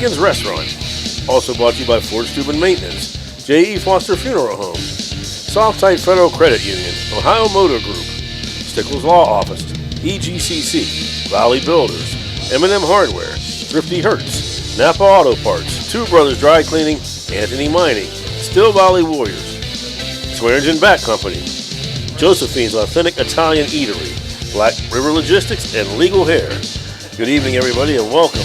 Ian's Restaurant. Also brought to you by Ford Steuben Maintenance, J.E. Foster Funeral Home, Softite Federal Credit Union, Ohio Motor Group, Stickles Law Office, EGCC, Valley Builders, M&M Hardware, Thrifty Hertz, Napa Auto Parts, Two Brothers Dry Cleaning, Anthony Mining, Still Valley Warriors, Swearingen Bat Company, Josephine's Authentic Italian Eatery, Black River Logistics, and Legal Hair. Good evening, everybody, and welcome.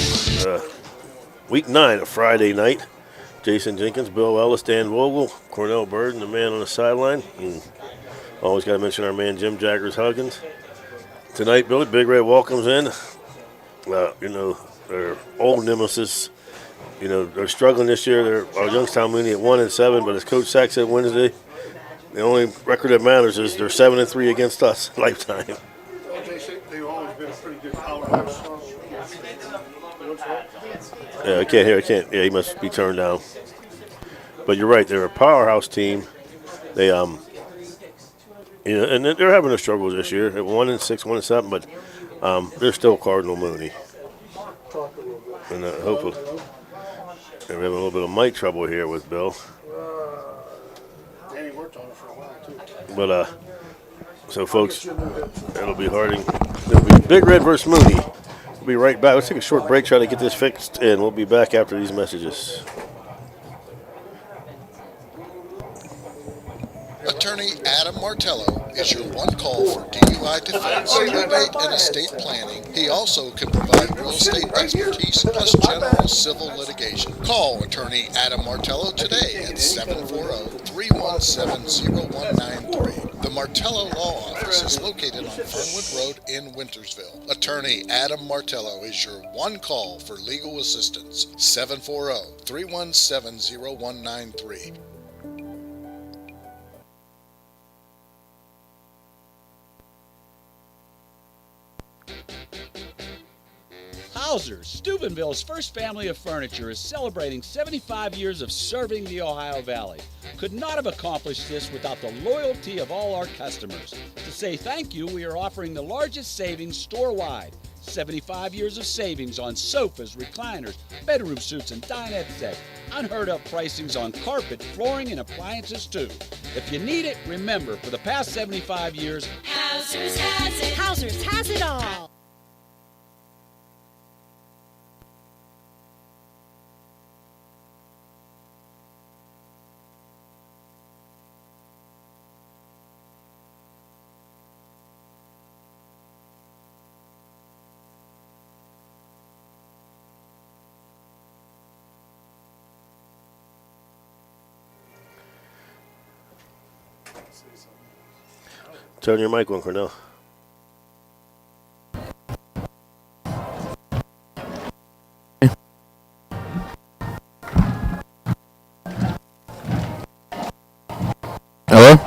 Week 9 of Friday night. Jason Jenkins, Bill Ellis, Dan Vogel, Cornell Bird, and the man on the sideline. And always got to mention our man Jim Jaggers Huggins. Tonight, Billy, Big Red welcomes in. Their old nemesis. They're struggling this year. They're Youngstown Mooney at 1-7, but as Coach Sack said Wednesday, the only record that matters is they're 7-3 against us lifetime. They've always been a pretty good powerhouse. Yeah, I can't hear. Yeah, he must be turned down. But you're right. They're a powerhouse team. They and they're having their struggles this year. At 1-6, 1-7, but they're still Cardinal Mooney. And hopefully, they're having a little bit of mic trouble here with Bill. Danny worked on it for a while too. But so folks, it'll be Harding. It'll be Big Red versus Mooney. We'll be right back. Let's take a short break, try to get this fixed, and we'll be back after these messages. Attorney Adam Martello is your one call for DUI defense, probate, and estate planning. He also can provide real estate expertise plus general civil litigation. Call Attorney Adam Martello today at 740-317-0193. The Martello Law Office is located on Fernwood Road in Wintersville. Attorney Adam Martello is your one call for legal assistance. 740-317-0193. Hauser's, Steubenville's first family of furniture, is celebrating 75 years of serving the Ohio Valley. Could not have accomplished this without the loyalty of all our customers. To say thank you, we are offering the largest savings store-wide. 75 years of savings on sofas, recliners, bedroom suites, and dinette sets. Unheard of pricings on carpet, flooring, and appliances too. If you need it, remember, for the past 75 years, Hauser's has it. Hauser's has it all. Turn your mic on, Cornell. Hello?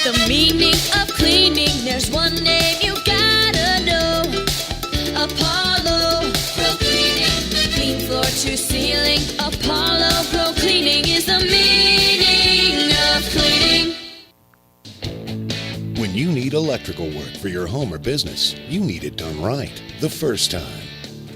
The meaning of cleaning, there's one name you gotta know. Apollo Pro Cleaning. Clean floor to ceiling. Apollo Pro Cleaning is the meaning of cleaning. When you need electrical work for your home or business, you need it done right the first time.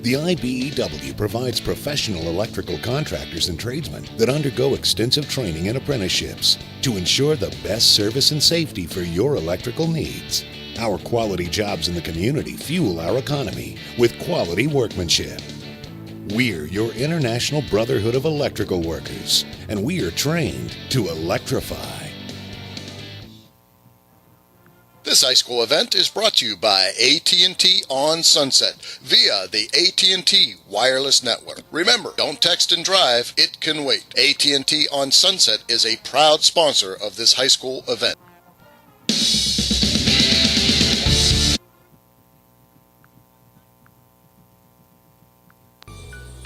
The IBEW provides professional electrical contractors and tradesmen that undergo extensive training and apprenticeships to ensure the best service and safety for your electrical needs. Our quality jobs in the community fuel our economy with quality workmanship. We're your International Brotherhood of Electrical Workers, and we are trained to electrify. This high school event is brought to you by AT&T on Sunset via the AT&T Wireless Network. Remember, don't text and drive, it can wait. AT&T on Sunset is a proud sponsor of this high school event.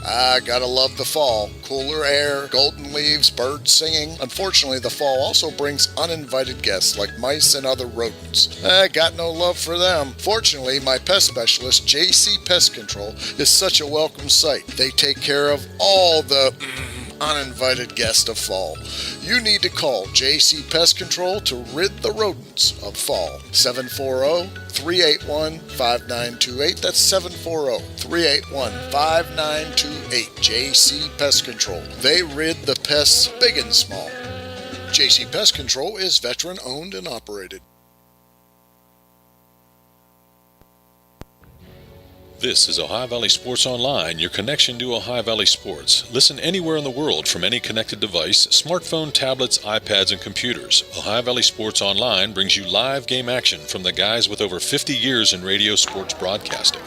I gotta love the fall. Cooler air, golden leaves, birds singing. Unfortunately, the fall also brings uninvited guests like mice and other rodents. I got no love for them. Fortunately, my pest specialist, JC Pest Control, is such a welcome sight. They take care of all the uninvited guests of fall. You need to call JC Pest Control to rid the rodents of fall. 740-381-5928. That's 740-381-5928. JC Pest Control. They rid the pests big and small. JC Pest Control is veteran owned and operated. This is Ohio Valley Sports Online, your connection to Ohio Valley sports. Listen anywhere in the world from any connected device, smartphone, tablets, iPads, and computers. Ohio Valley Sports Online brings you live game action from the guys with over 50 years in radio sports broadcasting.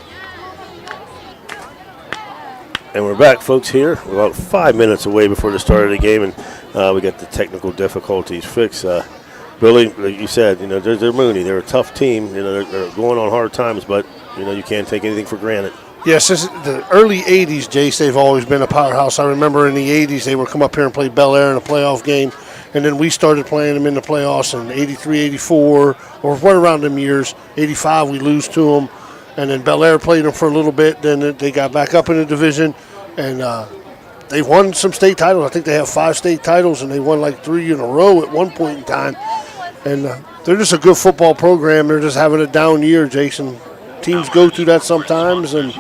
And we're back, folks, here. We're about 5 minutes away before the start of the game, and we got the technical difficulties fixed. Billy, like you said, they're Mooney. They're a tough team. They're going on hard times, but you can't take anything for granted. Yeah, since the early 80s, Jace, they've always been a powerhouse. I remember in the 80s they would come up here and play Bel Air in a playoff game, and then we started playing them in the playoffs in 83, 84, or right around them years. 85, we lose to them, and then Bel Air played them for a little bit. Then they got back up in the division, and they won some state titles. I think they have 5 state titles, and they won like 3 in a row at one point in time. And they're just a good football program. They're just having a down year, Jason. Teams go through that sometimes and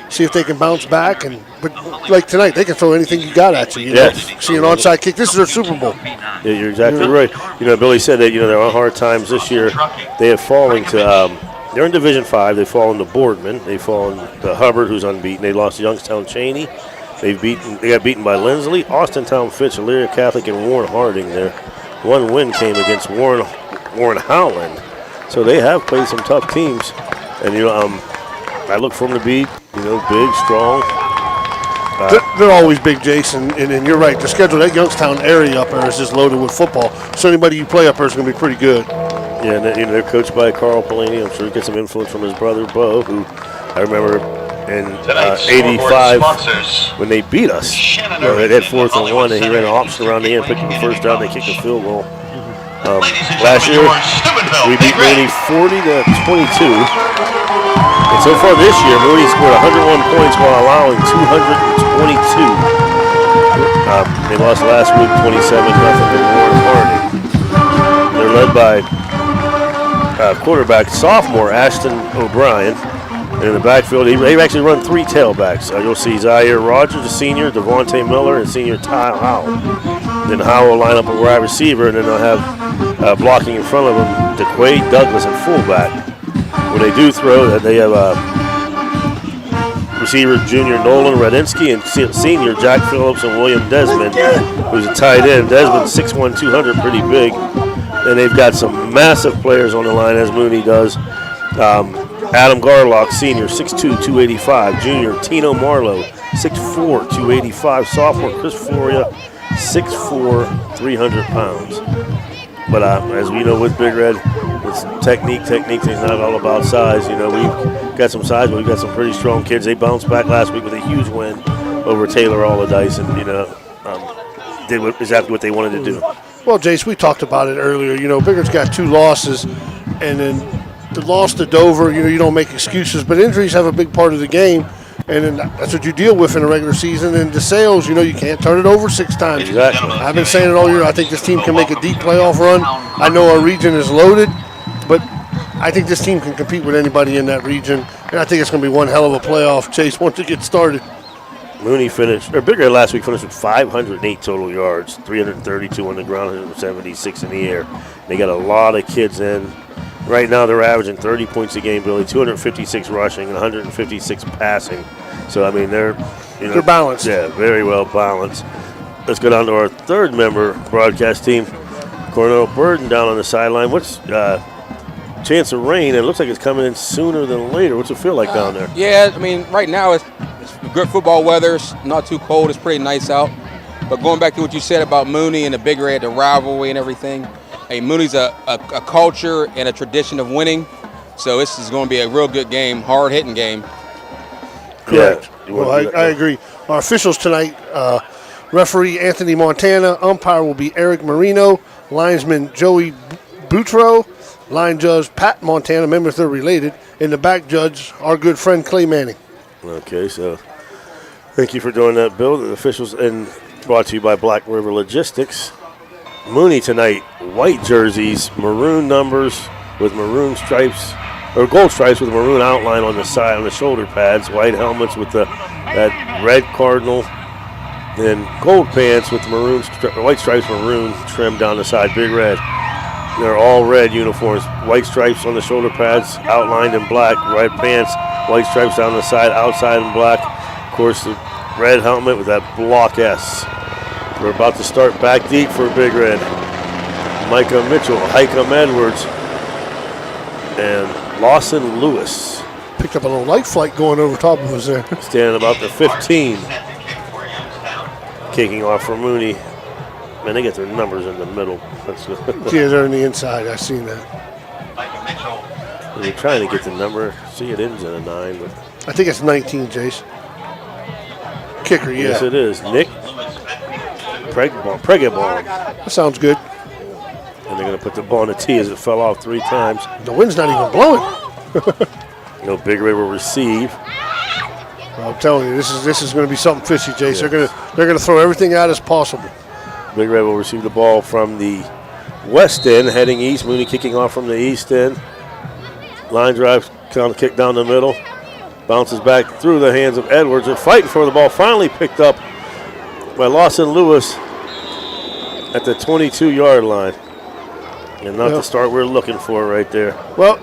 see if they can bounce back. But like tonight, they can throw anything you got at you. See an onside kick. This is their Super Bowl. Yeah, you're exactly right. Billy said that they're on hard times this year. They have fallen to. They're in Division 5. They've fallen to Boardman. They've fallen to Hubbard, who's unbeaten. They lost to Youngstown Cheney. They got beaten by Lindsley, Austintown Fitch, Elyria Catholic, and Warren Harding. Their one win came against Warren Howland. So they have played some tough teams. And, I look for them to be, big, strong. They're always big, Jason. And you're right. The schedule, that Youngstown area up there is just loaded with football. So anybody you play up there is going to be pretty good. Yeah, and they're coached by Carl Pelini. I'm sure he gets some influence from his brother, Bo, who I remember in 85 when they beat us. They had 4th and 1, and he ran an option around the end, picked the first down, they kicked a field goal. Last year, we beat Mooney 40-22. And so far this year, Mooney scored 101 points while allowing 222. They lost last week 27-0 to Warren Harding. They're led by quarterback sophomore Ashton O'Brien. And in the backfield, they actually run 3 tailbacks. You'll see Zaire Rogers, the senior, Devontae Miller, and senior Ty Howell. Then Howell will line up a wide receiver, and then they'll have blocking in front of them DeQuaid Douglas at fullback. When they do throw, they have receiver junior Nolan Radinsky and senior Jack Phillips and William Desmond, who's a tight end. Desmond 6'1", 200, pretty big. And they've got some massive players on the line, as Mooney does. Adam Garlock, senior, 6'2", 285. Junior Tino Marlowe, 6'4", 285. Sophomore Chris Floria, 6'4", 300 pounds. But as we know with Big Red, it's technique. It's not all about size. We've got some size, but we've got some pretty strong kids. They bounced back last week with a huge win over Taylor Alladice, and did exactly what they wanted to do. Well, Jace, we talked about it earlier. Big Red's got 2 losses, and then the loss to Dover. You don't make excuses, but injuries have a big part of the game. And then that's what you deal with in a regular season. And DeSales, you can't turn it over 6 times. Exactly. I've been saying it all year. I think this team can make a deep playoff run. I know our region is loaded, but I think this team can compete with anybody in that region, and I think it's going to be one hell of a playoff chase once it gets started. Mooney Big Red last week finished with 508 total yards, 332 on the ground, 176 in the air. They got a lot of kids in. Right now they're averaging 30 points a game, Billy, 256 rushing and 156 passing. So, I mean, they're balanced. Yeah, very well balanced. Let's go down to our third member broadcast team, Cornell Burden down on the sideline. What's chance of rain? It looks like it's coming in sooner than later. What's it feel like down there? Yeah, I mean, right now it's good football weather. It's not too cold. It's pretty nice out. But going back to what you said about Mooney and the Big Red, the rivalry and everything, hey, Mooney's a culture and a tradition of winning. So this is going to be a real good game, hard-hitting game. Correct. Yeah. Well, I agree. Our officials tonight, referee Anthony Montana, umpire will be Eric Marino, linesman Joey Boutreau, line judge Pat Montana, member if they're related, and the back judge, our good friend Clay Manning. Okay, so thank you for doing that, Bill. The officials, and brought to you by Black River Logistics. Mooney tonight, white jerseys, maroon numbers with maroon stripes, or gold stripes with a maroon outline on the side, on the shoulder pads, white helmets with that red cardinal, then gold pants with white stripes, maroon trim down the side, Big Red. They're all red uniforms, white stripes on the shoulder pads, outlined in black, red pants, white stripes down the side, outside in black. Of course, the red helmet with that block S. We're about to start back deep for Big Red. Micah Mitchell, Hikem Edwards, and Lawson Lewis. Picked up a little light flight going over top of us there. Standing about the 15. Kicking off for Mooney. Man, they get their numbers in the middle. That's Yeah, they're on the inside. I've seen that. You're trying to get the number. See, it ends in a 9. But I think it's 19, Jace. Kicker, yeah. yes, it is. Nick Preggebon. That sounds good. And they're going to put the ball on the tee as it fell off 3 times. The wind's not even blowing. Big Red will receive. I'm telling you, this is going to be something fishy, Jace. Yes. They're going to throw everything out as possible. Big Red will receive the ball from the west end, heading east. Mooney kicking off from the east end. Line drive, kick down the middle. Bounces back through the hands of Edwards. They're fighting for the ball. Finally picked up by Lawson Lewis at the 22-yard line. And not the start we're looking for right there. Well,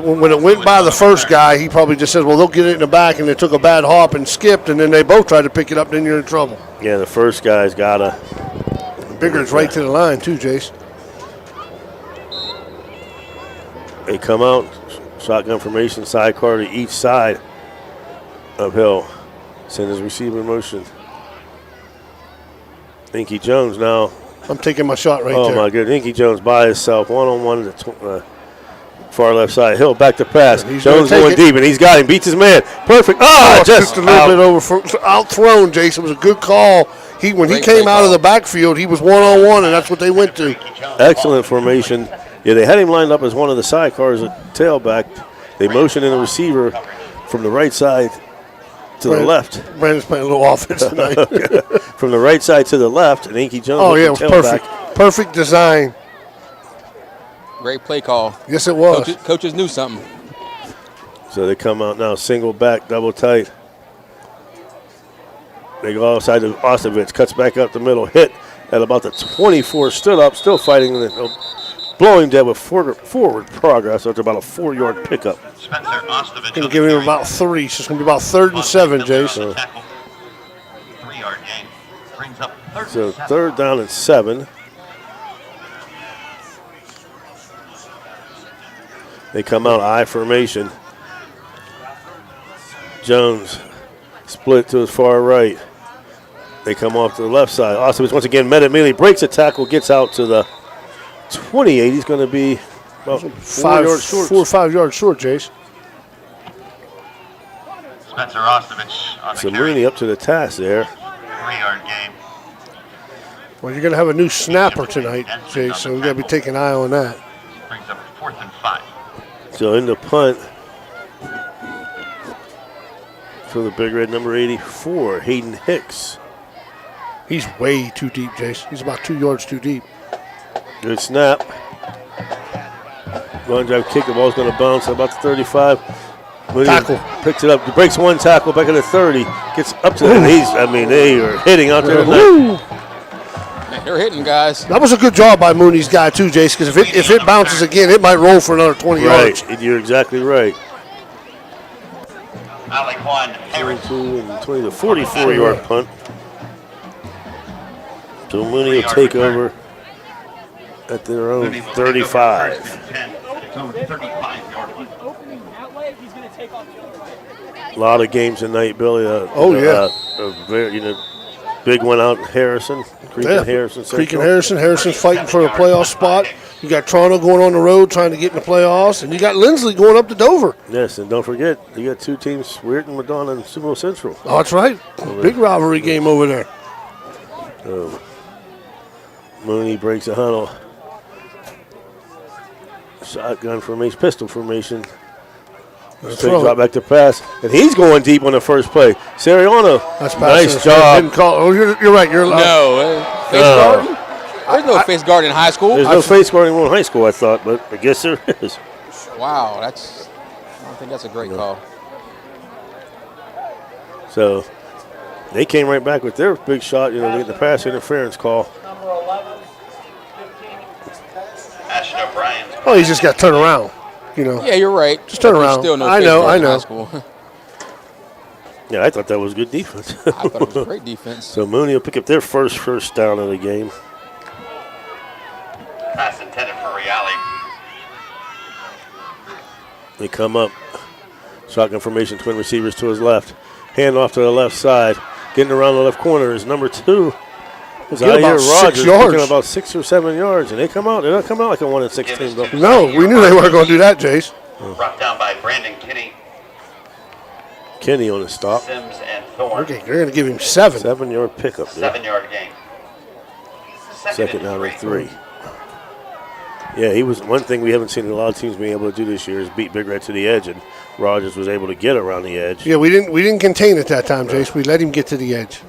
when it went by the first guy, he probably just said, well, they'll get it in the back, and they took a bad hop and skipped, and then they both tried to pick it up, then you're in trouble. Yeah, the first guy's got to. Bigger's right to the line, too, Jace. They come out, shotgun formation, sidecar to each side of Hill. Send his receiver in motion. Inky Jones now. I'm taking my shot right there. Oh, my goodness. Inky Jones by himself, one-on-one to the far left side. Hill back to pass. Jones going deep, and he's got him. Beats his man. Perfect. Oh, just a little bit outthrown, Jason. It was a good call. When he came out of the backfield, he was one-on-one, and that's what they went to. Excellent formation. Yeah, they had him lined up as one of the sidecars at tailback. They motioned in the receiver from the right side to the left. Brandon's playing a little offense tonight. From the right side to the left, and Inky Jones. Oh, yeah, it was perfect. Perfect design. Great play call. Yes, it was. Coaches knew something. So they come out now, single back, double tight. They go outside to Ostrovich, cuts back up the middle, hit at about the 24, stood up, still fighting, blowing dead with forward progress. So it's about a 4-yard pickup. Going to give him about 3, so it's going to be about 3rd and 7, Jason. 3-yard gain brings up 3rd. So 3rd down and 7. They come out I formation. Jones split to his far right. They come off to the left side. Ostrovich once again met immediately, breaks a tackle, gets out to the 28. He's going to be about 4 yards short. 4 or 5 yards short, Jace. Spencer Ostrovich on the So carry. Mooney up to the task there. 3-yard gain. Well, you're going to have a new snapper tonight, Jace, so we've got to be taking an eye on that. Brings up 4th and 5. So in the punt for the Big Red, number 84, Hayden Hicks. He's way too deep, Jace. He's about 2 yards too deep. Good snap. Run drive kick. The ball's going to bounce at about the 35. Mooney Tackle. Picks it up. Breaks one tackle back at the 30. Gets up to the knees. I mean, they are hitting out there tonight. They're hitting, guys. That was a good job by Mooney's guy, too, Jace, because if it bounces again, it might roll for another 20 yards. Right. You're exactly right. Alec 22 and 20 to 44-yard punt. So Mooney will take over at their own 35. A lot of games tonight, Billy. Big one out in Harrison. Creek and Harrison. Creek and Harrison. Harrison's fighting for a playoff spot. You got Toronto going on the road trying to get in the playoffs, and you got Lindsley going up to Dover. Yes, and don't forget, you got two teams, Weirton, Madonna, and Sumo Central. Oh, that's right. Big rivalry game over there. Mooney breaks a huddle. Shotgun formation, pistol formation. Straight drop back to pass, and he's going deep on the first play. Sariano, nice job. Didn't call. Oh, you're right. You're allowed. Face guard? There's no face guard in high school. There's no face guard in high school, I thought, but I guess there is. Wow, I don't think that's a great call. So they came right back with their big shot, to get the pass interference call. Ashton O'Brien. Oh, he's just got to turn around. Yeah, you're right. Just turn around. Still no I face know. guard in high school. Yeah, I thought that was good defense. I thought it was great defense. So Mooney will pick up their first down of the game. Pass intended for Reale. They come up. Shotgun formation, twin receivers to his left. Hand off to the left side. Getting around the left corner is number 2. It's about 6 yards. About 6 or 7 yards, and they come out. They don't come out like a 1-16 though. No, we knew they weren't going to do that, Jace. Brought down by Brandon Kinney, Kenny on the stop. Sims, and Thorne. Okay, they're going to give him 7. 7-yard pickup there. 7-yard gain. Second down and 3. Yeah, he was one thing we haven't seen a lot of teams being able to do this year is beat Big Red to the edge, and Rogers was able to get around the edge. Yeah, we didn't contain it that time, Jace. We let him get to the edge.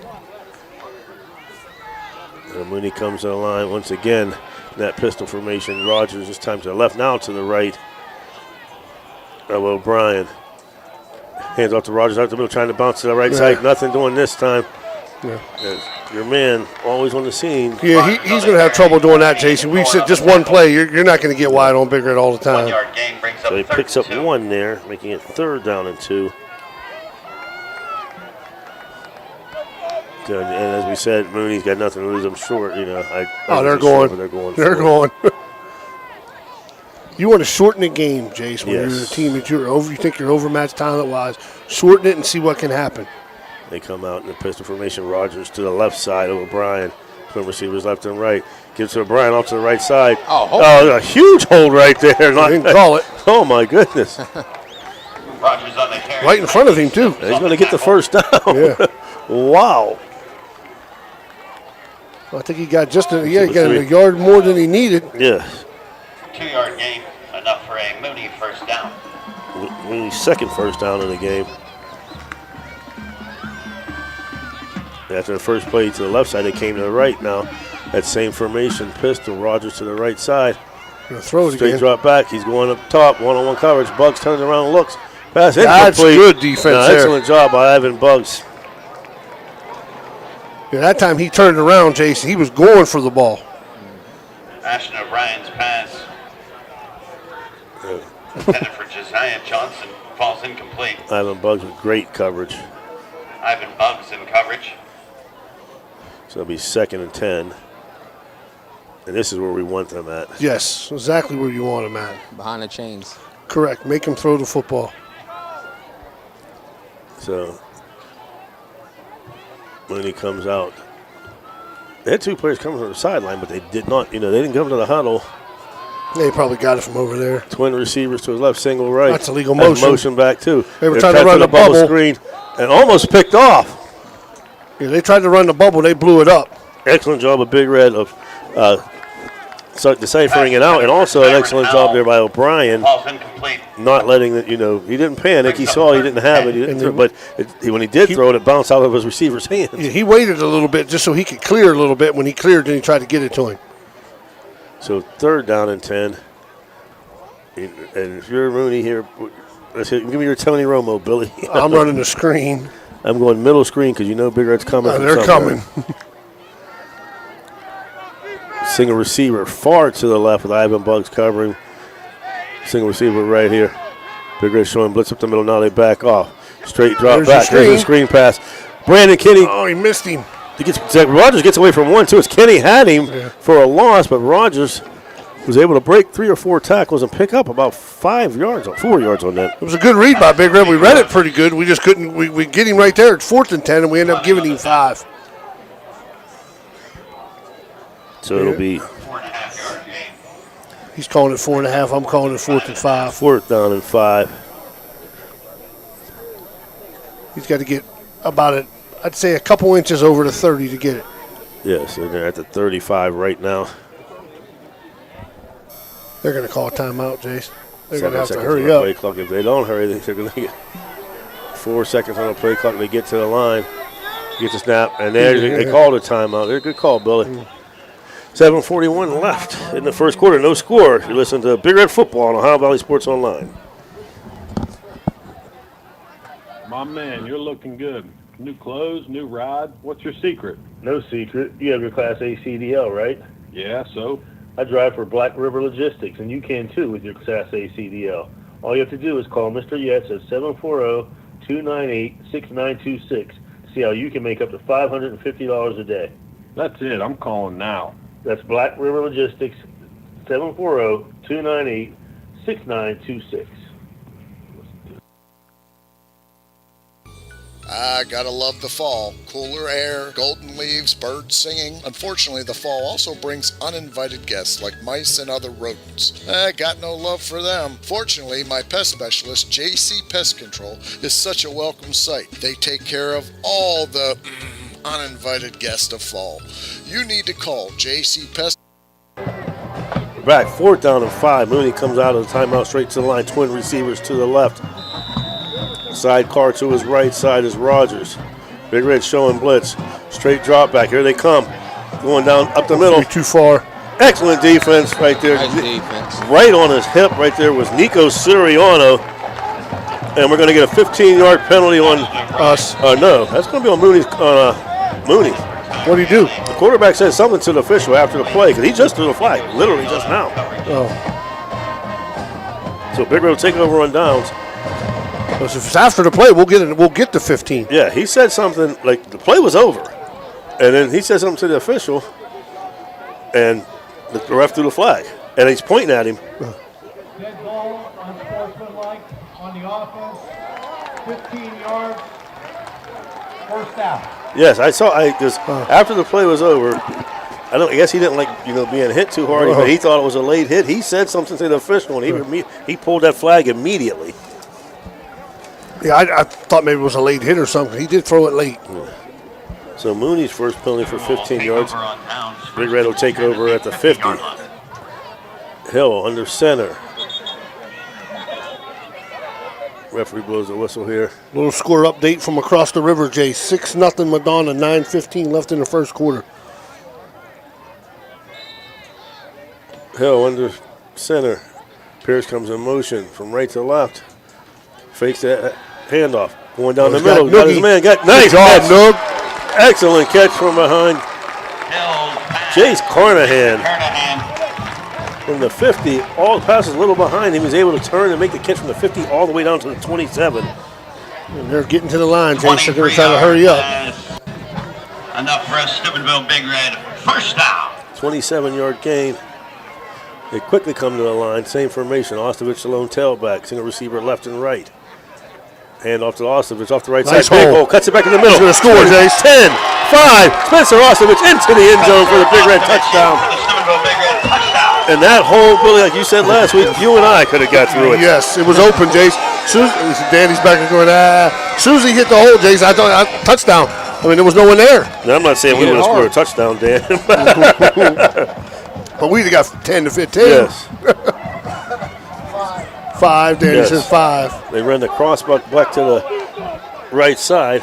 And Mooney comes to the line once again. That pistol formation. Rogers this time to the left, now to the right. O'Brien hands off to Rogers out the middle, trying to bounce to the right side. Nothing doing this time. Yeah. Your man always on the scene. Yeah, he's going to have trouble doing that, Jason. We said just one play. You're not going to get wide on Big Red all the time. 1 yard gain brings up So he picks up 32. 1 there, making it 3rd down and 2. And as we said, Mooney's got nothing to lose. I'm short, They're going. They're going. You want to shorten the game, Jace, when you're a team that you think you're overmatched talent-wise. Shorten it and see what can happen. They come out in the pistol formation. Rogers to the left side of O'Brien. Twin receivers left and right. Gives to O'Brien off to the right side. Oh, a huge hold right there. I didn't call it. Oh, my goodness. Rogers on the carry. Right in front of him, too. He's going to get the first down. Yeah. Wow. I think he got he got a yard more than he needed. Yes. 2-yard gain, enough for a Mooney first down. Mooney's second first down of the game. After the first play to the left side, they came to the right now. That same formation, pistol, Rogers to the right side. Throw it Straight again. drop back. He's going up top, one-on-one coverage. Bugs turns around and looks. Pass That's incomplete. good defense there. Excellent job by Ivan Bugs. Yeah, that time he turned around, Jason. He was going for the ball. Ashton O'Brien's pass. Intended for Josiah Johnson. Falls incomplete. Ivan Bugs with great coverage. Ivan Bugs in coverage. So it'll be 2nd and 10. And this is where we want them at. Yes, exactly where you want him at. Behind the chains. Correct. Make him throw the football. So when he comes out, they had 2 players coming from the sideline, but they did not, they didn't come to the huddle. They probably got it from over there. Twin receivers to his left, single right. That's illegal motion. Motion back, too. They were trying to run the bubble screen and almost picked off. Yeah, they tried to run the bubble. They blew it up. Excellent job of Big Red of deciphering it out, and also an excellent job there by O'Brien. Falls incomplete. Not letting it, he didn't panic. He saw he didn't have it. He didn't throw, but when he did throw it, it bounced out of his receiver's hands. Yeah, he waited a little bit just so he could clear a little bit. When he cleared, then he tried to get it to him. So 3rd down and 10. And if you're Mooney here, give me your Tony Romo, Billy. I'm running the screen. I'm going middle screen because you know Big Red's coming. They're coming. Single receiver far to the left with Ivan Buggs covering. Single receiver right here. Big Red showing blitz up the middle. Now they back off. Straight drop back. There's the screen pass. Brandon Kinney. Oh, he missed him. Rogers gets away from 1, 2. It's Kinney had him for a loss, but Rogers was able to break 3 or 4 tackles and pick up about 4 yards on that. It was a good read by Big Red. We read it pretty good. We just couldn't. We get him right there. It's 4th and 10, and we end up giving him 5. So it'll be. He's calling it 4.5. I'm calling it 4th and 5. 4th down and 5. He's got to get about I'd say a couple inches over the 30 to get it. Yes, and they're at the 35 right now. They're going to call a timeout, Jace. They're going to have to hurry up. Play clock. If they don't hurry, they're going to get 4 seconds on the play clock. They get to the line, get the snap, and they called a timeout. They're a good call, Billy. 7:41 left in the first quarter. No score. You listen to Big Red Football on Ohio Valley Sports Online. My man, you're looking good. New clothes, new ride. What's your secret? No secret. You have your Class A CDL, right? Yeah, so? I drive for Black River Logistics, and you can too with your Class A CDL. All you have to do is call Mr. Yates at 740-298-6926 to see how you can make up to $550 a day. That's it. I'm calling now. That's Black River Logistics, 740-298-6926. I gotta love the fall. Cooler air, golden leaves, birds singing. Unfortunately, the fall also brings uninvited guests like mice and other rodents. I got no love for them. Fortunately, my pest specialist, JC Pest Control, is such a welcome sight. They take care of all the uninvited guests of fall. You need to call JC Pest. We're back, 4th down and 5. Mooney comes out of the timeout straight to the line. Twin receivers to the left. Sidecar to his right side is Rogers. Big Red showing blitz. Straight drop back. Here they come. Going down up the middle. Too far. Excellent defense right there. Nice defense. Right on his hip right there was Nico Siriano. And we're going to get a 15-yard penalty on us. No, that's going to be on Mooney. Mooney. What do you do? The quarterback said something to the official after the play because he just threw the flag, literally just now. Oh. So Big Red will take over on downs. If it's after the play, we'll get the 15. Yeah, he said something like the play was over, and then he said something to the official, and the ref threw the flag, and he's pointing at him. Dead ball, unsportsmanlike on the offense, 15 yards, first down. Yes, I saw. Because after the play was over, I guess he didn't like being hit too hard, but he thought it was a late hit. He said something to the official, and he pulled that flag immediately. Yeah, I thought maybe it was a late hit or something. He did throw it late. Yeah. So Mooney's first penalty for 15 yards. Big Red will take over at the 50. Hill under center. Referee blows the whistle here. Little score update from across the river, Jay. 6-0 Madonna, 9:15 left in the first quarter. Hill under center. Pierce comes in motion from right to left. Fakes that handoff. Going down the middle. Got his man. Nice catch. Noog. Excellent catch from behind. Jace Carnahan. From the 50, all passes a little behind him. He's able to turn and make the catch from the 50 all the way down to the 27. And they're getting to the line, Jace. They're going to try to hurry up. Enough for us, Steubenville Big Red. First down. 27-yard gain. They quickly come to the line. Same formation. Ostovich alone tailback. Single receiver left and right. Hand off to Ostovich off the right side. Big hole. Cuts it back in the middle. He's going to score, Jace. 10, 5. Spencer Ostovich into the end zone for the Big Red touchdown. And that hole, Billy, like you said last week, you and I could have got through it. Yes, it was open, Jace. Danny's back and going, Susie hit the hole, Jace. I thought, touchdown. I mean, there was no one there. Now, I'm not saying we would have scored a touchdown, Dan. But we'd have got 10 to 15. Yes. 5, Danny says 5. They ran the crossbuck back to the right side.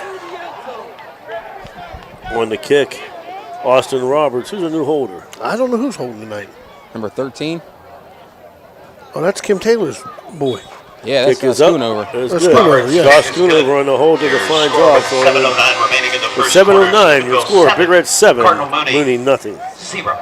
On the kick, Austin Roberts. Who's a new holder? I don't know who's holding tonight. Number 13? Oh, that's Kim Taylor's boy. Yeah, that's Schoonover. That's That's good. Schoonover, yeah. Josh Schoonover on the hold does a fine job for him. 7:09 remaining in the With first 7:09, your score, Big Red 7, Cardinal Mooney Mooney nothing. 0.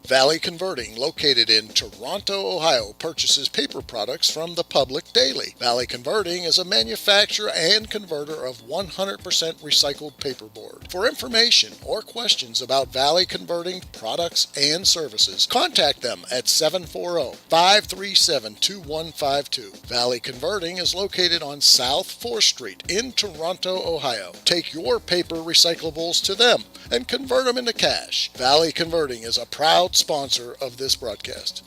Valley Converting, located in Toronto, Ohio, purchases paper products from the public daily. Valley Converting is a manufacturer and converter of 100% recycled paperboard. For information or questions about Valley Converting products and services, contact them at 740-537-2152. Valley Converting is located on South 4th Street in Toronto, Ohio. Take your paper recyclables to them and convert them into cash. Valley Converting is a proud sponsor of this broadcast.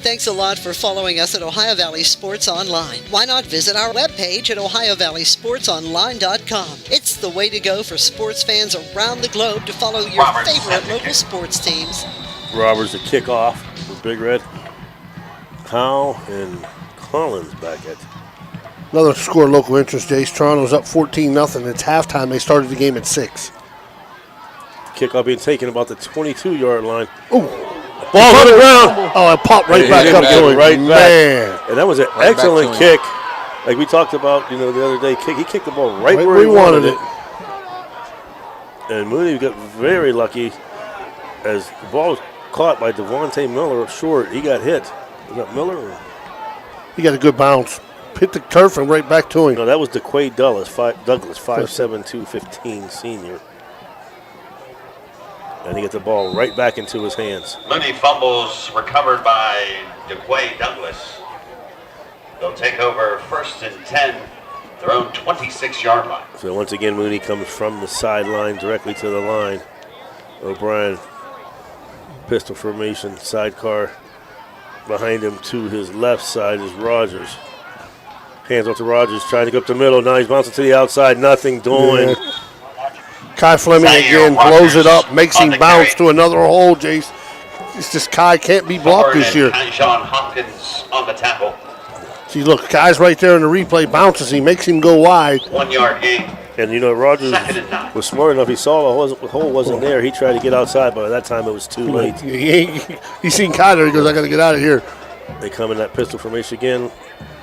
Thanks a lot for following us at Ohio Valley Sports Online. Why not visit our webpage at ohiovalleysportsonline.com. It's the way to go for sports fans around the globe to follow your favorite local sports teams. Roberts a kickoff for Big Red. Howe and Collins back at. Another score of local interest, Jace. Toronto's up 14-0. It's halftime. They started the game at 6. Kickoff being taken about the 22-yard line. Ooh. Ball on the ground. Oh, it popped right back up to him. Right Man. back. And that was an excellent kick. Like we talked about, the other day. He kicked the ball right where he wanted it. And Mooney got very lucky as the ball was caught by Devontae Miller up short. He got hit. Was that Miller? He got a good bounce. Hit the turf and right back to him. No, that was DeQuay Douglas, 5'7", 215 senior. And he gets the ball right back into his hands. Mooney fumbles recovered by DeQuay Douglas. They'll take over 1st and 10, their own 26-yard line. So once again, Mooney comes from the sideline directly to the line. O'Brien, pistol formation, sidecar. Behind him to his left side is Rogers. Hands off to Rogers, trying to go up the middle. Now he's bouncing to the outside, nothing doing. Yeah. Kai Fleming again blows it up, makes him bounce to another hole, Jace. It's just Kai can't be blocked this year. John Hopkins on the tackle. See, look, Kai's right there in the replay, bounces him, makes him go wide. 1 yard gain. And Rogers was smart enough. He saw the hole wasn't there. He tried to get outside, but by that time it was too late. He seen Kai there. He goes, I got to get out of here. They come in that pistol formation again.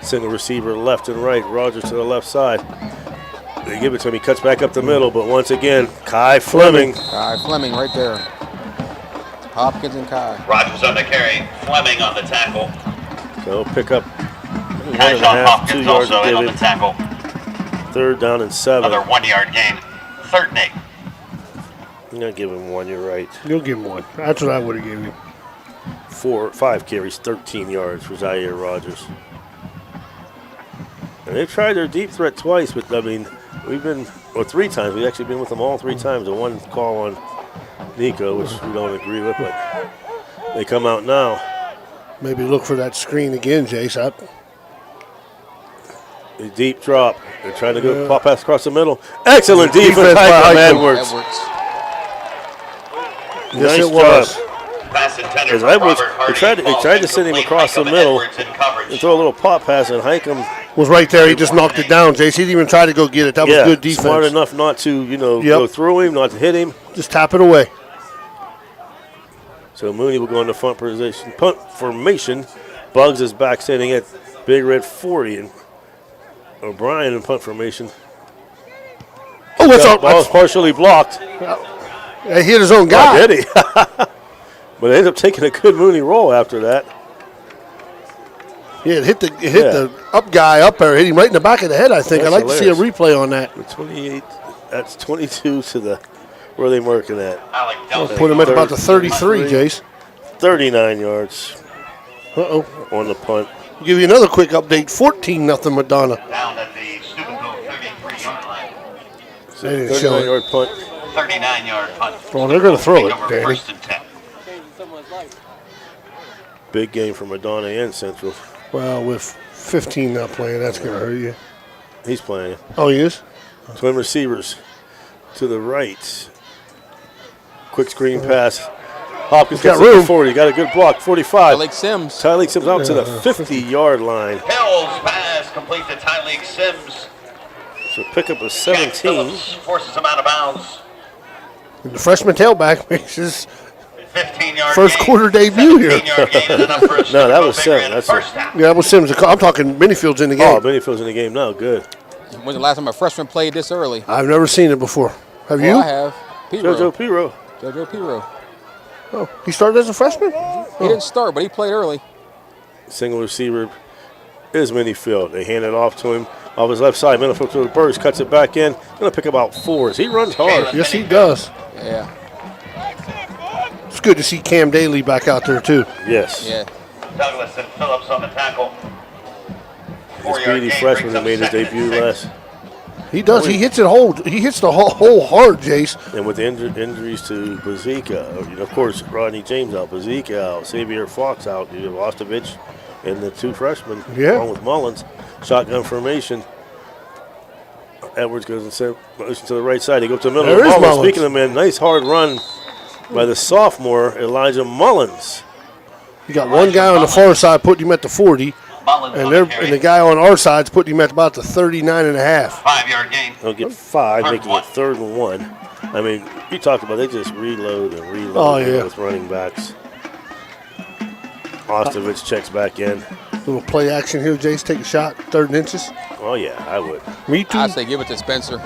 Single receiver left and right. Rogers to the left side. They give it to him. He cuts back up the middle, but once again, Kai Fleming. Kai Fleming right there. Hopkins and Kai. Rogers on the carry. Fleming on the tackle. So pick up 1.5, Hopkins 2 yards also to in give on the him. tackle. 3rd down and 7. Another 1 yard gain. 3rd and 8. I'm going to give him 1, you're right. You'll give him 1. That's what I would have given him. 5 carries, 13 yards for Zaire Rogers. And they've tried their deep threat twice, but we've been, 3 times. We've actually been with them all 3 times. The one call on Nico, which we don't agree with, but they come out now. Maybe look for that screen again, Jace. A deep drop. They're trying to go pop pass across the middle. Excellent defense by Edwards. Yes, Nice it was. Pass intended As for Edwards, Robert they tried to send him across the middle and throw a little pop pass, and Highcomb was right there. He just knocked it down, Jace. He didn't even try to go get it. That was good defense. Smart enough not to, go through him, not to hit him. Just tap it away. So Mooney will go into punt formation. Bugs is back standing at Big Red 40, and O'Brien in punt formation. Oh, that's ball's partially blocked. He hit his own guy. Oh, did he? But they ended up taking a good Mooney roll after that. Yeah, it hit the up guy up there, hit him right in the back of the head, I think. I'd like to see a replay on that. 28, that's 22 to the, where are they marking at? I'll put him at about the 33, Jace. 39 yards. Uh-oh. On the punt. I'll give you another quick update. 14-0 Madonna. Down at the Steubenville 33-yard line. 39-yard punt. 39-yard punt. Well, they're going to throw it, Danny. 1st and 10. Big game for Madonna and Central. Well, with 15 not playing, that's going to hurt you. He's playing. Oh, he is? Twin receivers to the right. Quick screen pass. Hopkins got room. 40. Got a good block. 45. Tyleek Sims out to the 50-yard line. Hill's pass complete to Tyleek Sims. So pickup of Jack 17. Phillips forces him out of bounds. And the freshman tailback makes his 15-yard first gain, quarter debut here. 17-yard gain is enough for a No, that was Big Sims. Red That's first down. Yeah, that was Sims. I'm talking Minifield's in the game. Oh, Bennyfield's in the game now. Good. When's the last time a freshman played this early? I've never seen it before. Have you? Well, I have. JoJo Piro. JoJo Piro. Oh, he started as a freshman? He didn't start, but he played early. Single receiver is Minifield. They hand it off to him off his left side. Minifield to the burst, cuts it back in. Going to pick about 4s. He runs hard. Yes, he does. Yeah. It's good to see Cam Daly back out there, too. Yes. Yeah. Douglas and Phillips on the tackle. The speedy freshman that made his debut last. He does. He hits it hold. He hits the hole hard, Jace. And with the injuries to Bazika, of course, Rodney James out, Bazika out, Xavier Fox out, you have Ostovich and the 2 freshmen, along with Mullins. Shotgun formation. Edwards goes and motion to the right side. He goes to the middle. There is Mullins. Speaking of men, nice hard run by the sophomore, Elijah Mullins. You got one guy on the far side putting him at the 40, and the guy on our side's putting him at about the 39 and a half. 5-yard gain. They'll get 5, making it 3rd and 1. I mean, you talked about they just reload and reload with running backs. Ostovich checks back in. Little play action here, Jace. Take a shot, 3rd and inches. Oh, yeah, I would. Me too. I say give it to Spencer.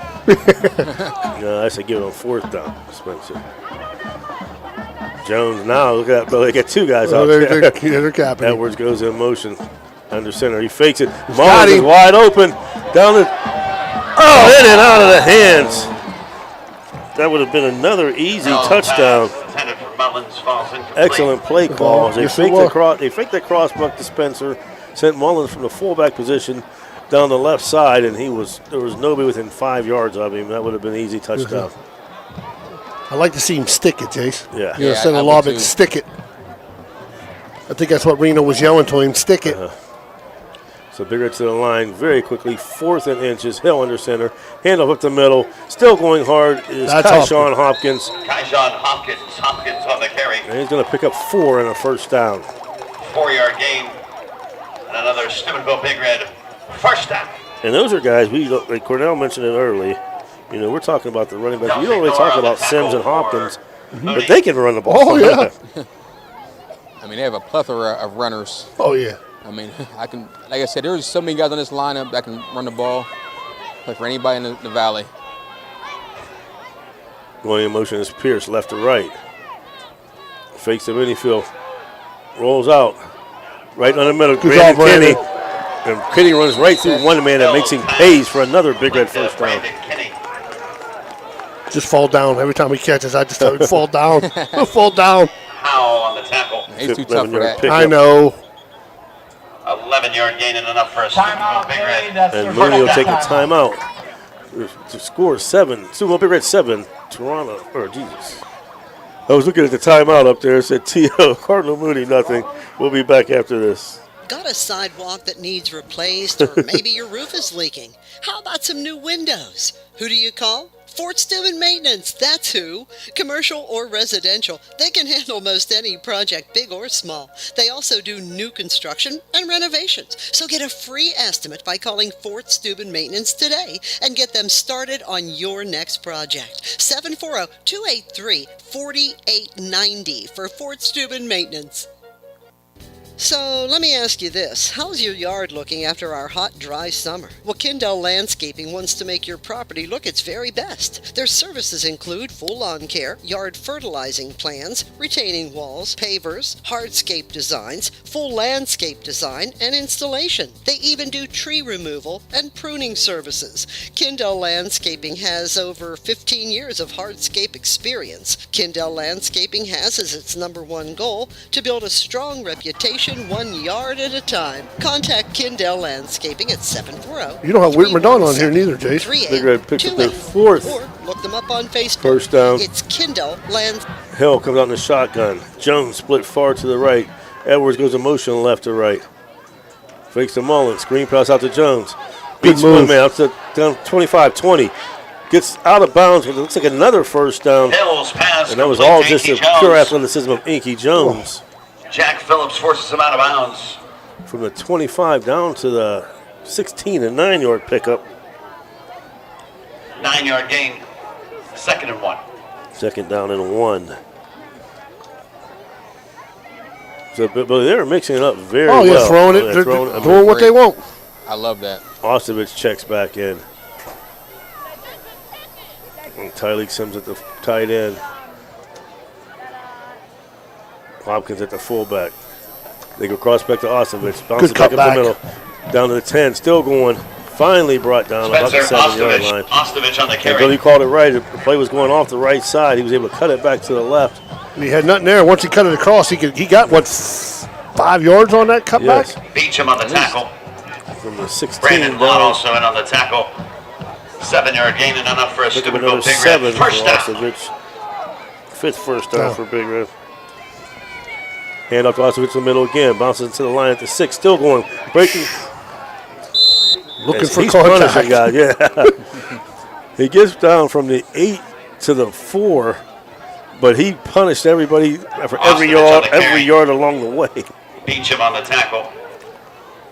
No, I say give it on 4th down, Spencer. Jones now, look at that. They got 2 guys out there. They're capping. Edwards goes in motion under center. He fakes it. Mullins is wide open. Down the. Oh, in and out of the hands. That would have been another easy touchdown. Excellent play call. They faked the crossbuck to Spencer, sent Mullins from the fullback position down the left side, and there was nobody within 5 yards of him. That would have been an easy touchdown. I like to see him stick it, Jace. Yeah. Instead of lob it, stick it. I think that's what Reno was yelling to him, stick it. So Big Red to the line very quickly. 4th and inches. Hill under center. Handoff up the middle. Still going hard is Kyshawn Hopkins. Kyshawn Hopkins on the carry. And he's going to pick up 4 and a first down. 4-yard gain. And another Steubenville Big Red first down. And those are guys, like Cornell mentioned it early, we're talking about the running backs. You don't really talk about Sims and Hopkins, but they can run the ball. Oh, yeah. I mean, they have a plethora of runners. Oh, yeah. I mean, like I said, there's so many guys on this lineup that can run the ball. Play for anybody in the valley. Going in motion is Pierce, left to right. Fakes the Minifield. Rolls out. Right in the middle. Brandon Kinney. And Kinney runs right through one man that makes him pays for another Big Red first down. Just fall down. Every time he catches, I just tell him, fall down. Fall down. Howell on the tackle. He's too tough for that. I know. 11-yard gain and enough for a Steubenville Big Red. And Mooney will take a timeout. To score 7. Steubenville Big Red 7. Toronto, Jesus. I was looking at the timeout up there. It said T.O. Cardinal Mooney, nothing. We'll be back after this. Got a sidewalk that needs replaced, or maybe your roof is leaking? How about some new windows? Who do you call? Fort Steuben Maintenance, that's who. Commercial or residential, they can handle most any project, big or small. They also do new construction and renovations. So get a free estimate by calling Fort Steuben Maintenance today and get them started on your next project. 740-283-4890 for Fort Steuben Maintenance. So let me ask you this, how's your yard looking after our hot, dry summer? Well, Kindell Landscaping wants to make your property look its very best. Their services include full lawn care, yard fertilizing plans, retaining walls, pavers, hardscape designs, full landscape design, and installation. They even do tree removal and pruning services. Kindell Landscaping has over 15 years of hardscape experience. Kindell Landscaping has as its #1 goal to build a strong reputation 1 yard at a time. Contact Kindell Landscaping at 740. You don't have Whit Madonna on here neither, Jace. Big Red picked up their 4th. Or look them up on Facebook. First down. It's Kindell Lands. Hill comes out in the shotgun. Jones split far to the right. Edwards goes in motion left to right. Fakes the Mullins. Screen pass out to Jones. Beats one man up to down 25-20. Gets out of bounds. It looks like another first down. Hill's pass. And that was all just the pure athleticism of Inky Jones. Jack Phillips forces him out of bounds. From the 25 down to the 16 and 9-yard pickup. 9-yard gain, 2nd and 1. 2nd down and 1. So, but they were mixing it up very well. Oh, yeah, throwing it. They're doing what they want. I love that. Ostrovich checks back in. And Tyleek Sims at the tight end. Hopkins at the fullback. They go cross back to Ostrovich. Bounces back up the middle. Down to the 10. Still going. Finally brought down about the 7-yard line. Ostrovich on the carry. And Billy called it right. The play was going off the right side. He was able to cut it back to the left. And he had nothing there. Once he cut it across, he got, 5 yards on that cutback? Yes. Beecham on the tackle. From the 16 Brandon down. Blunt also in on the tackle. 7-yard gain and enough for a Steubenville Big Red. First down. 5th first down for Big Red. Hand off to Ostrovich in the middle again. Bounces into the line at the 6. Still going. Breaking. Looking for he's contact. punishing guys, yeah. He gets down from the 8 to the 4, but he punished everybody for every yard along the way. Beecham on the tackle.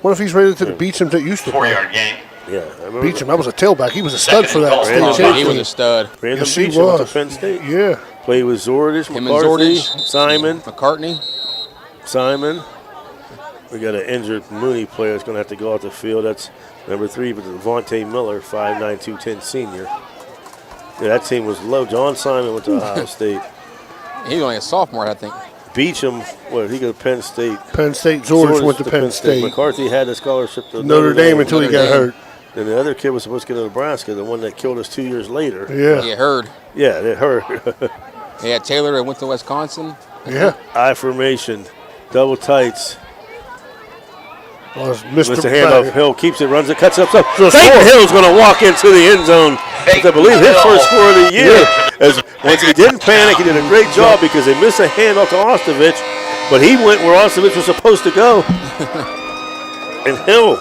What if he's rated to the Beecham that used to play? 4-yard gain. Yeah, I remember. Beecham, that was a tailback. He was a stud for that He state was a stud. Brandon Yes, he Beecham went to was. Penn State. Yeah. Played with Zordich, Him and McCarthy, Zordich. Simon. McCartney. We got an injured Mooney player that's going to have to go off the field. That's number 3, but Devontae Miller, 5'9", 210 senior. Yeah, that team was low. John Simon went to Ohio State. He's only a sophomore, I think. Beecham, he go to Penn State. Penn State. Zordich went to Penn State. McCarthy had a scholarship to Notre Dame until he got hurt. And the other kid was supposed to go to Nebraska, the one that killed us 2 years later. Yeah. He hurt. Yeah, it hurt. He had Taylor that went to Wisconsin. Yeah. I formation, double tights. Mr. handoff. Hill keeps it, runs it, cuts it up. Dayton Hill's going to walk into the end zone. I believe his first score of the year. As once he didn't panic, he did a great job because they missed a handoff to Ostrovich, but he went where Ostrovich was supposed to go. And Hill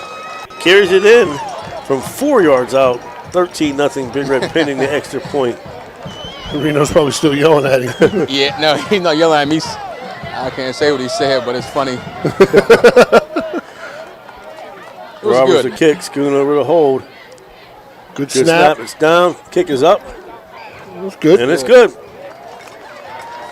carries it in from 4 yards out. 13-0 Big Red pinning the extra point. Reno's probably still yelling at him. Yeah, no, he's not yelling at me. I can't say what he said, but it's funny. It was Roberts good. the kick, scooting over the hold. Good snap. It's down. Kick is up. It was good. And it's good.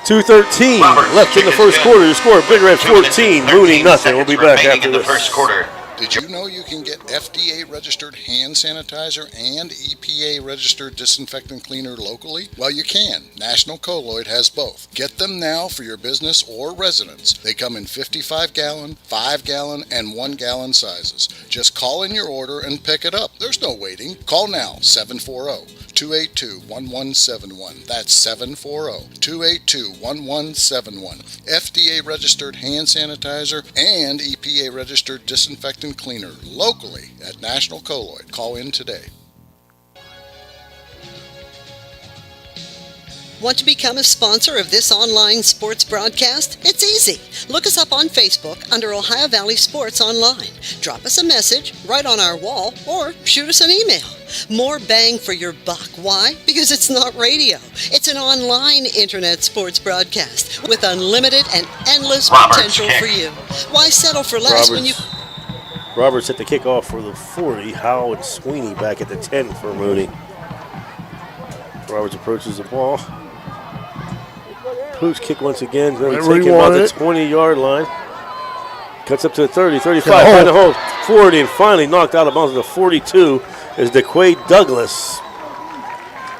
2:13 left in the first quarter. The score: Big Red 14, Mooney nothing. We'll be back after this. First quarter. Did you know you can get FDA-registered hand sanitizer and EPA-registered disinfectant cleaner locally? Well, you can. National Colloid has both. Get them now for your business or residence. They come in 55-gallon, 5-gallon, and 1-gallon sizes. Just call in your order and pick it up. There's no waiting. Call now, 740-282-1171. That's 740-282-1171. FDA-registered hand sanitizer and EPA-registered disinfectant cleaner locally at National Colloid. Call in today. Want to become a sponsor of this online sports broadcast? It's easy. Look us up on Facebook under Ohio Valley Sports Online. Drop us a message right on our wall or shoot us an email. More bang for your buck. Why? Because it's not radio. It's an online internet sports broadcast with unlimited and endless potential for you. Why settle for less when you... Roberts hit the kickoff for the 40. Howe and Sweeney back at the 10 for Mooney. Roberts approaches the ball. Pooch kick once again. Going to take him about the 20-yard line. Cuts up to the 30, 35, find the hole, 40, and finally knocked out of bounds at the 42 is DeQuay Douglas.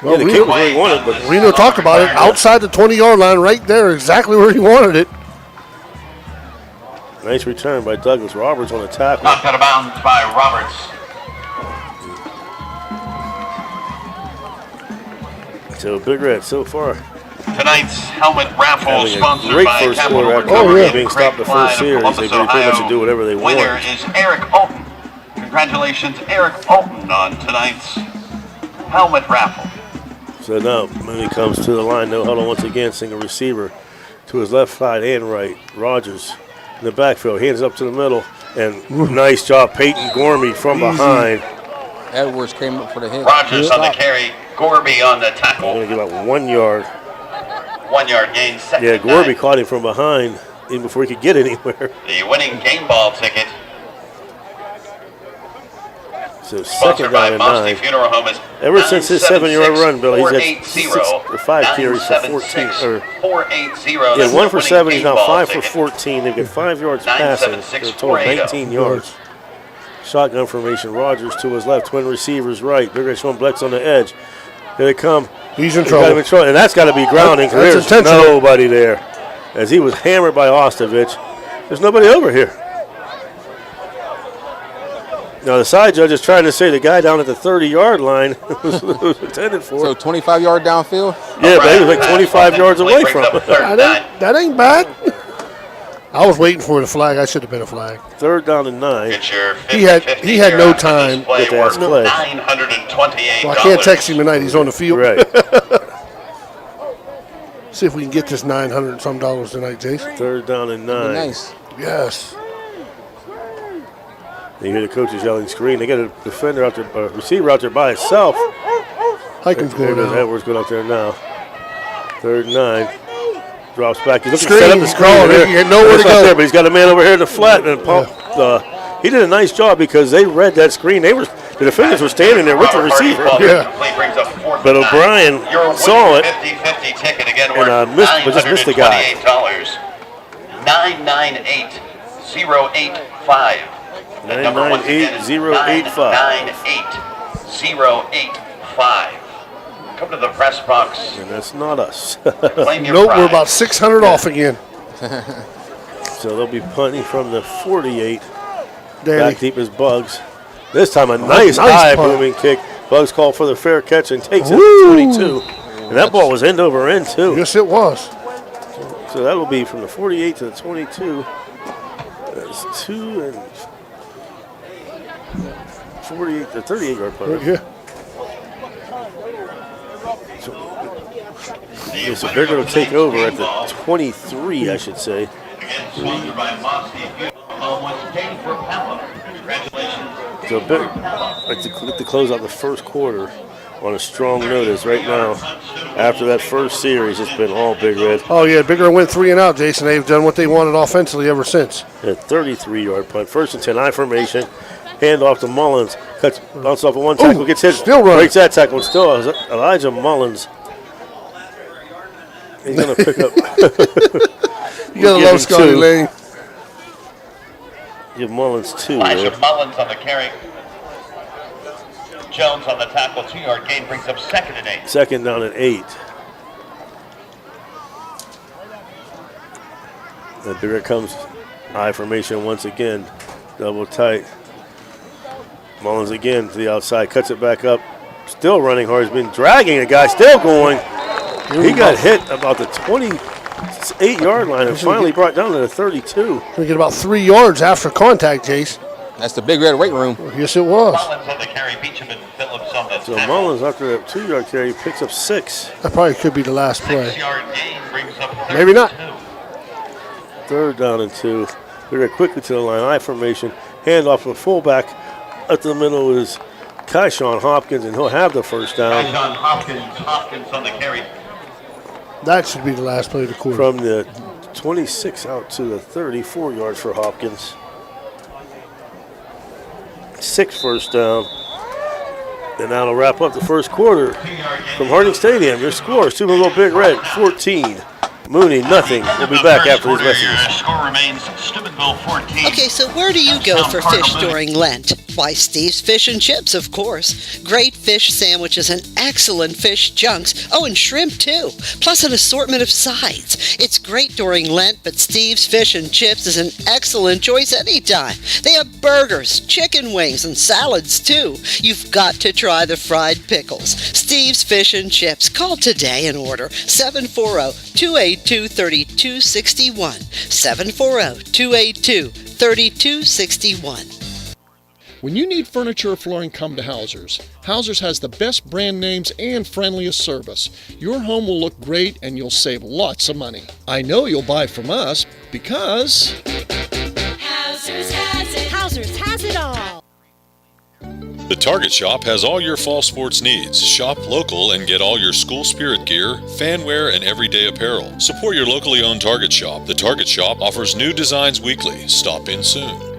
Well, the kick was where he wanted, but Reno talked about it. Outside the 20-yard line, right there, exactly where he wanted it. Nice return by Douglas. Roberts on the tackle. Knocked out of bounds by Roberts. So Big Red so far. Tonight's helmet raffle sponsored great by first Capital quarter Recovery. being stopped the first series. They pretty much do whatever they want. Winner is Eric Alton. Congratulations, Eric Alton, on tonight's helmet raffle. So now Mooney comes to the line. No huddle once again. Single receiver to his left side and right. Rogers in the backfield. Hands up to the middle. And nice job, Peyton Gormy from behind. Edwards came up for the hit. Rogers on the carry. Gorby on the tackle. Going to give up 1 yard. 1 yard gain. Yeah, Gorby caught him from behind even before he could get anywhere. The winning game ball ticket. So Sponsored second by down and Mosty 9. Funeral Home is Ever since his 7-yard run, Bill, he's had 480 5 carries for 14. 480. Yeah, 1 for 7. He's now 5 for 14. They've got 5 yards passing for a total of 19 yards. Shotgun formation. Rogers to his left. Twin receivers right. Big Red showing Blex on the edge. Here they come. He's in trouble. And that's got to be grounding. That's There's nobody there. As he was hammered by Ostovich. There's nobody over here. Now, the side judge is trying to say the guy down at the 30-yard line was intended for. So 25-yard downfield? Yeah, but he was like 25 yards away from it. That ain't bad. I was waiting for the flag. I should have been a flag. Third down and 9. He had no time. Get to ask play. So I can't text him tonight. He's on the field. Right. See if we can get this $900 and some tonight, Jason. Third down and 9. Nice. Yes. You hear the coaches yelling screen. They got a defender out there, a receiver out there by itself. Heikens going down. down. Edwards going out there now. Third and 9. Drops back. He's looking Screen. to set up the screen. He had nowhere to go. There, but he's got a man over here in the flat. And he did a nice job because they read that screen. The defenders were standing there with the receiver. Yeah. But O'Brien saw it and just missed the guy. $998-085. 998-085. 998-085. Come to the press box. And that's not us. Nope, we're about 600 off again. So they'll be punting from the 48. Danny. Back deep as Bugs. This time a nice high-booming kick. Bugs called for the fair catch and takes it to 22. And that ball was end over end, too. Yes, it was. So that'll be from the 48 to the 22. That's 2 and 48 to 38-yard play. Yeah. So they're going to take over at the 23, I should say. So like to close out the first quarter on a strong note is right now, after that first series, it's been all Big Red. Oh, yeah, Big Red went 3 and out, Jason. They've done what they wanted offensively ever since. A 33-yard punt. First and 10, I formation. Hand off to Mullins. Bounces off of one tackle, gets hit. Still running. Breaks that tackle. Still Elijah Mullins. He's going to pick up. You got to love Scotty Lane. Give Mullins 2. Elijah Mullins on the carry. Jones on the tackle. 2-yard gain brings up second and 8. Second down and 8. And here it comes. I formation once again. Double tight. Mullins again to the outside. Cuts it back up. Still running hard. He's been dragging the guy. Still going. He got hit about the 28-yard line and finally brought down to the 32. We get about 3 yards after contact, Jace. That's the Big Red weight room. Yes, it was. Mullins on the carry. Beecham and Phillips on the So Mullins, after that 2-yard carry, picks up 6. That probably could be the last play. 6-yard gain brings up 32. Maybe not. Third down and 2. They're quickly to the line. I formation. Hand off to the fullback. Up the middle is Kyshawn Hopkins, and he'll have the first down. Kyshawn Hopkins on the carry. That should be the last play of the quarter. From the 26 out to the 34 yards for Hopkins. 6 first down. And that'll wrap up the first quarter from Harding Stadium. Your score, Steubenville Big Red, 14. Mooney, nothing. We'll be back after these messages. Score remains Steubenville 14. Okay, so where do you go for fish during Lent? Why, Steve's Fish and Chips, of course. Great fish sandwiches and excellent fish junks. Oh, and shrimp, too. Plus an assortment of sides. It's great during Lent, but Steve's Fish and Chips is an excellent choice anytime. They have burgers, chicken wings, and salads, too. You've got to try the fried pickles. Steve's Fish and Chips. Call today and order 740-282-3261. 740-282-3261. When you need furniture or flooring, come to Hauser's. Hauser's has the best brand names and friendliest service. Your home will look great and you'll save lots of money. I know you'll buy from us because Hauser's has it. Hauser's has it all. The Target Shop has all your fall sports needs. Shop local and get all your school spirit gear, fan wear, and everyday apparel. Support your locally owned Target Shop. The Target Shop offers new designs weekly. Stop in soon.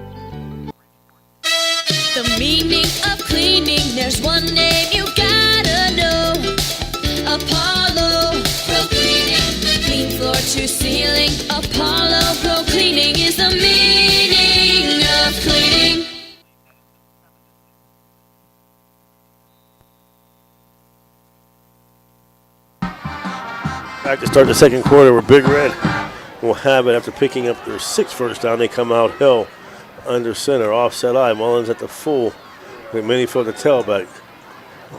the meaning of cleaning. There's one name you gotta know. Apollo Pro Cleaning. Clean floor to ceiling. Apollo Pro Cleaning is the meaning of cleaning. Back to start the second quarter where Big Red will have it after picking up their 6th first down. They come out Hill under center, offset eye. Mullins at the full. Minifield the tailback.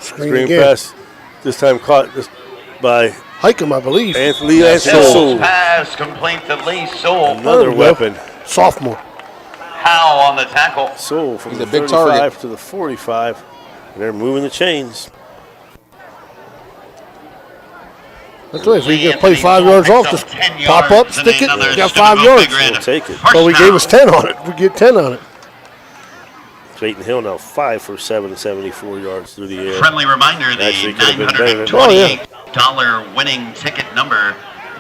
Screen pass. This time caught by Hikem, I believe. Anthony Soul. Pass complete to Lee Soul. Another weapon. Sophomore. Howe on the tackle. Soul from He's the a big 35 target. to the 45. And they're moving the chains. That's right. If we get play 5 yards off, just pop up, stick it, got 5 yards. We'll take it. So he gave us 10 on it. We get 10 on it. Drayton Hill now 5 for 7 and 74 yards through the air. Friendly reminder, the Actually could have been better. $928 winning ticket number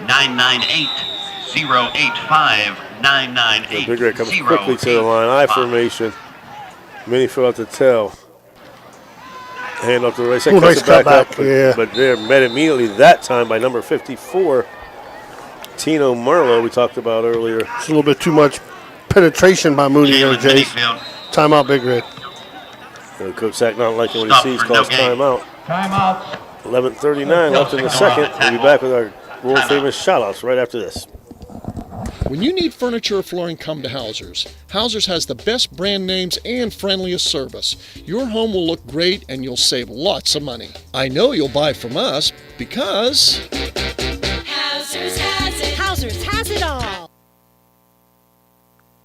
998-085-998. Big Red comes quickly to the line. I formation. Minifield at the tail. Hand off to the right side. Nice cuts it back cutback, up, yeah. But they're met immediately that time by number 54, Tino Merlo, we talked about earlier. It's a little bit too much penetration by Mooney there, Jay. Timeout, Big Red. Coach Sack not liking what he sees, calls timeout. Timeout. 11:39 left in the second. We'll be back with our world famous shout-outs right after this. When you need furniture or flooring, come to Hauser's. Hauser's has the best brand names and friendliest service. Your home will look great and you'll save lots of money. I know you'll buy from us because Hauser's has it. Hauser's has it all.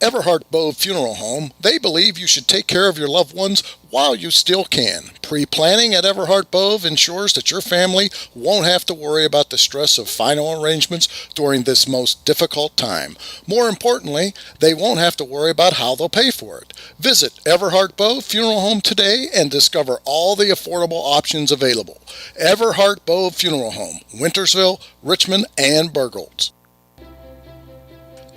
Everhart Bove Funeral Home, they believe you should take care of your loved ones while you still can. Pre-planning at Everhart Bove ensures that your family won't have to worry about the stress of final arrangements during this most difficult time. More importantly, they won't have to worry about how they'll pay for it. Visit Everhart Bove Funeral Home today and discover all the affordable options available. Everhart Bove Funeral Home, Wintersville, Richmond, and Burgolds.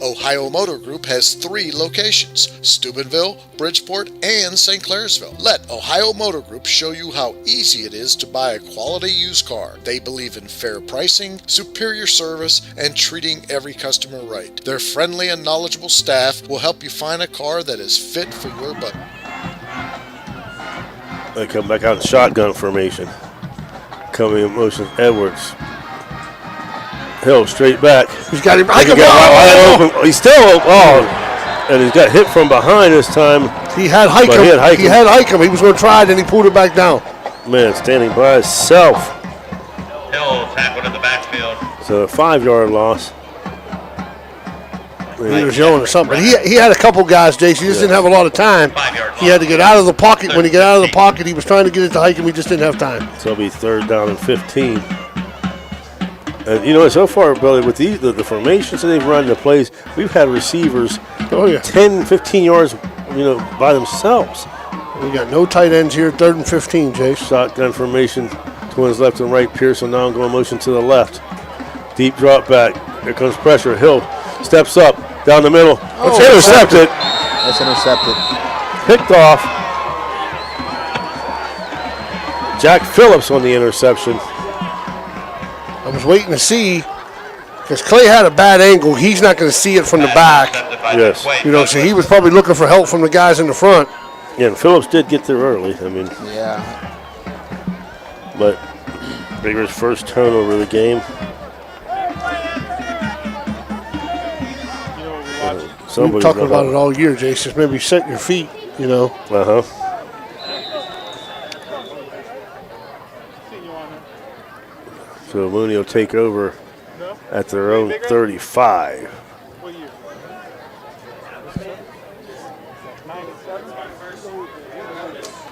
Ohio Motor Group has 3 locations, Steubenville, Bridgeport, and St. Clairsville. Let Ohio Motor Group show you how easy it is to buy a quality used car. They believe in fair pricing, superior service, and treating every customer right. Their friendly and knowledgeable staff will help you find a car that is fit for your budget. They come back out in shotgun formation. Coming in motion, Edwards. Hill straight back. He's got him. Wide open. He's still and he's got hit from behind this time. He had Hikem. He had Hikem. He was going to try it, and he pulled it back down. Man, standing by himself. Hill tackled in the backfield. So a 5-yard loss. He was yelling or something. But he had a couple guys, Jason. He just didn't have a lot of time. He had to get out of the pocket. When he got out of the pocket, he was trying to get it to Hikem. He just didn't have time. So it'll be 3rd down and 15. And you know, so far, Billy, with the formations that they've run, the plays, we've had receivers 10, 15 yards, by themselves. We got no tight ends here, 3rd and 15, Jay. Shotgun formation, twins left and right. Pearson now going motion to the left. Deep drop back. Here comes pressure. Hill steps up, down the middle. It's intercepted. That's intercepted. Picked off. Jack Phillips on the interception. I was waiting to see, because Clay had a bad angle. He's not going to see it from the back. Yes. So he was probably looking for help from the guys in the front. Yeah, and Phillips did get there early. Yeah. But Bigger's first turnover of the game. We've been talking about it all year, Jason. Maybe set your feet, Uh-huh. So Mooney will take over at their own 35.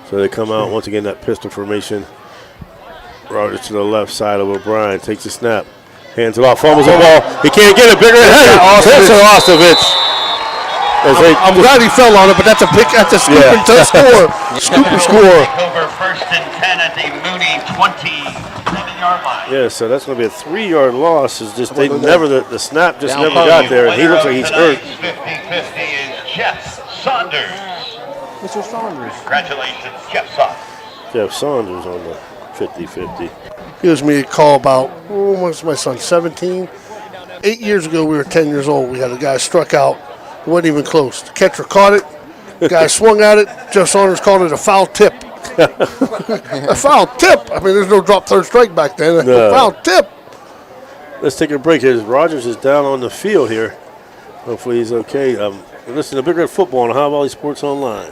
So they come out once again, that pistol formation. Rogers to the left side of O'Brien, takes the snap, hands it off, fumbles the ball. He can't get it, Bigger headed. Ostrovich. I'm glad he fell on it, but that's a scooping score. Scooping score. Over 1st and 10 at the Mooney 27-yard line. Yeah, so that's going to be a 3-yard loss. It's just the snap just never got there, and he looks like he's hurt. 50-50 is Jeff Saunders. Mr. Saunders. Congratulations, Jeff Saunders. Jeff Saunders on the 50-50. He gives me a call about, what's my son, 17? 8 years ago, we were 10 years old. We had a guy struck out. It wasn't even close. The catcher caught it. The guy swung at it. Jeff Saunders called it a foul tip. A foul tip? I mean, there's no drop third strike back then. No. A foul tip. Let's take a break here. Rogers is down on the field here. Hopefully he's okay. Listen to Big Red Football on Ohio Valley Sports Online.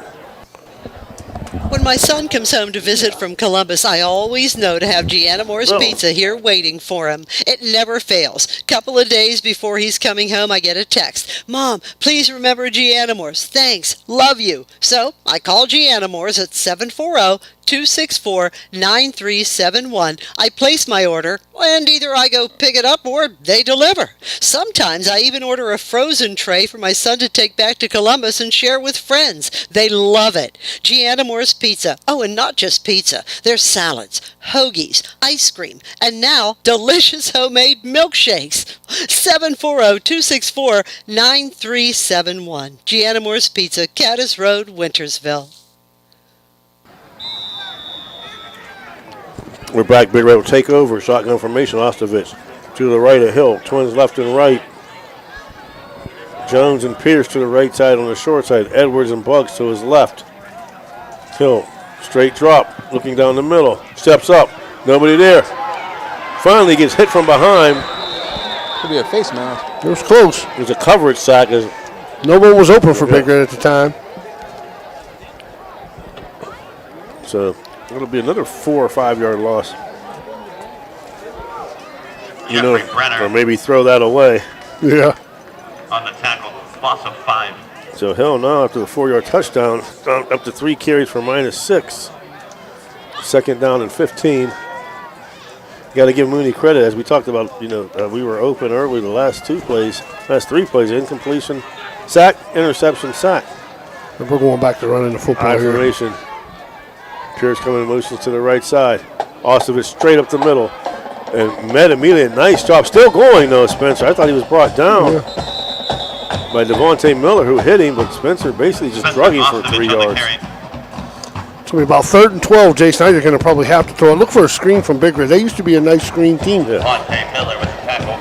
When my son comes home to visit from Columbus, I always know to have Gianna Moore's Pizza here waiting for him. It never fails. Couple of days before he's coming home, I get a text. Mom, please remember Gianna Moore's. Thanks. Love you. So I call Gianna Moore's at 740-264-9371. I place my order, and either I go pick it up or they deliver. Sometimes I even order a frozen tray for my son to take back to Columbus and share with friends. They love it. Gianna Moore's Pizza. Oh, and not just pizza. There's salads, hoagies, ice cream, and now delicious homemade milkshakes. 740-264-9371. Gianna Moore's Pizza, Caddis Road, Wintersville. We're back. Big Red will take over. Shotgun formation. Ostovich to the right of Hill. Twins left and right. Jones and Pierce to the right side on the short side. Edwards and Bugs to his left. Hill, straight drop, looking down the middle. Steps up. Nobody there. Finally gets hit from behind. Could be a face mask. It was close. It was a coverage sack. No one was open for Big Red at the time. So it'll be another 4 or 5 yard loss. You know, or maybe throw that away. Yeah. On the tackle, loss of 5. So Hill now after the 4 yard touchdown, up to 3 carries for -6. Second down and 15. Got to give Mooney credit, as we talked about. You know, we were open early the last 3 plays, incompletion, sack, interception, sack. And we're going back to running the football here. Formation. Pierce coming in motions to the right side. Ostovich straight up the middle. And met immediately. Nice job. Still going though, Spencer. I thought he was brought down by Devontae Miller, who hit him, but Spencer basically just drug him for 3 yards. It's going to be about 3rd and 12. Jason, now you're going to probably have to throw it. Look for a screen from Big Red. They used to be a nice screen team. Yeah. Devontae Miller with the tackle.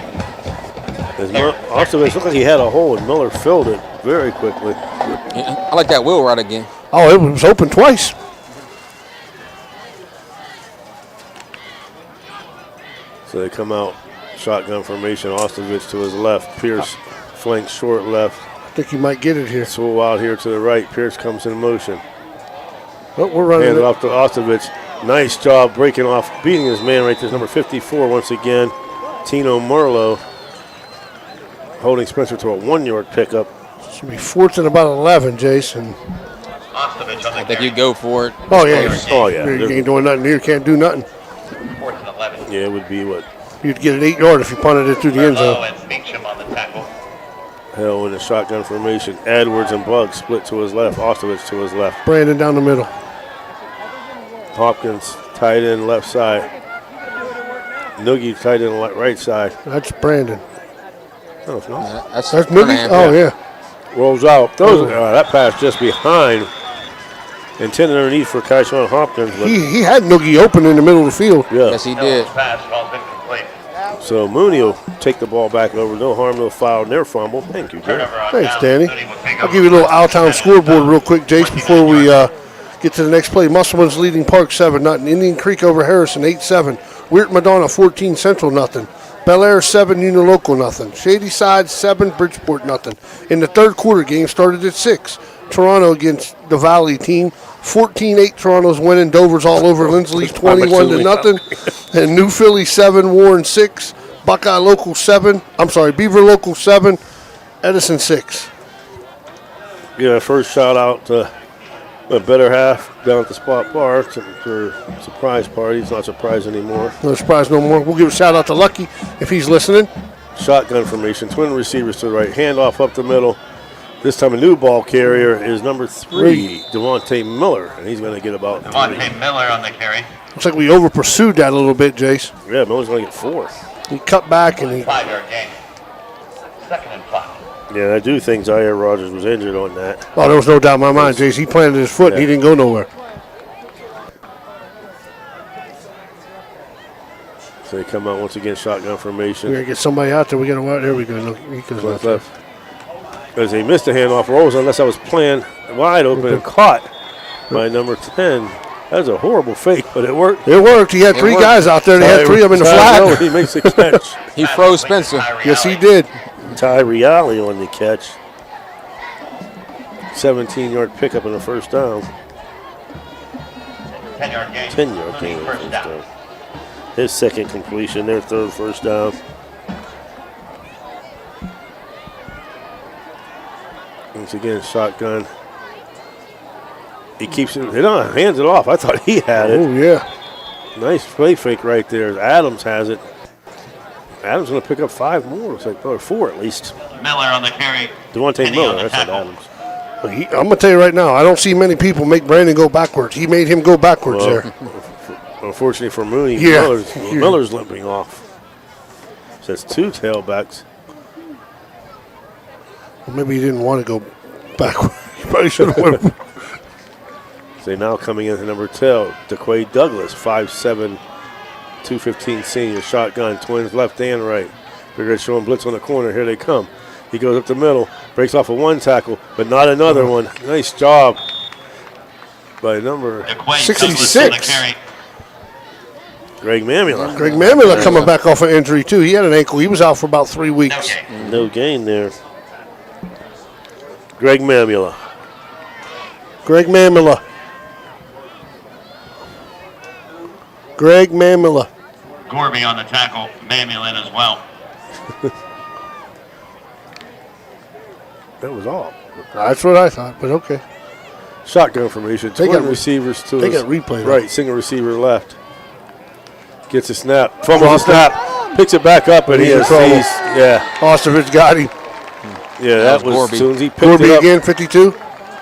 Ostovich looked like he had a hole, and Miller filled it very quickly. I like that wheel route again. Oh, it was open twice. So they come out, shotgun formation, Ostovich to his left, Pierce flank short left. I think he might get it here. Swoll out here to the right, Pierce comes in motion. Oh, we're running Hand it it off to Ostovich. Nice job breaking off, beating his man right there, number 54 once again, Tino Merlo. Holding Spencer to a 1 yard pickup. It's going to be 4th and about 11, Jason. I think you go for it. Oh, yeah. Oh, yeah. You ain't doing nothing here. Can't do nothing. 4th and 11. Yeah, it would be what? You'd get an 8 yard if you punted it through the end zone. And Beecham on the tackle. Hill in the shotgun formation. Edwards and Bugs split to his left. Ostovich to his left. Brandon down the middle. Hopkins tight end left side. Noogie tight end right side. That's Brandon. No, it's not. That's Noogie? Oh, yeah. Rolls out. That pass just behind. Intended underneath for Kaishan Hopkins. But He had Noogie open in the middle of the field. Yeah. Yes, he did. Pass ball's incomplete. So Mooney will take the ball back over. No harm, no foul, near fumble. Thank you, Jay. Thanks, Danny. I'll give you a little out-of-town scoreboard real quick, Jace, before we get to the next play. Musselman's leading Park 7-0. Indian Creek over Harrison 8-7. Weird Madonna 14 Central 0. Bel Air 7 Union Local 0. Shady Side 7 Bridgeport 0. In the third quarter, game started at 6. Toronto against the Valley team. 14-8 Toronto's winning. Dover's all over Lindsley's 21-0. And New Philly 7, Warren 6. Buckeye Local 7. Beaver Local 7. Edison 6. Yeah, first shout out to the better half down at the Spot Bar for surprise parties. Not surprised anymore. No surprise no more. We'll give a shout out to Lucky if he's listening. Shotgun formation. Twin receivers to the right. Handoff up the middle. This time a new ball carrier is number 3, Devontae Miller, and he's going to get about Devontae Miller on the carry. Looks like we over-pursued that a little bit, Jace. Yeah, Miller's going to get 4. He cut back and he... 5 yard gain. 2nd and 5. Yeah, I do think Zaire Rogers was injured on that. Oh, there was no doubt in my mind, Jace. He planted his foot and he didn't go nowhere. So they come out once again, shotgun formation. We're going to get somebody out there. We got to, there we go. No, he goes Left, out left. As they missed the handoff, rolls unless I was playing wide open and caught by number 10. That was a horrible fake, but it worked. It worked. He had three guys out there. They had three of them in the flat. He makes the catch. He froze Spencer. Yes, he did. Ty Reale on the catch. 17-yard pickup in the first down. 10-yard gain. 10-yard gain in the first down. His second completion, their third first down. Once again, shotgun. He keeps it, hands it off. I thought he had it. Oh, yeah. Nice play fake right there. Adams has it. Adams going to pick up 5 more. Looks like, or 4 at least. Miller on the carry. Devontae Miller, that's not Adams. I'm going to tell you right now, I don't see many people make Brandon go backwards. He made him go backwards there. Unfortunately for Mooney, Yeah. Miller's limping off. So that's 2 tailbacks. Well, maybe he didn't want to go backwards. He probably should have went. So now coming into number 2, DeQuay Douglas, 5'7", 215 senior, shotgun, twins left and right. Figure it's showing blitz on the corner. Here they come. He goes up the middle, breaks off a 1 tackle, but not another one. Nice job by number 66. Greg Mamula. Greg Mamula coming back off an injury, too. He had an ankle. He was out for about 3 weeks. No gain there. Greg Mamula. Greg Mamula. Greg Mamula. Gorby on the tackle. Mamula in as well. That was all. That's what I thought, but okay. Shotgun formation. They got receivers to they his got replay. right, single receiver left. Gets a snap. Fumbles a snap. Picks it back up, and he has seized. Yeah. Ostervich got him. Yeah, that was Gorby. as soon as he picked Gorby it up. again, 52.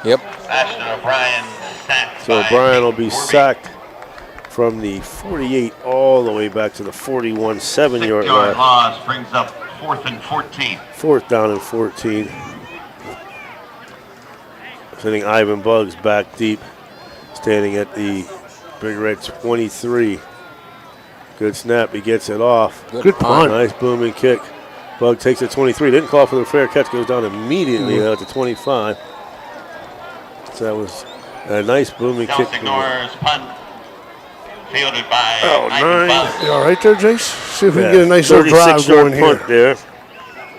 Yep. Ashton O'Brien sacked. So by O'Brien will be Gorby. sacked from the 48 all the way back to the 41, 7-yard 6-yard line. loss brings up 4th and 14. 4th down and 14. Sending Ivan Buggs back deep, standing at the Big Red 23. Good snap, he gets it off. Good punt. Nice booming kick. Bug takes it 23. Didn't call for the fair catch, goes down immediately at the 25. So that was a nice booming kick. Ignores punt. Fielded by Oh, Ivan 9. Buggs. You all right there, Jace? See if we can get a nice little drive 36-yard going here. punt there.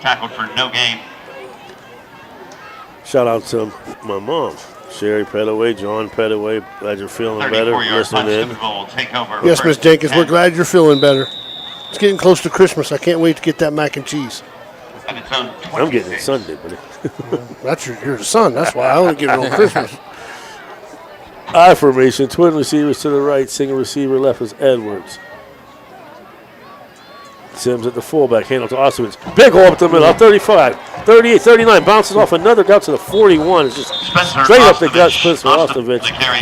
Tackled for no gain. Shout out to my mom, Sherry Pettaway, John Pettaway. Glad you're feeling better. 34-yard Listening punt. in. Steubenville will take over. Yes, Miss first Jenkins, we're 10. glad you're feeling better. It's getting close to Christmas. I can't wait to get that mac and cheese. And it's on I'm getting 26. it Sunday, buddy. That's you're the son. That's why I only get it on Christmas. I formation, twin receivers to the right, single receiver left is Edwards. Sims at the fullback, handle to Ostrovich. Big hole up the middle, 35, 38, 39, bounces off another gut to the 41. It's just Spencer straight up the Ostrovich. gut, Spencer Ostrovich. The carry.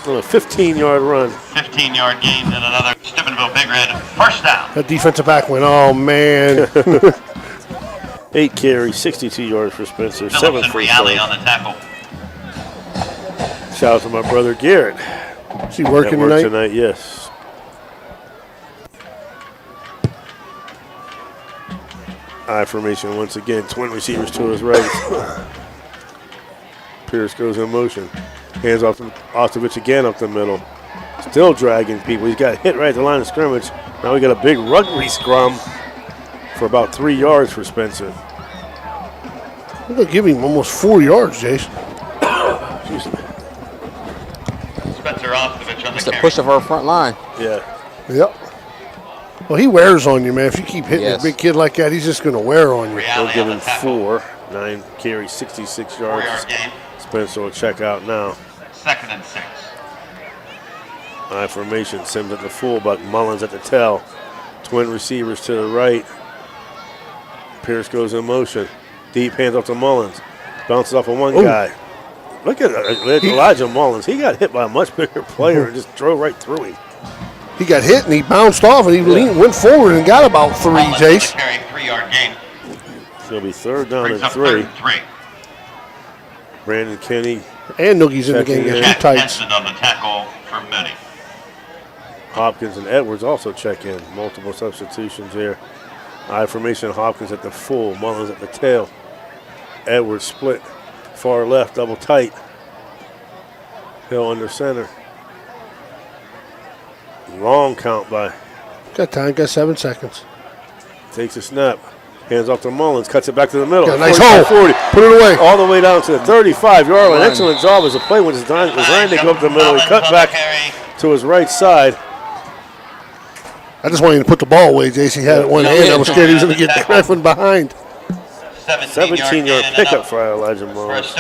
On a 15-yard run. 15-yard gain and another Steubenville Big Red. First down. That defensive back went, oh, man. 8 carries, 62 yards for Spencer, 7 Phillips and first Reale down. on the tackle. Shout out to my brother Garrett. Is he working At work tonight? tonight, yes. I formation once again. Twin receivers to his right. Pierce goes in motion. Hands off to Ostrovich again up the middle. Still dragging people. He's got hit right at the line of scrimmage. Now we got a big rugby scrum for about 3 yards for Spencer. We're going to give him almost 4 yards, Jason. Excuse me. Spencer Ostrovich on the It's a carry. push of our front line. Yeah. Yep. Well, he wears on you, man. If you keep hitting Yes. a big kid like that, he's just going to wear on you. Reale They'll give on him the tackle. 4. 9 carries, 66 yards. 4-yard gain. Spencer will check out now. 2nd and 6. I formation, Sims at the fullback, Mullins at the tail. Twin receivers to the right. Pierce goes in motion. Deep hands off to Mullins. Bounces off of one guy. Look at Elijah Mullins. He got hit by a much bigger player and just drove right through him. He got hit and he bounced off and he went forward and got about 3, Mullins on the Jace. carry. 3-yard gain. It'll be third down Brings and up third 3. and 3. Brandon Kenny, And Noogie's in the game. Checking in. Got two tights. Henson on the tackle for Mooney. Hopkins, and Edwards also check in. Multiple substitutions here. I formation, Hopkins at the full, Mullins at the tail. Edwards split, far left, double tight. Hill under center. Long count by. Got time. Got 7 seconds. Takes a snap. Hands off to Mullins. Cuts it back to the middle. Got a nice 45, hole. 40. Put it away. All the way down to the 35-yard line. Excellent job as the play was designed to go up the middle. He cut back to his right side. I just wanted to put the ball away. JC had it one hand. I was scared he was going to get the one behind. 17-yard pickup for Elijah Mullins.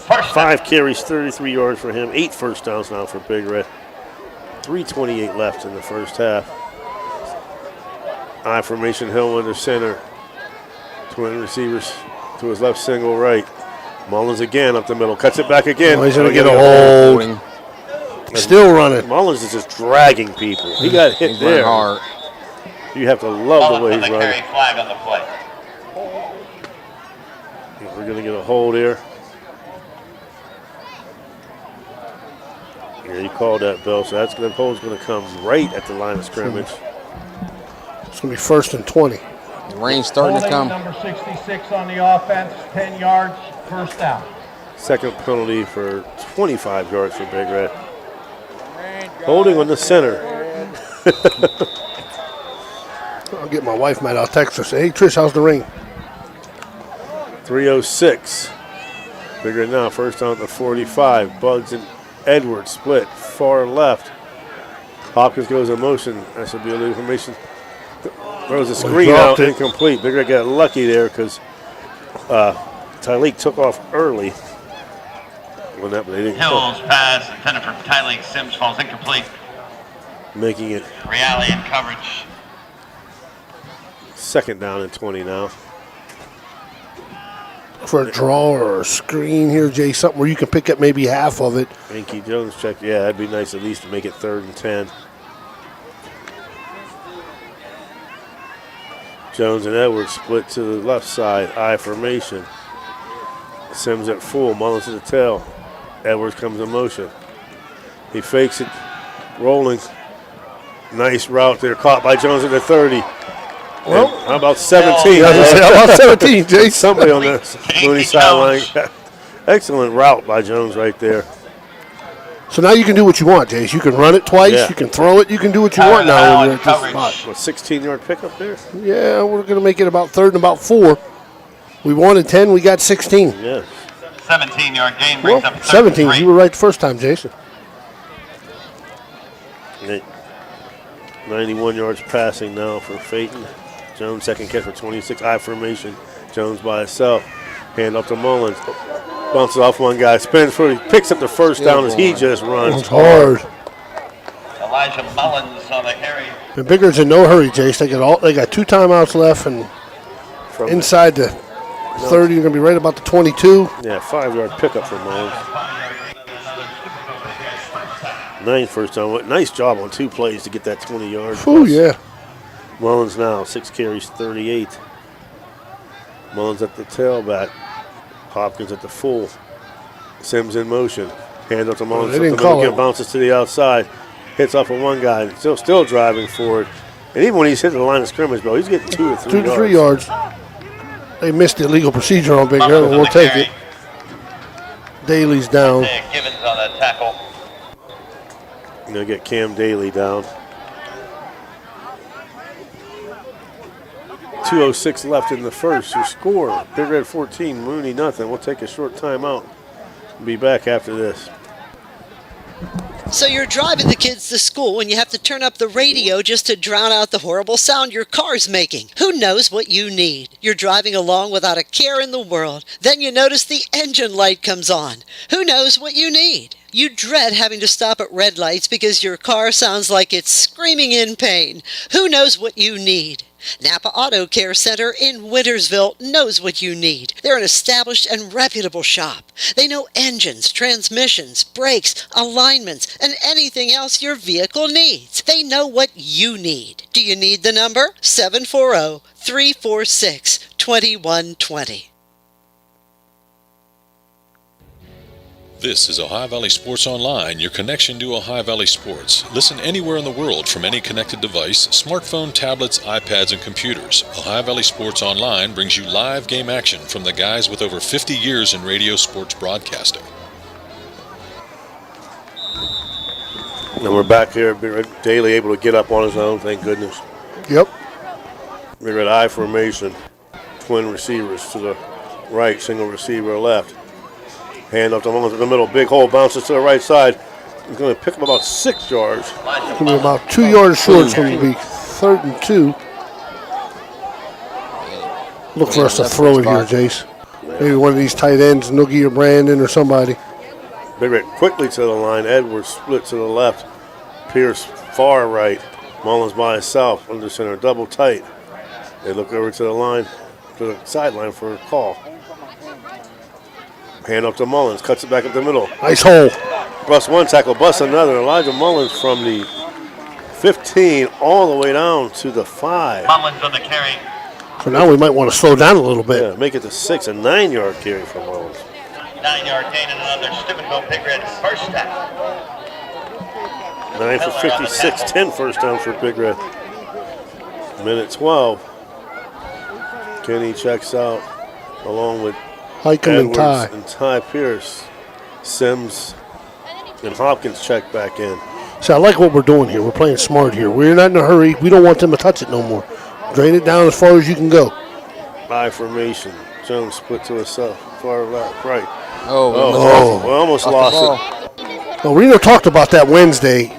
5 carries, 33 yards for him. 8 first downs now for Big Red. 3:28 left in the first half. I formation, Hill under center. Twin receivers to his left, single right. Mullins again up the middle. Cuts it back again. Oh, he's going to get a hold. Still running. Mullins is just dragging people. He got hit there. Hard. You have to love the way he's running. Carry flag on the play. We're going to get a hold here. Yeah, you called that, Bill. So that hold's going to come right at the line of scrimmage. It's going to be 1st and 20. The rain's starting to come. Number 66 on the offense, 10 yards, first down. Second penalty for 25 yards for Big Red. Holding on the center. I'll get my wife mad. I'll text her. Say, hey, Trish, how's the ring? 3:06. Big Red now, first down at the 45. Bugs and Edwards split, far left. Hopkins goes in motion. That should be a little information. Throws a screen out, incomplete. Big Red got lucky there because Tyleek took off early. Well, that, but they didn't Hill's pass intended for Tyleek Sims falls incomplete. making it Reale in coverage. second down and 20 now. For a draw or a screen here, Jay, something where you can pick up maybe half of it. Inky Jones check. Yeah, that'd be nice at least to make it 3rd and 10. Jones and Edwards split to the left side. I formation. Sims at full. Mullins to the tail. Edwards comes in motion. He fakes it. Rolling. Nice route there. Caught by Jones at the 30. Well, and how about 17? How about 17, Jay? Somebody on the Mooney sideline. Excellent route by Jones right there. So now you can do what you want, Jace. You can run it twice. Yeah. You can throw it. You can do what you want now when you're at this spot. What, 16-yard pickup there? Yeah, we're going to make it about 3rd and about 4. We wanted 10. We got 16. Yeah. 17-yard gain brings Well, up 17. 33. You were right the first time, Jason. 91 yards passing now for Phaeton. Jones second catch for 26. I formation. Jones by himself. Hand up to Mullins. Bounces off one guy. Spins for. He picks up the first down as he just runs. It's hard. Elijah Mullins on the carry. The Bigger's in no hurry, Jace. They got 2 timeouts left, and From inside the 30, you're going to be right about the 22. Yeah, 5-yard pickup for Mullins. 9th first down. Nice job on 2 plays to get that 20 yards. Oh, yeah. Mullins now, 6 carries, 38. Mullins at the tailback. Hopkins at the full. Sims in motion. Hand up to Mullins. They didn't call it. Bounces to the outside. Hits off of one guy. Still driving forward. And even when he's hitting the line of scrimmage, Bill, he's getting 2 to 3 2 yards. to 3 yards. They missed the illegal procedure on Big Red, and we'll take it. Daly's down. Gibbons on the tackle. They'll get Cam Daly down. 2:06 left in the first. Your score, Big Red 14, Mooney nothing. We'll take a short timeout. We'll be back after this. So you're driving the kids to school and you have to turn up the radio just to drown out the horrible sound your car's making. Who knows what you need? You're driving along without a care in the world. Then you notice the engine light comes on. Who knows what you need? You dread having to stop at red lights because your car sounds like it's screaming in pain. Who knows what you need? Napa Auto Care Center in Wintersville knows what you need. They're an established and reputable shop. They know engines, transmissions, brakes, alignments, and anything else your vehicle needs. They know what you need. Do you need the number? 740-346-2120. This is Ohio Valley Sports Online, your connection to Ohio Valley sports. Listen anywhere in the world from any connected device, smartphone, tablets, iPads, and computers. Ohio Valley Sports Online brings you live game action from the guys with over 50 years in radio sports broadcasting. And we're back here. Daly able to get up on his own, thank goodness. Yep. We're at I formation. Twin receivers to the right, single receiver left. Hand off to Mullins in the middle. Big hole, bounces to the right side. He's going to pick up about 6 yards. It's going to be about 2 yards short. It's going to be 3rd and 2. Look for us to throw it here, Jace. Maybe one of these tight ends, Noogie or Brandon or somebody. Big Red quickly to the line. Edwards split to the left. Pierce far right. Mullins by himself under center. Double tight. They look over to the line, to the sideline for a call. Hand up to Mullins, cuts it back up the middle. Nice hole. Bust one tackle, bust another. Elijah Mullins from the 15 all the way down to the 5. Mullins on the carry. So now we might want to slow down a little bit. Yeah, make it to 6, a 9-yard carry for Mullins. 9-yard gain and another Steubenville Big Red first down. 9 for 56, 10 first down for Big Red. Minute 12. Kenny checks out along with Hikem and Ty. And Ty Pierce. Sims and Hopkins check back in. So I like what we're doing here. We're playing smart here. We're not in a hurry. We don't want them to touch it no more. Drain it down as far as you can go. I formation. Jones split to himself. Far left, right. We almost lost it. Well, Reno talked about that Wednesday,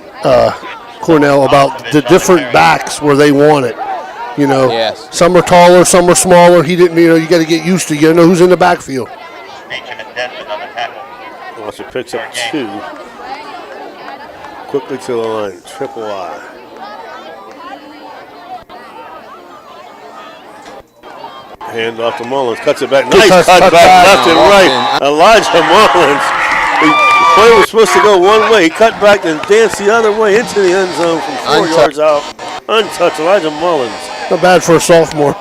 Cornell, about the different backs where they want it. You know, some are taller, some are smaller. He didn't, you got to get used to. You got to know who's in the backfield. Watson picks up 2. Quickly to the line, triple I. Hand off to Mullins, cuts it back. Nice cut back left and right. Elijah Mullins. The play was supposed to go one way. He cut back and danced the other way into the end zone from 4 yards out. Untouched, Elijah Mullins. Not bad for a sophomore.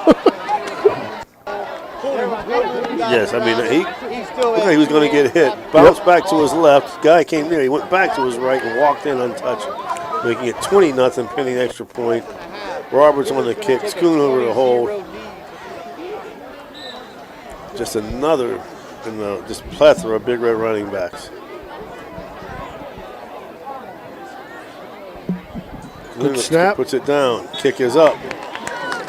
Yes, I mean, he looked like he was going to get hit. Bounced back to his left. Guy came near. He went back to his right and walked in untouched, making it 20-0, pending extra point. Roberts on the kick, Schoon over the hold. Just another in the just plethora of Big Red running backs. Good snap. Puts it down. Kick is up.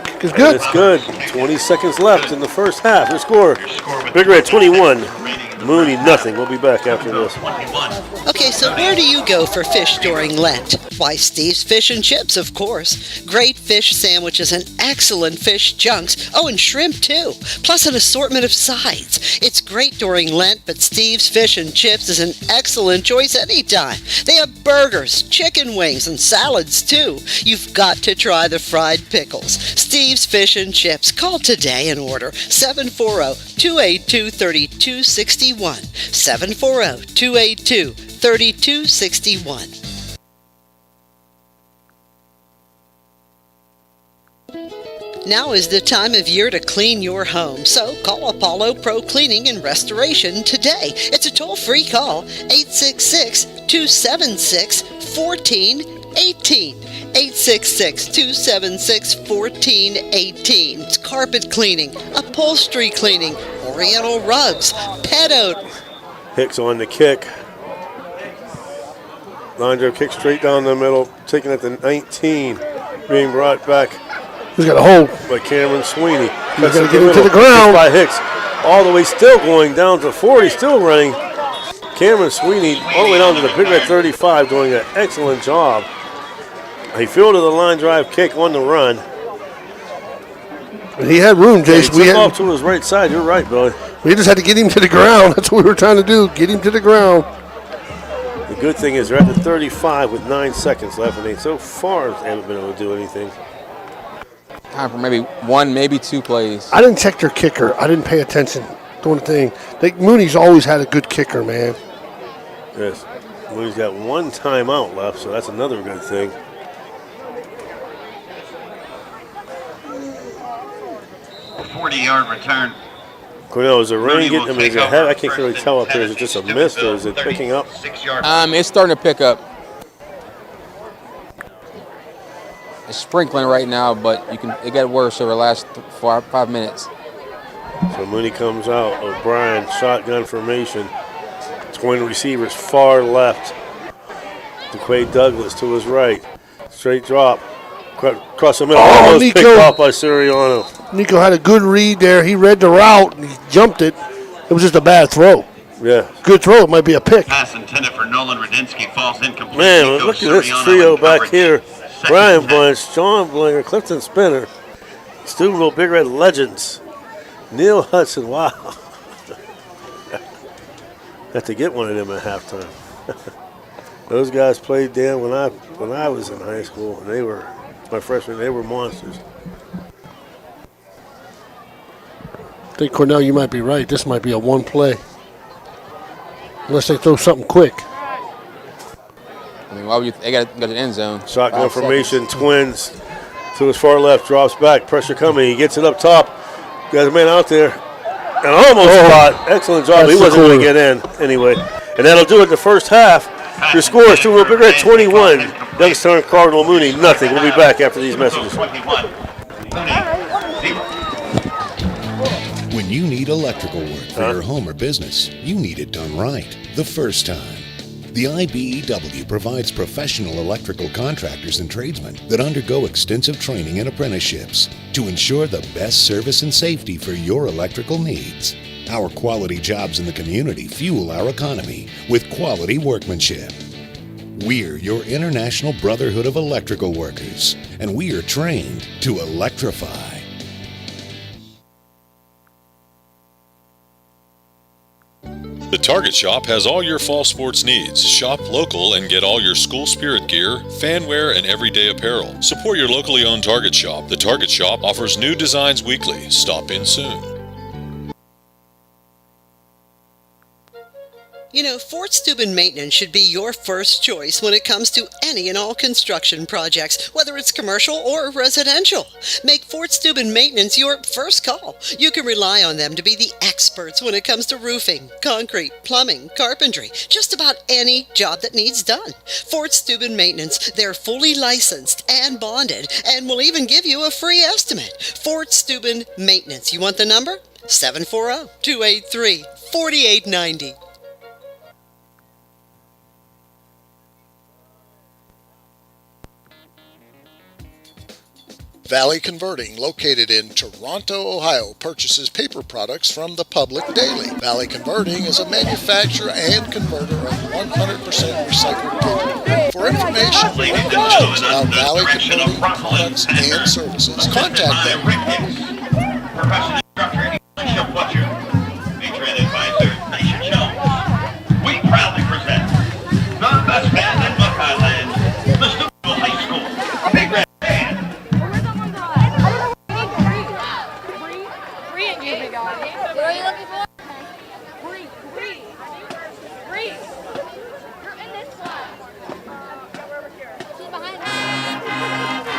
Kick is good. And it's good. 20 seconds left in the first half. The score, Big Red 21, Mooney nothing. We'll be back after this. Okay, so where do you go for fish during Lent? Why, Steve's Fish and Chips, of course. Great fish sandwiches and excellent fish chunks. Oh, and shrimp, too. Plus an assortment of sides. It's great during Lent, but Steve's Fish and Chips is an excellent choice anytime. They have burgers, chicken wings, and salads, too. You've got to try the fried pickles. Steve's Fish and Chips. Call today and order 740-282-3261. 740-282-3261. Now is the time of year to clean your home, so call Apollo Pro Cleaning and Restoration today. It's a toll-free call, 866-276-1418. 866-276-1418. It's carpet cleaning, upholstery cleaning, oriental rugs, pet odor. Hicks on the kick. Line drive kick straight down the middle, taking it to 19, being brought back. He's got a hold by Cameron Sweeney. He's got to get him to the ground. By Hicks, all the way still going down to 40, still running. Cameron Sweeney all the way down to the Big Red 35, doing an excellent job. He fielded the line drive kick on the run. And he had room, Jace. Yeah, he took off to his right side. You're right, Billy. We just had to get him to the ground. That's what we were trying to do, get him to the ground. good thing is they're at the 35 with 9 seconds left, and they so far haven't been able to do anything. Time for maybe one, maybe two plays. I didn't check their kicker. I didn't pay attention doing the thing. Mooney's always had a good kicker, man. Yes. Mooney's got 1 timeout left, so that's another good thing. A 40-yard return. Cornell, is the rain getting, I mean, is it heavy? I can't really tell up there. Is it just a mist or is it picking up? It's starting to pick up. It's sprinkling right now, but it got worse over the last 5 minutes. So Mooney comes out. O'Brien, shotgun formation. Twin receivers far left. DeQuay Douglas to his right. Straight drop. Across the middle. Almost Nico. picked off by Siriano. Nico had a good read there. He read the route and he jumped it. It was just a bad throw. Yeah. Good throw. It might be a pick. Pass intended for Nolan Radinsky falls incomplete. Man, look at this trio back here. Brian Bunch, John Blinger, Clifton Spinner, Steubenville Big Red legends. Neil Hudson, wow. Have to get one of them at halftime. Those guys played Dan when I was in high school, and they were my freshmen. They were monsters. I think, Cornell, you might be right. This might be a one play. Unless they throw something quick. I mean, they got the end zone. Shotgun formation, Twins to his far left, drops back, pressure coming. He gets it up top. Got a man out there. And almost caught. Excellent job. He wasn't going to get in anyway. And that'll do it in the first half. Your score is Steubenville Big Red 21. Youngstown Cardinal Mooney, nothing. We'll be back after these messages. When you need electrical work for your home or business, you need it done right the first time. The IBEW provides professional electrical contractors and tradesmen that undergo extensive training and apprenticeships to ensure the best service and safety for your electrical needs. Our quality jobs in the community fuel our economy with quality workmanship. We're your International Brotherhood of Electrical Workers, and we are trained to electrify. The Target Shop has all your fall sports needs. Shop local and get all your school spirit gear, fanwear, and everyday apparel. Support your locally owned Target Shop. The Target Shop offers new designs weekly. Stop in soon. You know, Fort Steuben Maintenance should be your first choice when it comes to any and all construction projects, whether it's commercial or residential. Make Fort Steuben Maintenance your first call. You can rely on them to be the experts when it comes to roofing, concrete, plumbing, carpentry, just about any job that needs done. Fort Steuben Maintenance, they're fully licensed and bonded and will even give you a free estimate. Fort Steuben Maintenance. You want the number? 740-283-4890. Valley Converting, located in Toronto, Ohio, purchases paper products from the public daily. Valley Converting is a manufacturer and converter of 100% recycled paper. For information or questions about Valley Converting products and services, contact them. Professional instructor, Alicia Fletcher, featuring advisor, Nation Show. We proudly present the best band in Buckeye Land, the Steubenville High School Big Red Band. What are you looking for? Bree. You're in this one. We're over here. She's behind me. Where's Jacqueline?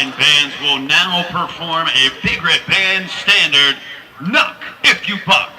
line bands will now perform a Big Red Band standard, Knock If You Buck.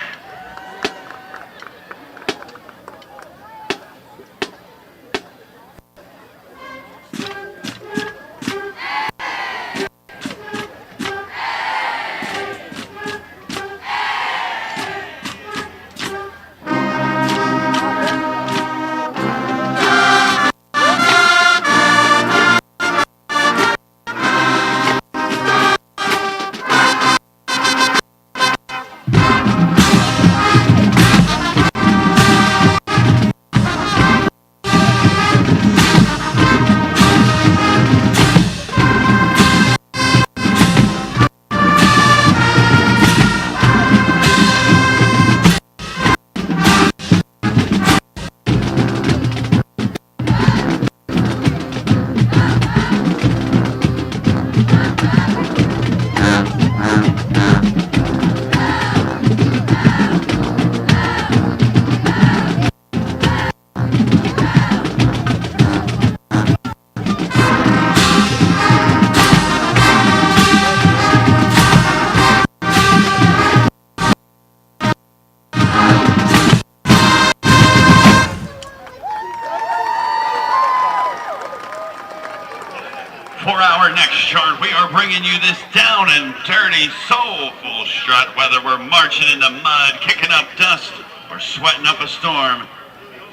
For our next chart, we are bringing you this down and dirty, soulful strut. Whether we're marching in the mud, kicking up dust, or sweating up a storm,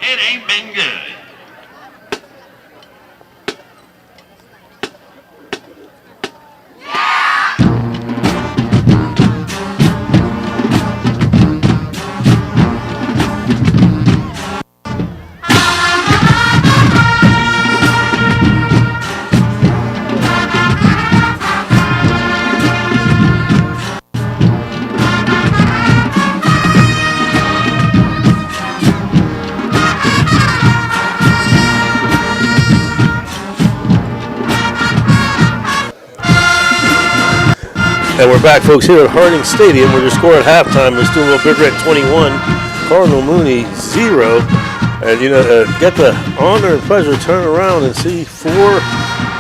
it ain't been good. And we're back, folks, here at Harding Stadium, where the score at halftime is Steubenville Big Red 21, Cardinal Mooney 0. And, get the honor and pleasure to turn around and see 4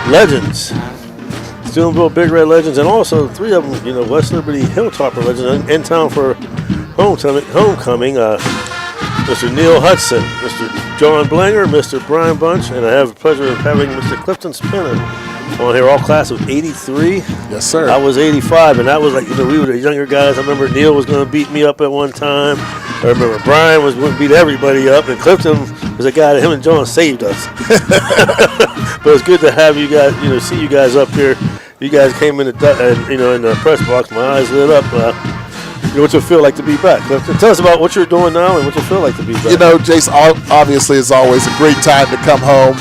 legends. Steubenville Big Red legends, and also 3 of them, West Liberty Hilltopper legends in town for homecoming. Mr. Neil Hudson, Mr. John Blanger, Mr. Brian Bunch, and I have the pleasure of having Mr. Clifton Spinner on here, all class of 83. Yes, sir. I was 85, and that was like, we were the younger guys. I remember Neil was going to beat me up at one time. I remember Brian was going to beat everybody up, and Clifton was a guy that him and John saved us. But it's good to have you guys, see you guys up here. You guys came in in the press box. My eyes lit up. What's it feel like to be back? Tell us about what you're doing now and what you feel like to be back. Jace, obviously it's always a great time to come home.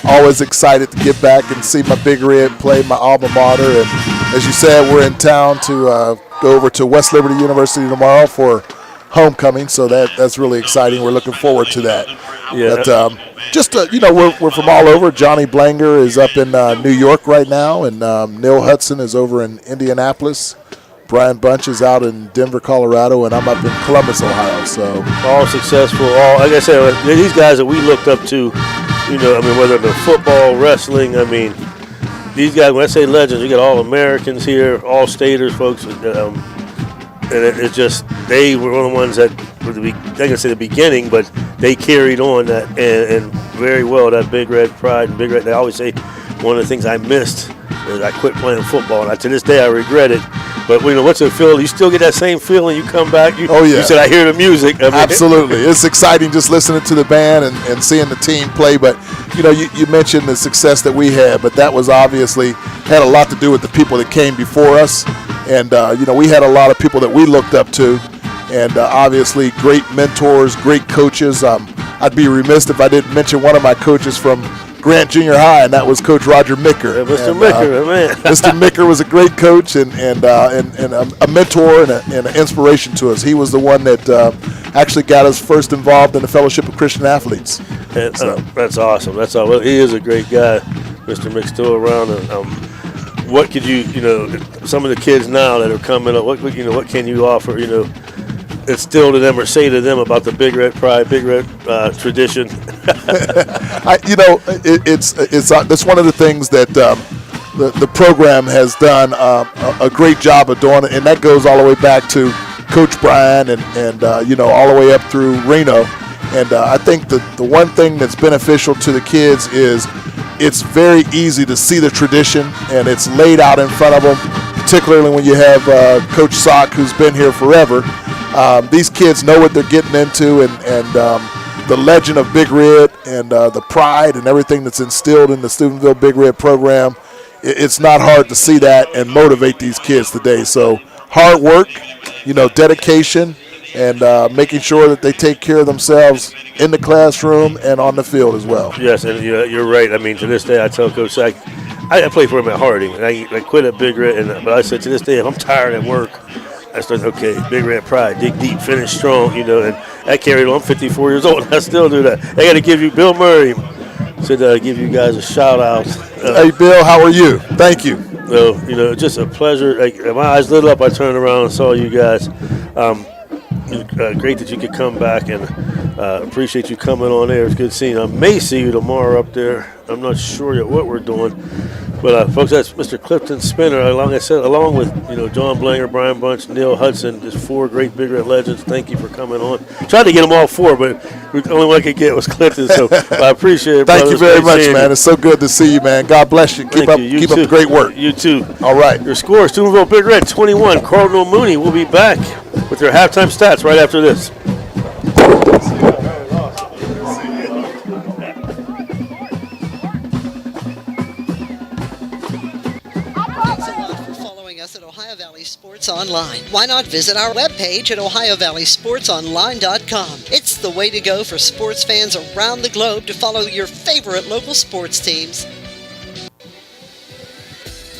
Always excited to get back and see my Big Red play my alma mater. And as you said, we're in town to go over to West Liberty University tomorrow for homecoming. So that's really exciting. We're looking forward to that. Yeah. But we're from all over. Johnny Blanger is up in New York right now, and Neil Hudson is over in Indianapolis. Brian Bunch is out in Denver, Colorado, and I'm up in Columbus, Ohio. So all successful. Like I said, these guys that we looked up to. Whether it's football, wrestling, these guys, when I say legends, you got all Americans here, all staters, folks. And it's just, they were one of the ones that, I ain't going to say the beginning, but they carried on that and very well, that Big Red pride and Big Red. They always say one of the things I missed is I quit playing football. And to this day, I regret it. But what's it feel? You still get that same feeling. You come back. You said I hear the music. Absolutely, it's exciting just listening to the band and seeing the team play. But you mentioned the success that we had, but that was obviously had a lot to do with the people that came before us, and we had a lot of people that we looked up to, and obviously great mentors, great coaches. I'd be remiss if I didn't mention one of my coaches from Grant Junior High, and that was Coach Roger Micker. Yeah, Mr. Micker, man. Mr. Micker was a great coach and a mentor and an inspiration to us. He was the one that actually got us first involved in the Fellowship of Christian Athletes. That's awesome. That's all. Well, he is a great guy, Mr. Mick, still around. What could you, some of the kids now that are coming up, what can you offer, instill to them or say to them about the Big Red pride, Big Red tradition? It's one of the things that the program has done a great job of doing it, and that goes all the way back to Coach Brian and all the way up through Reno. And I think the one thing that's beneficial to the kids is it's very easy to see the tradition, and it's laid out in front of them, particularly when you have Coach Sock, who's been here forever. These kids know what they're getting into, and the legend of Big Red and the pride and everything that's instilled in the Steubenville Big Red program, it's not hard to see that and motivate these kids today. So hard work, dedication, and making sure that they take care of themselves in the classroom and on the field as well. Yes, and you're right. I mean, to this day, I tell Coach Sack, I played for him at Harding, and I quit at Big Red, but I said to this day, if I'm tired at work, I started, okay, Big Red pride, dig deep, finish strong, and I carried on. I'm 54 years old, and I still do that. I got to give you, Bill Murray said, give you guys a shout out. Hey, Bill, how are you? Thank you. So, just a pleasure. My eyes lit up. I turned around and saw you guys. Great that you could come back, and appreciate you coming on there. It's good seeing you. I may see you tomorrow up there. I'm not sure yet what we're doing. But, folks, that's Mr. Clifton Spinner, like I said, along with, John Blanger, Brian Bunch, Neil Hudson, just 4 great Big Red legends. Thank you for coming on. Tried to get them all 4, but the only one I could get was Clifton, so I appreciate it. Thank you very much, man. It's so good to see you, man. God bless you. Keep up the great work. You too. All right. Your score, Steubenville Big Red 21, Cardinal Mooney. Will be back with their halftime stats right after this. Sports Online. Why not visit our webpage at OhioValleySportsOnline.com? It's the way to go for sports fans around the globe to follow your favorite local sports teams.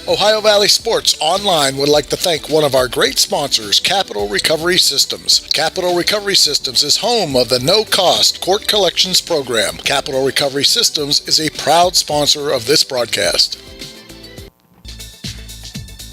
Ohio Valley Sports Online would like to thank one of our great sponsors, Capital Recovery Systems. Capital Recovery Systems is home of the no-cost court collections program. Capital Recovery Systems is a proud sponsor of this broadcast.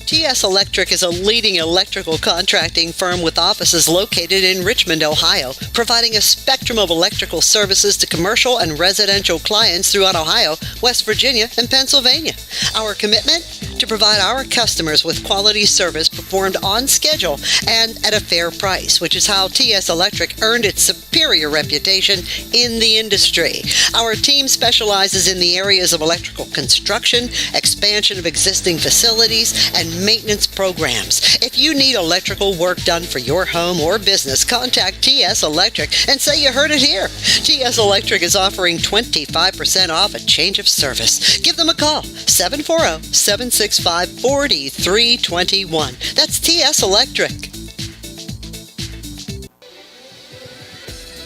TS Electric is a leading electrical contracting firm with offices located in Richmond, Ohio, providing a spectrum of electrical services to commercial and residential clients throughout Ohio, West Virginia, and Pennsylvania. Our commitment? To provide our customers with quality service performed on schedule and at a fair price, which is how TS Electric earned its superior reputation in the industry. Our team specializes in the areas of electrical construction, expansion of existing facilities, and maintenance programs. If you need electrical work done for your home or business, contact TS Electric and say you heard it here. TS Electric is offering 25% off a change of service. Give them a call, 740-765-4321. That's TS Electric.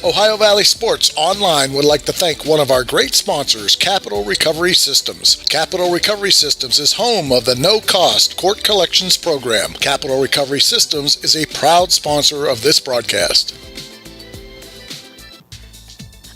Ohio Valley Sports Online would like to thank one of our great sponsors, Capital Recovery Systems. Capital Recovery Systems is home of the no-cost court collections program. Capital Recovery Systems is a proud sponsor of this broadcast.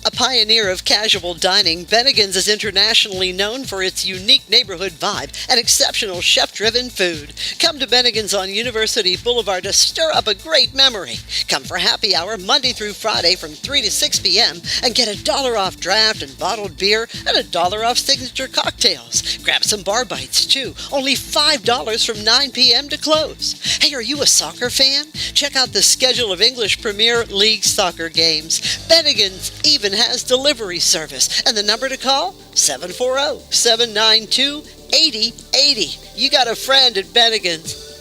A pioneer of casual dining, Bennigan's is internationally known for its unique neighborhood vibe and exceptional chef-driven food. Come to Bennigan's on University Boulevard to stir up a great memory. Come for happy hour Monday through Friday from 3 to 6 p.m. and get $1 off draft and bottled beer and $1 off signature cocktails. Grab some bar bites too. Only $5 from 9 p.m. to close. Hey, are you a soccer fan? Check out the schedule of English Premier League soccer games. Bennigan's even has delivery service, and the number to call, 740-792-8080. You got a friend at Bennigan's.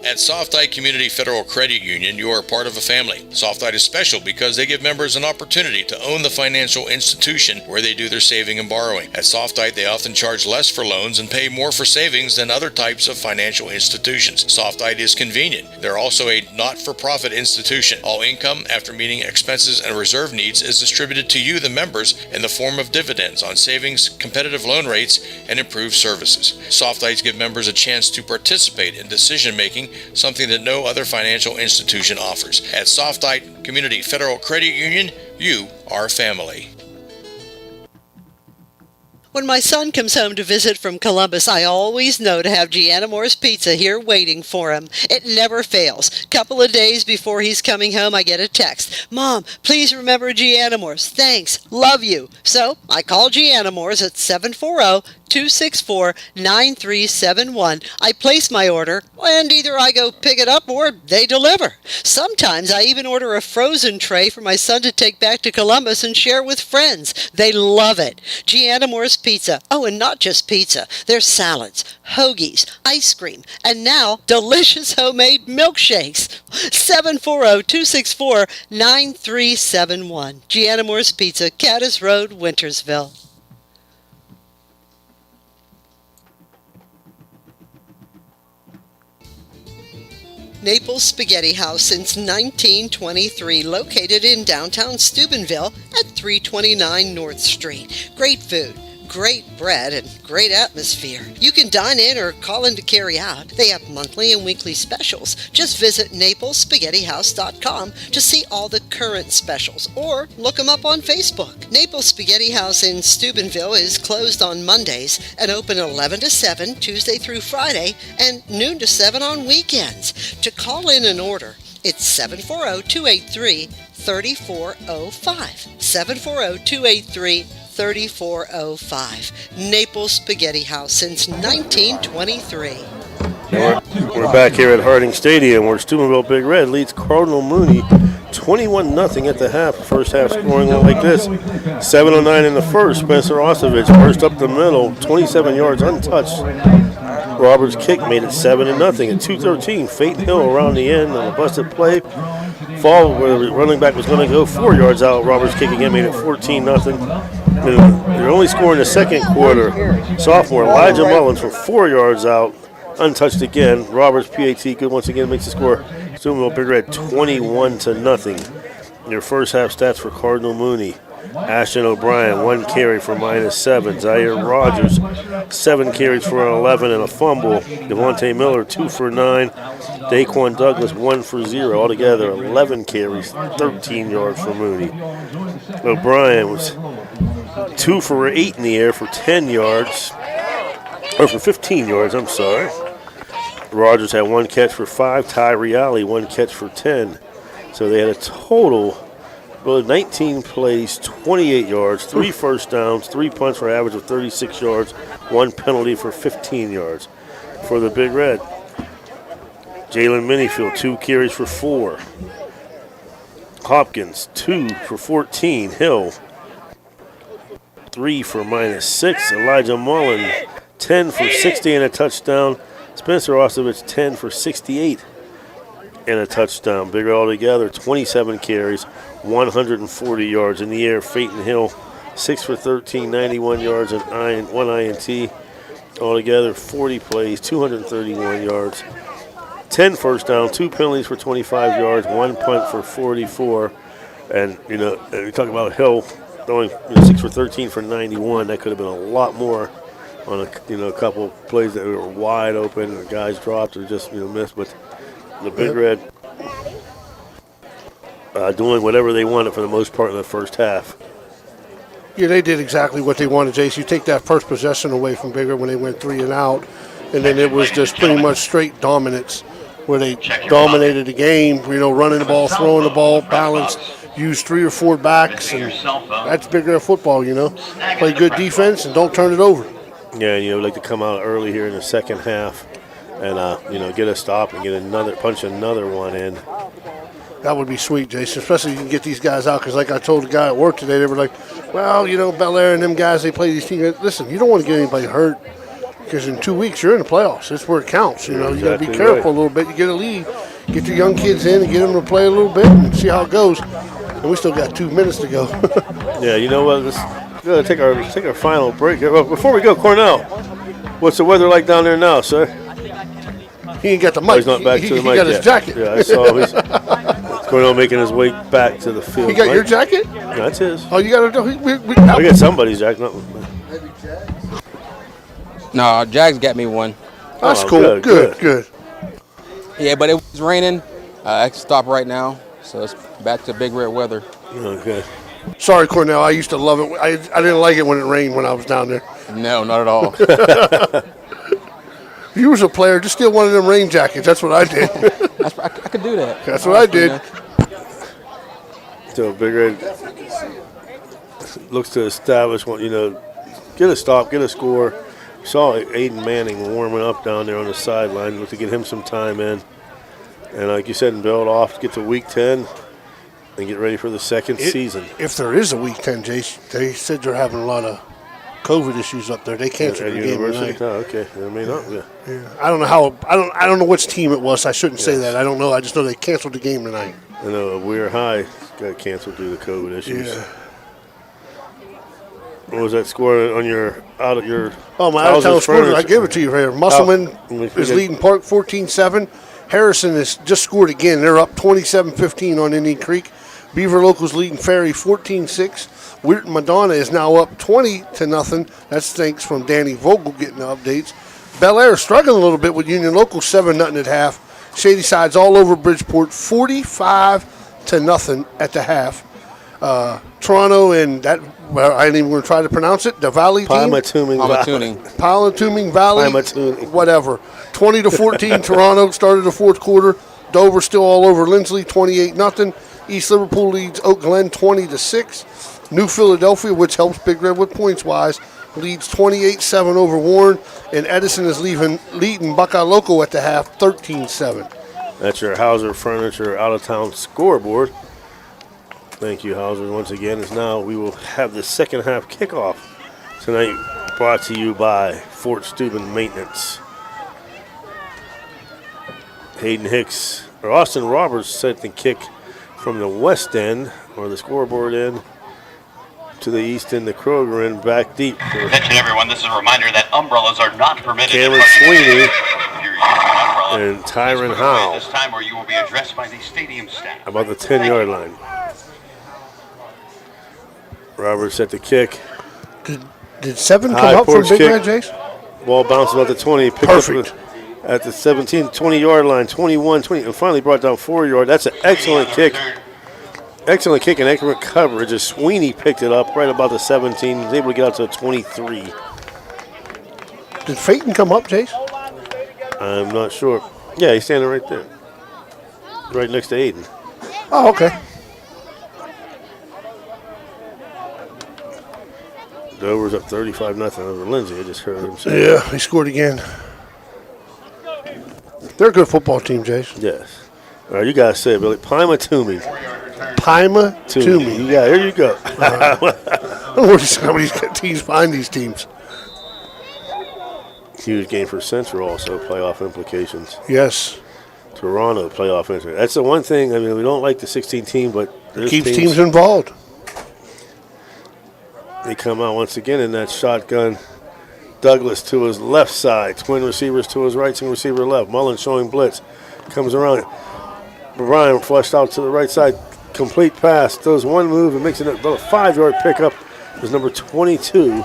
At Softite Community Federal Credit Union, you are part of a family. Softite is special because they give members an opportunity to own the financial institution where they do their saving and borrowing. At Softite, they often charge less for loans and pay more for savings than other types of financial institutions. Softite is convenient. They're also a not-for-profit institution. All income, after meeting expenses and reserve needs, is distributed to you, the members, in the form of dividends on savings, competitive loan rates, and improved services. Softites give members a chance to participate in decision-making, something that no other financial institution offers. At Softite Community Federal Credit Union, you are family. When my son comes home to visit from Columbus, I always know to have Giannamore's Pizza here waiting for him. It never fails. Couple of days before he's coming home, I get a text. Mom, please remember Giannamore's. Thanks. Love you. So I call Giannamore's at 740-264-9371. I place my order, and either I go pick it up or they deliver. Sometimes I even order a frozen tray for my son to take back to Columbus and share with friends. They love it. Giannamore's Pizza. Oh, and not just pizza. There's salads, hoagies, ice cream, and now delicious homemade milkshakes. 740-264-9371. Giannamore's Pizza, Caddis Road, Wintersville. Naples Spaghetti House since 1923, located in downtown Steubenville at 329 North Street. Great food, great bread, and great atmosphere. You can dine in or call in to carry out. They have monthly and weekly specials. Just visit NaplesSpaghettiHouse.com to see all the current specials, or look them up on Facebook. Naples Spaghetti House in Steubenville is closed on Mondays and open 11 to 7 Tuesday through Friday and noon to 7 on weekends. To call in an order, it's 740-283-3405. 740-283-3405. Naples Spaghetti House since 1923. We're back here at Harding Stadium where Steubenville Big Red leads Cardinal Mooney 21-0 at the half. First half scoring like this. 7:09 in the first. Spencer Osovich burst up the middle, 27 yards untouched. Roberts' kick made it 7-0 at 2:13. Peyton Hill around the end on a busted play. Fall where the running back was going to go 4 yards out. Roberts' kick again made it 14-0. They're only scoring the second quarter. Sophomore Elijah Mullins from 4 yards out, untouched again. Roberts' PAT good once again makes the score. Steubenville Big Red 21-0. Your first half stats for Cardinal Mooney. Ashton O'Brien, 1 carry for -7. Zaire Rogers, 7 carries for an 11 and a fumble. Devontae Miller, 2 for 9. Daquan Douglas, 1 for 0. Altogether, 11 carries, 13 yards for Mooney. O'Brien was 2 for 8 in the air for 10 yards. Or for 15 yards, I'm sorry. Rogers had 1 catch for 5. Ty Reale, 1 catch for 10. So they had a total of 19 plays, 28 yards, 3 first downs, 3 punts for an average of 36 yards, 1 penalty for 15 yards. For the Big Red, Jalen Minifield, 2 carries for 4. Hopkins, 2 for 14. Hill, 3 for -6. Elijah Mullen, 10 for 60 and a touchdown. Spencer Osovich, 10 for 68 and a touchdown. Big Red altogether, 27 carries, 140 yards in the air. Peyton Hill, 6 for 13, 91 yards and 1 INT. Altogether, 40 plays, 231 yards, 10 first down, 2 penalties for 25 yards, 1 punt for 44. And, we talk about Hill throwing 6 for 13 for 91. That could have been a lot more on a couple of plays that were wide open and the guys dropped or just missed. But the Big Red doing whatever they wanted for the most part in the first half. Yeah, they did exactly what they wanted, Jace. You take that first possession away from Big Red when they went 3 and out, and then it was just pretty much straight dominance where they dominated the game, running the ball, throwing the ball, balanced, used 3 or 4 backs, and that's Big Red football, Play good defense and don't turn it over. Yeah, we'd like to come out early here in the second half and, get a stop and punch another one in. That would be sweet, Jason, especially if you can get these guys out, because like I told the guy at work today, they were like, well, Bel Air and them guys, they play these teams. Listen, you don't want to get anybody hurt, because in 2 weeks you're in the playoffs. That's where it counts. You got to be careful a little bit. You get a lead, get your young kids in and get them to play a little bit and see how it goes. And we still got 2 minutes to go. Yeah, you know what? Let's take our final break. Well, before we go, Cornell, what's the weather like down there now, sir? He ain't got the mic. He's not back to the mic He got his jacket. Yeah, I saw him. Cornell making his way back to the field. You got your jacket? No, that's his. Oh, you got to do. I got somebody's jacket. No, Jags got me one. That's cool. Good. Yeah, but it was raining. I can stop right now, so it's back to Big Red weather. Okay. Sorry, Cornell. I used to love it. I didn't like it when it rained when I was down there. No, not at all. If you was a player, just steal one of them rain jackets. That's what I did. I could do that. That's what I did. So Big Red looks to establish one, get a stop, get a score. Saw Aiden Manning warming up down there on the sideline. Look to get him some time in. And like you said, build off, get to week 10 and get ready for the second season. If there is a week 10, Jace, they said they're having a lot of COVID issues up there. They canceled the game tonight. Oh, okay. There may not. Yeah. I don't know how. I don't know which team it was. I shouldn't say that. I don't know. I just know they canceled the game tonight. I know Weir High got canceled due to COVID issues. Yeah. What was that score on your my out-of-town score? I give it to you here. Musselman is leading Park 14-7. Harrison has just scored again. They're up 27-15 on Indian Creek. Beaver Locals leading Ferry 14-6. Weirton Madonna is now up 20-0. That's thanks from Danny Vogel getting the updates. Bel Air struggling a little bit with Union Locals 7-0 at half. Shady Side's all over Bridgeport 45-0 at the half. Toronto and that, well, I ain't even going to try to pronounce it. The Valley team. Palmatuming Valley. Whatever. 20-14. Toronto started the fourth quarter. Dover still all over Lindsley 28-0. East Liverpool leads Oak Glen 20-6. New Philadelphia, which helps Big Red with points wise, leads 28-7 over Warren, and Edison is leading Buckeye Loco at the half 13-7. That's your Hauser Furniture out-of-town scoreboard. Thank you, Hauser. Once again, we will have the second half kickoff tonight, brought to you by Fort Steuben Maintenance. Austin Roberts set the kick from the west end, or the scoreboard end, to the east end, the Kroger end, back deep. Attention everyone, this is a reminder that umbrellas are not permitted. Cameron Sweeney and Tyron Howe. This time where you will be addressed by the stadium staff. About the 10-yard line. Roberts at the kick. Did 7 come up from Big Red, Jace? Ball bounces about the 20. Perfect. At the 17, 20-yard line, 21, 20, and finally brought down 4 yards. That's an excellent kick. Excellent kick and excellent coverage as Sweeney picked it up right about the 17. He was able to get out to the 23. Did Phaeton come up, Jace? I'm not sure. Yeah, he's standing right there. Right next to Aiden. Oh, okay. Dover's up 35-0 over Lindsay. I just heard him say that. Yeah, he scored again. They're a good football team, Jason. Yes. All right, you guys say it, Billy. Palmatuming. Palmatuming. Yeah, here you go. I don't know how many teams find these teams. Huge game for Central also, playoff implications. Yes. Toronto, playoff implications. That's the one thing, I mean, we don't like the 16 team, but it keeps teams involved. They come out once again in that shotgun. Douglas to his left side. Twin receivers to his right, single receiver left. Mullins showing blitz. Comes around. Brian flushed out to the right side. Complete pass. Does one move and makes it about a 5-yard pickup. Is number 22,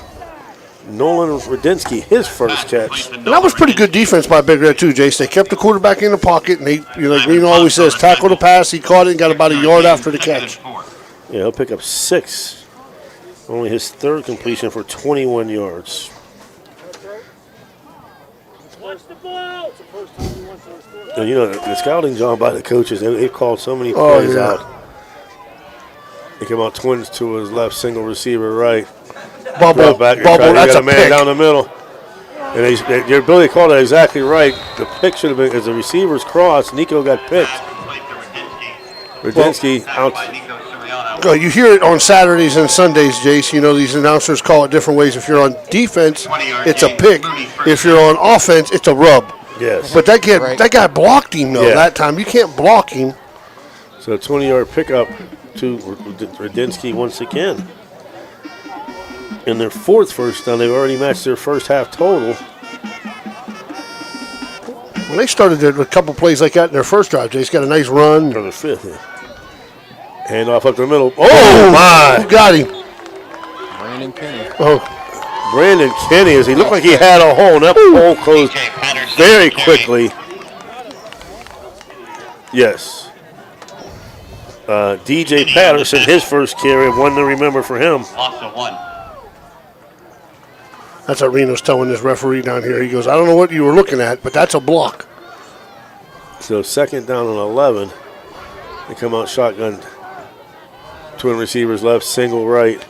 Nolan Radinsky, his first catch. And that was pretty good defense by Big Red, too, Jace. They kept the quarterback in the pocket, and like Green always says, tackle the pass. He caught it and got about a yard after the catch. Yeah, he'll pick up 6. Only his third completion for 21 yards. And the scouting job by the coaches, they called so many plays out. They come out twins to his left, single receiver right. Bubble, that's a a man pick. Down the middle. And your Billy called it exactly right. The pick should have been, as the receivers crossed, Nico got picked. Radinsky out. You hear it on Saturdays and Sundays, Jace. These announcers call it different ways. If you're on defense, it's a pick. If you're on offense, it's a rub. Yes. But that guy blocked him, though, that time. You can't block him. So 20-yard pickup to Radinsky once again. In their fourth first down, they've already matched their first half total. When they started a couple plays like that in their first drive, Jace got a nice run. Or the fifth, yeah. Handoff up the middle. Oh, my. Who got him? Brandon Kenny. Oh. Brandon Kenny, as he looked like he had a hole, and that hole closed very quickly. Yes. DJ Patterson, his first carry, one to remember for him. Loss of 1. That's what Reno's telling this referee down here. He goes, I don't know what you were looking at, but that's a block. So second down and 11. They come out shotgun. Twin receivers left, single right.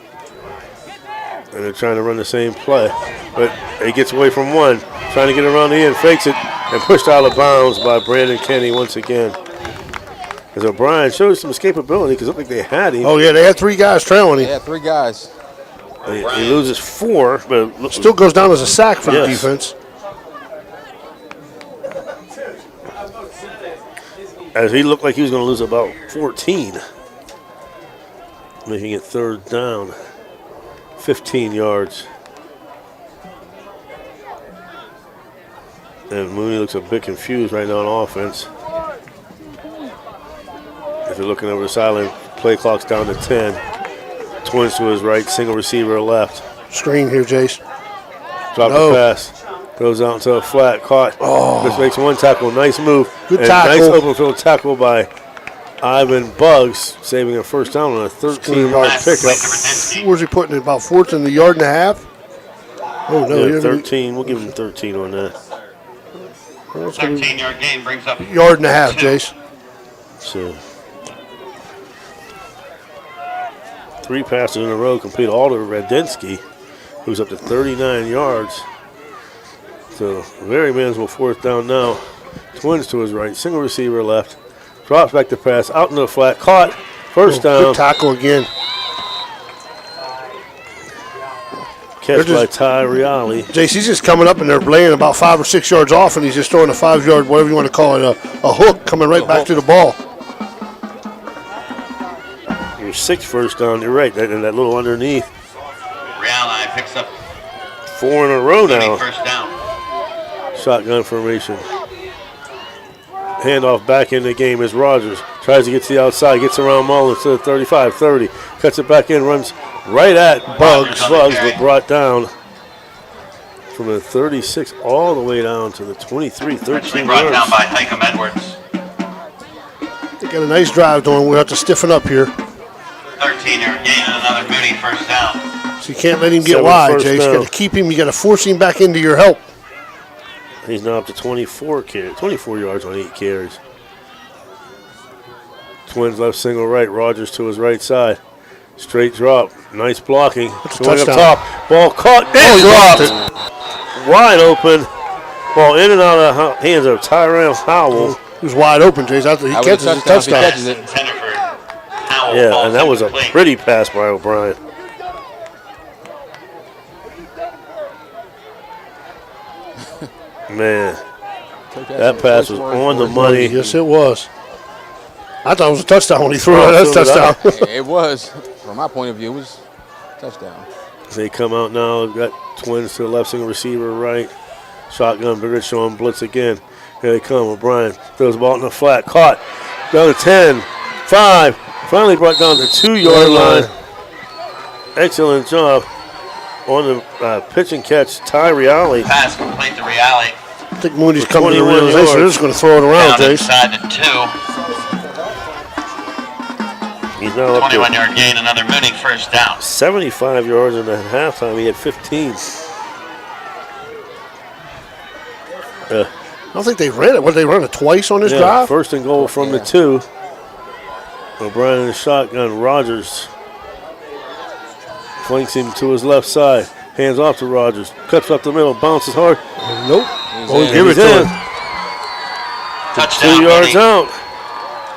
And they're trying to run the same play. But he gets away from one. Trying to get around the end, fakes it, and pushed out of bounds by Brandon Kenny once again. As O'Brien shows some escapability because it looked like they had him. Oh, yeah, they had 3 guys trailing him. Yeah, 3 guys. He loses 4, but still goes down as a sack for the defense. As he looked like he was going to lose about 14. Making it third down. 15 yards. And Mooney looks a bit confused right now on offense. If you're looking over the sideline, play clock's down to 10. Twins to his right, single receiver left. Screen here, Jace. Drop the pass. Goes out into a flat, caught. Just makes one tackle. Nice move. Good and tackle. Nice open field tackle by Ivan Buggs, saving a first down on a 13-yard pickup. Where's he putting it? About 4th in the yard and a half? Oh, no. Yeah, 13. We'll give him 13 on that. 13-yard gain brings up yard and a half, Jace. So 3 passes in a row complete all to Radinsky, who's up to 39 yards. So very manageable 4th down now. Twins to his right, single receiver left. Drops back to pass, out in the flat, caught. First down. Good tackle again. Catch by Ty Reale. Jace, he's just coming up and they're laying about 5 or 6 yards off, and he's just throwing a 5-yard, whatever you want to call it, a hook coming right back to the ball. Your 6th first down, you're right, that little underneath. Reale picks up 4 in a row now. first down. Shotgun formation. Handoff back in the game as Rogers tries to get to the outside, gets around Mullins to the 35, 30, cuts it back in, runs right at Buggs, but brought down from the 36 all the way down to the 23, 13 Brought yards. down by Tycom Edwards. They got a nice drive doing. We'll have to stiffen up here. 13-yard gain and another Mooney first down. So you can't let him get 7 wide, first Jace. You down. got to keep him. You got to force him back into your help. He's now up to 24 yards on 8 carries. Twins left, single right. Rogers to his right side. Straight drop. Nice blocking. Swing up top. Ball caught and dropped. Wide open. Ball in and out of the hands of Tyrell Howell. He was wide open, Jace. After he catches a touchdown. Yeah, and that was a pretty pass by O'Brien. Man, that pass was on the money. Yes, it was. I thought it was a touchdown when he threw it. That's a touchdown. It was. From my point of view, it was a touchdown. They come out now. Got Twins to the left, single receiver right. Shotgun, Bigger showing blitz again. Here they come. O'Brien throws the ball in the flat. Caught. Down to 10, 5. Finally brought down the 2-yard line. Excellent job on the pitch and catch. Ty Reale. Pass complete to Reale. I think Mooney's coming to the realization they're just going to throw it around, Down Jace. inside the 2. He's now up to 21-yard gain, another Mooney first down. 75 yards, and at halftime he had 15. I don't think they ran it. What, they run it twice on this Yeah, drive? first and goal from the 2. O'Brien in the shotgun. Rogers flanks him to his left side. Hands off to Rogers. Cuts up the middle. Bounces hard. Nope. Give it to him. Touchdown, 2 yards Mooney. out.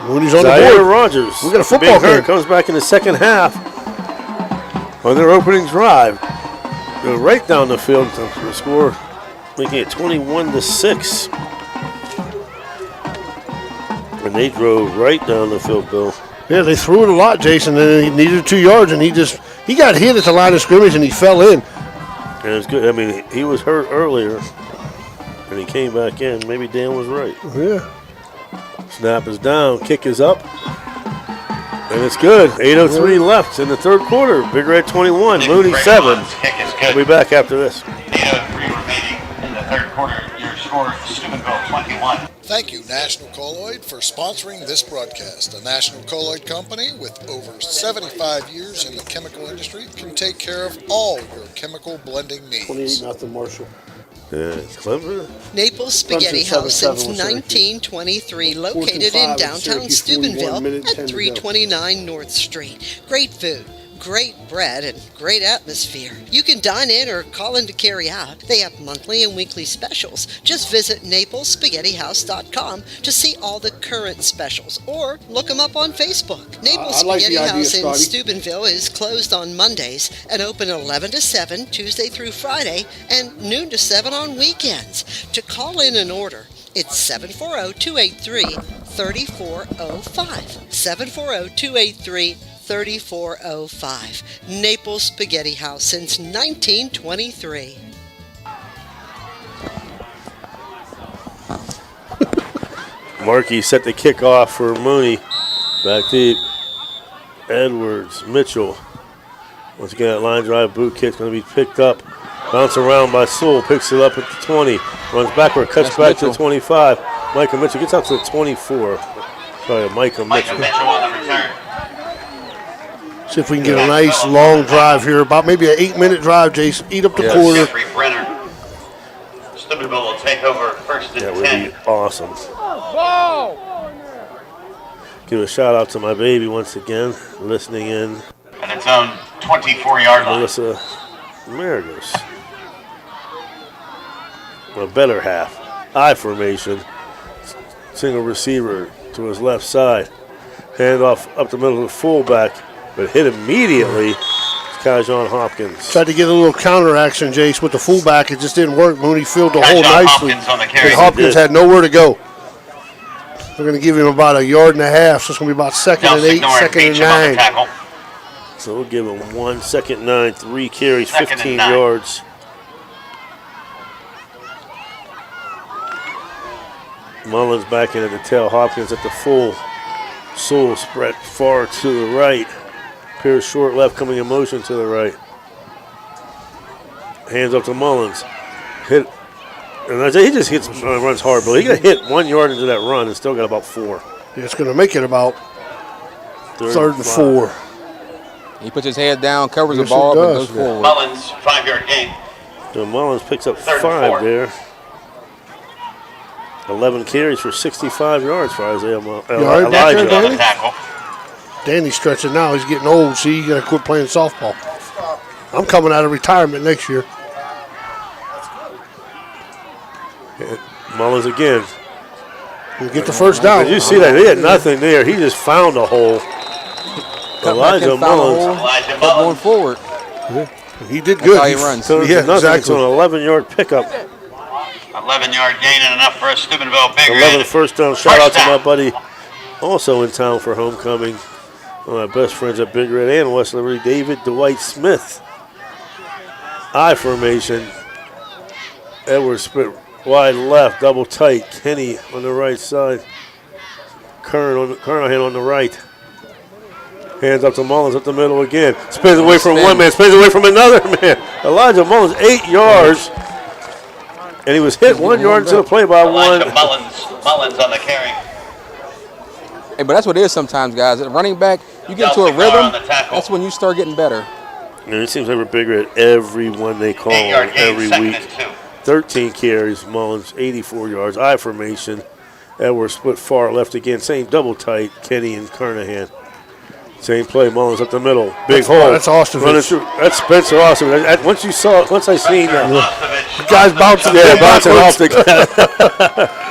Mooney's on Zaire the board. Rogers. We got a football Big Hurt game. comes back in the second half on their opening drive. Go right down the field to score, making it 21-6. And they drove right down the field, Bill. Yeah, they threw it a lot, Jason, and he needed 2 yards, and he got hit at the line of scrimmage, and he fell in. And it was good. I mean, he was hurt earlier, and he came back in. Maybe Dan was right. Yeah. Snap is down. Kick is up. And it's good. 8:03 left in the third quarter. Big Red 21, Mooney 7. Kick is good. We'll be back after this. 8:03 remaining in the third quarter. Your score, Steubenville 21. Thank you, National Colloid, for sponsoring this broadcast. The National Colloid Company, with over 75 years in the chemical industry, can take care of all your chemical blending needs. 28-0 Marshall. Yeah, clever. Naples Spaghetti Clemson House since 7-7 1923, located 4-5 in downtown Syracuse, 41 Steubenville minutes, at 10 to go. 329 North Street. Great food, great bread, and great atmosphere. You can dine in or call in to carry out. They have monthly and weekly specials. Just visit NaplesSpaghettiHouse.com to see all the current specials, or look them up on Facebook. Naples I like the Spaghetti idea, House in Scotty. Steubenville is closed on Mondays and open 11 to 7 Tuesday through Friday and noon to 7 on weekends. To call in and order, it's 740-283-3405. 740-283-3405. Naples Spaghetti House since 1923. Markey set the kickoff for Mooney. Back deep. Edwards, Mitchell. Once again, that line drive boot kick's going to be picked up. Bounce around by Sewell. Picks it up at the 20. Runs backward, cuts That's back Mitchell. to the 25. Micah Mitchell gets out to the 24. Sorry, Micah Mitchell. Mitchell on the return. See if we can get a nice long drive here. About maybe an 8-minute drive, Jason. Eat up the Yes. quarter. Jeffrey Brenner. Steubenville will take over first and That would 10. be awesome. Give a shout out to my baby once again, listening in. And its own 24-yard line. Melissa Maragos. A better half. I formation. Single receiver to his left side. Handoff up the middle of the fullback, but hit immediately. It's Kajon Hopkins. Tried to get a little counter action, Jace, with the fullback. It just didn't work. Mooney filled the hole Kajon nicely. Hopkins on the carry. And Hopkins had nowhere to go. They're going to give him about 1.5 yards, so it's going to be about 2nd and 8, 2nd and 9. Tackle. So we'll give him 1 second 9, 3 carries, 2nd and 15 9. yards. Mullins back into the tail. Hopkins at the full. Sewell spread far to the right. Pierce short left, coming in motion to the right. Hands up to Mullins. Hit. And I say he just hits, runs hard, but he got hit 1 yard into that run and still got about 4. Yeah, it's going to make it about 3rd and 4. He puts his head down, covers Yes, the ball it up, and does. goes forward. Mullins, 5-yard gain. So Mullins picks up 3rd and 5 4. there. 11 carries for 65 yards for Isaiah You all right back there, Elijah. On the Danny? tackle. Danny's stretching now. He's getting old. See, you got to quit playing softball. I'm coming out of retirement next year. Mullins again. We'll get the first down. Did you see that? He had nothing there. He just found a hole. Elijah Mullins. Elijah Kept going Mullins. forward. He did That's good. how he runs. So Yeah, nothing. exactly. So an 11-yard pickup. 11-yard gain and enough for a Steubenville Big 11 Red. first down. Shout out to my buddy, also in town for homecoming. One of my best friends at Big Red and West Liberty, David Dwight Smith. I formation. Edwards split wide left, double tight. Kenny on the right side. Kernahan on the right. Hands up to Mullins up the middle again. Spins away from one man, spins away from another man. Elijah Mullins, 8 yards. And he was hit 1 yard into the play by one. Elijah Mullins on the carry. Hey, but that's what it is sometimes, guys. At running back, you get into a Delta Carr on rhythm, the tackle. that's when you start getting better. And it seems like we're bigger at every one they call 8-yard gain, every 2nd week. and 2. 13 carries, Mullins, 84 yards. I formation. Edwards split far left again. Same double tight, Kenny and Kernahan. Same play, Mullins up the middle. Big hole. That's Austin. Running through. That's Spencer Austin. Once you saw it, once I seen that. The guy's bouncing. Yeah, bouncing off the guy.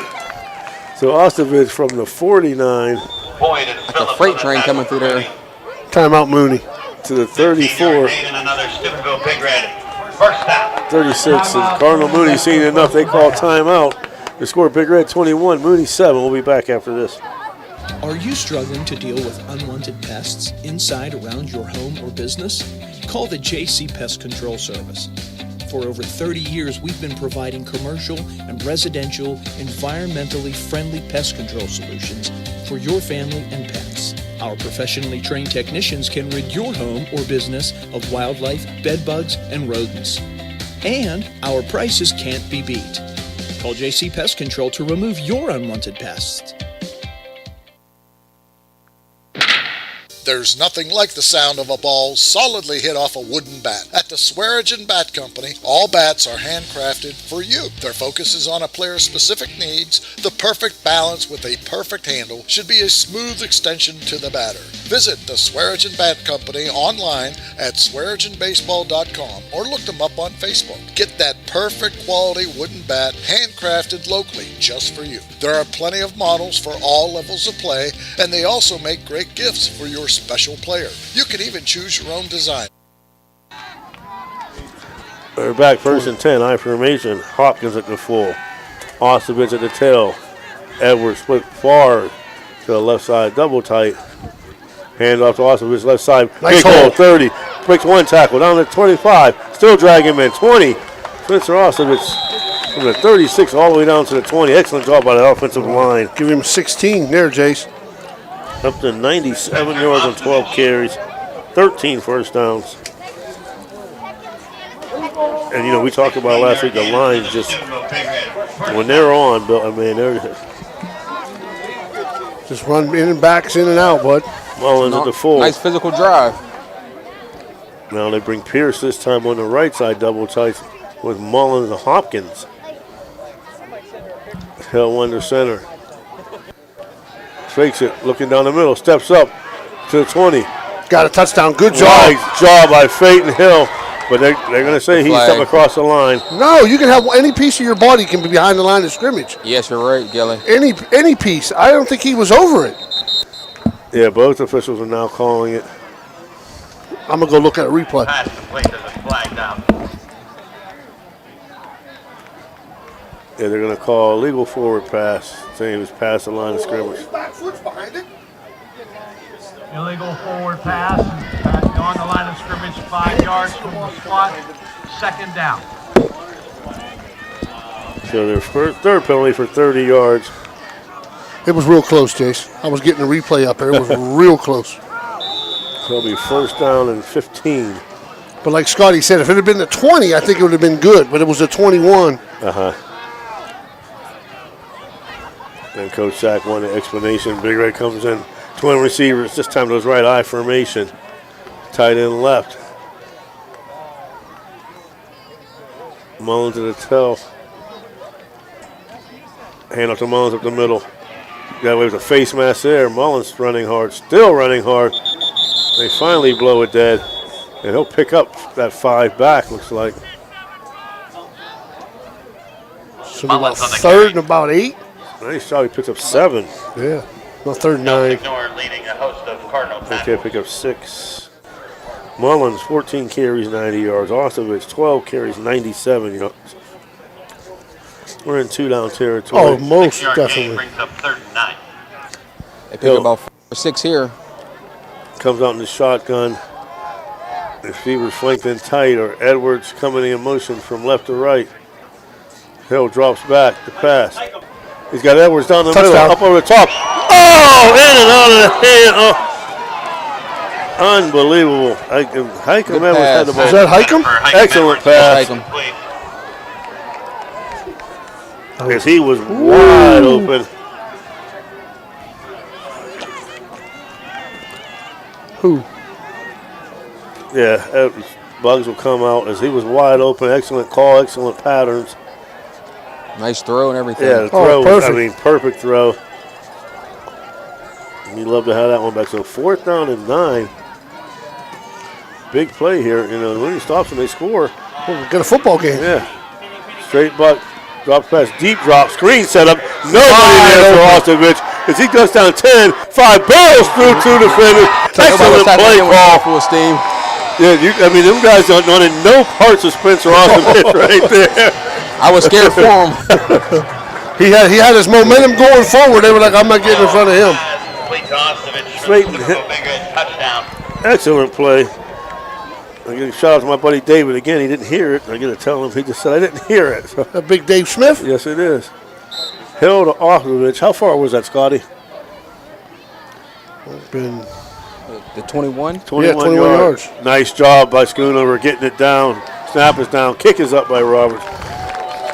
So Ostovich from the 49 Boyd and Like a Phillips freight on the train tackle coming through for there. Mooney. Timeout Mooney. to the 15-yard 34. gain and another Steubenville Big Red. First down. 36, and Cardinal Mooney seen enough. They call timeout. The score, Big Red 21, Mooney 7. We'll be back after this. Are you struggling to deal with unwanted pests inside, around your home or business? Call the JC Pest Control Service. For over 30 years, we've been providing commercial and residential, environmentally friendly pest control solutions for your family and pets. Our professionally trained technicians can rid your home or business of wildlife, bedbugs, and rodents. And our prices can't be beat. Call JC Pest Control to remove your unwanted pests. There's nothing like the sound of a ball solidly hit off a wooden bat. At the Swearingen Bat Company, all bats are handcrafted for you. Their focus is on a player's specific needs. The perfect balance with a perfect handle should be a smooth extension to the batter. Visit the Swearingen Bat Company online at SwearingenBaseball.com or look them up on Facebook. Get that perfect quality wooden bat handcrafted locally just for you. There are plenty of models for all levels of play, and they also make great gifts for your special player. You can even choose your own design. We're back first and 10. I formation. Hopkins at the full. Ostrovich at the tail. Edwards split far to the left side, double tight. Hand off to Ostrovich, left side. Nice big hole, hole. 30. Breaks one tackle down to 25. Still dragging him in. 20. Spencer Ostrovich from the 36 all the way down to the 20. Excellent job by the offensive line. Give him 16 there, Jace. Up to 97 yards on 12 carries. 13 first downs. And, you know, we talked about last week, the lines just, when they're on, Bill, I mean, they're just run in and backs in and out, bud. Mullins at the full. Nice physical drive. Now they bring Pierce this time on the right side, double tight with Mullins and Hopkins. Hill under center. Fakes it, looking down the middle, steps up to the 20. Got a touchdown. Good job. Nice job by Peyton Hill. But they're going to say he stepped across the line. No, you can have any piece of your body can be behind the line of scrimmage. Yes, you're right, Gilly. Any piece. I don't think he was over it. Yeah, both officials are now calling it. I'm going to go look at a replay. Pass complete as a flag down. Yeah, they're going to call a legal forward pass, saying he was past the line of scrimmage. Back foot's behind it. Illegal forward pass, on the line of scrimmage, 5 yards from the spot, second down. So their third penalty for 30 yards. It was real close, Jace. I was getting the replay up there. It was real close. So it'll be first down and 15. But like Scotty said, if it had been the 20, I think it would have been good. But it was a 21. And Coach Sack wanted an explanation. Big Red comes in. Twin receivers. This time those right eye formation. Tight end left. Mullins to the tail. Hand off to Mullins up the middle. Got away with a face mask there. Mullins running hard. Still running hard. They finally blow it dead. And he'll pick up that 5 back, looks like. So about third and about 8. Nice job. He picks up 7. Yeah. Well, third and 9. Ignore leading a host of Cardinal Okay, pick up 6. Mullins, 14 carries, 90 yards. Ostrovich, 12 carries, 97 yards. We're in 2-down territory. Oh, most definitely. Brings up third and 9. They pick about 5 or 6 here. Comes out in the shotgun. Receivers flanked in tight, or Edwards coming in motion from left to right. Hill drops back to pass. He's got Edwards down the middle, up over the top. Oh, in and out of the hand. Oh. Unbelievable. Highcomb Edwards had the ball. Is that Highcomb? Excellent pass. As he was wide open. Who? Yeah, Bugs will come out as he was wide open. Excellent call, excellent patterns. Nice throw and everything. Yeah, the throw, perfect throw. And you'd love to have that one back. So 4th down and 9. Big play here. You know, when he stops and they score. Well, we got a football game. Yeah. Straight buck, drops pass, deep drop, screen setup. Nobody there for Ostrovich. As he goes down 10, 5 barrels through 2 defenders. Excellent play call. Steve. Yeah, I mean, them guys don't know no parts of Spencer Ostrovich right there. I was scared for him. He had his momentum going forward. They were like, I'm not getting in front of him. Straight touchdown. Excellent play. I give a shout out to my buddy David again. He didn't hear it. I got to tell him. He just said I didn't hear it. So. That big Dave Smith? Yes, it is. Hill to Ostrovich. How far was that, Scotty? Been the 21? 21 yards. Nice job by Schoonover getting it down. Snap is down. Kick is up by Roberts.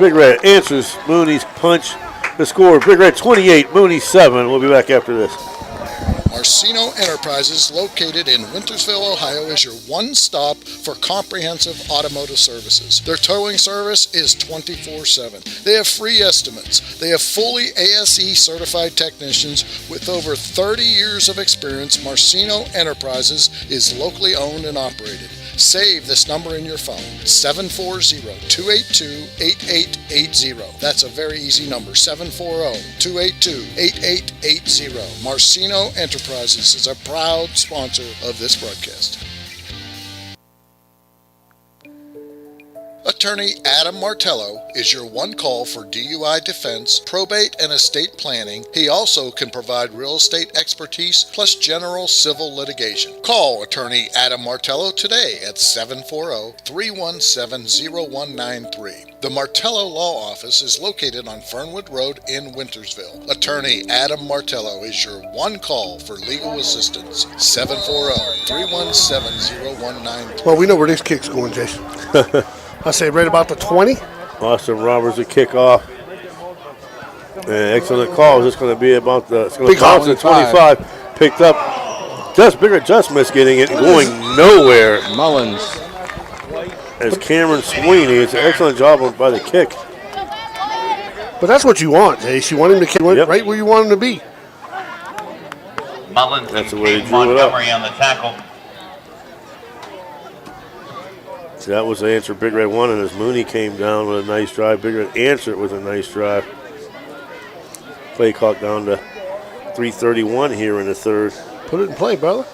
Big Red answers Mooney's punch. The score, Big Red 28, Mooney 7. We'll be back after this. Marcino Enterprises, located in Wintersville, Ohio, is your one-stop for comprehensive automotive services. Their towing service is 24/7. They have free estimates. They have fully ASE certified technicians with over 30 years of experience. Marcino Enterprises is locally owned and operated. Save this number in your phone, 740-282-8880. That's a very easy number, 740-282-8880. Marcino Enterprises is a proud sponsor of this broadcast. Attorney Adam Martello is your one call for DUI defense, probate, and estate planning. He also can provide real estate expertise plus general civil litigation. Call Attorney Adam Martello today at 740-317-0193. The Martello Law Office is located on Fernwood Road in Wintersville. Attorney Adam Martello is your one call for legal assistance. 740-317-0193. Well, we know where this kick's going, Jason. I say right about the 20. Austin Roberts a kickoff. And excellent call. It's going to be about the. It's going to bounce at 25. Picked up. Bigger just missed getting it, going nowhere. Mullins. As Cameron Sweeney. It's an excellent job by the kick. But that's what you want, Jace. You want him to kick right where you want him to be. Mullins that's the and way Kate he drew it up. Montgomery on the tackle. So that was the answer Big Red won, and as Mooney came down with a nice drive, Big Red answered with a nice drive. Play clock down to 3:31 here in the third. Put it in play, brother.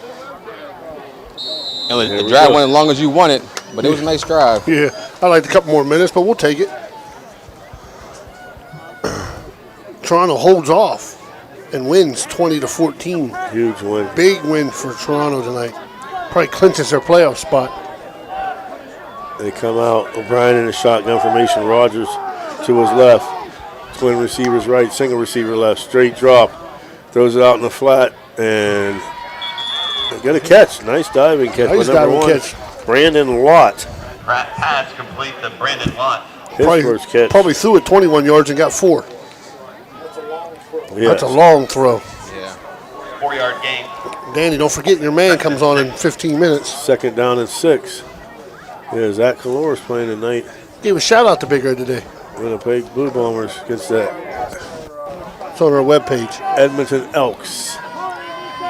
The drive went as long as you want it, but it was a nice drive. Yeah, I'd like a couple more minutes, but we'll take it. Toronto holds off and wins 20-14. Huge win. Big win for Toronto tonight. Probably clinches their playoff spot. They come out, O'Brien in the shotgun formation, Rogers to his left, twin receivers right, single receiver left, straight drop, throws it out in the flat, and they get a catch. Nice diving catch by number one, catch. Brandon Lott. Pass complete to Brandon Lott. His first catch. Probably threw it 21 yards and got 4. Yes. That's a long throw. Yeah. 4-yard gain. Danny, don't forget your man comes on in 15 minutes. Second down and 6. Yeah, Zach Calor's playing tonight. Give a shout out to Big Red today. Winnipeg Blue Bombers against that. It's on our webpage. Edmonton Elks.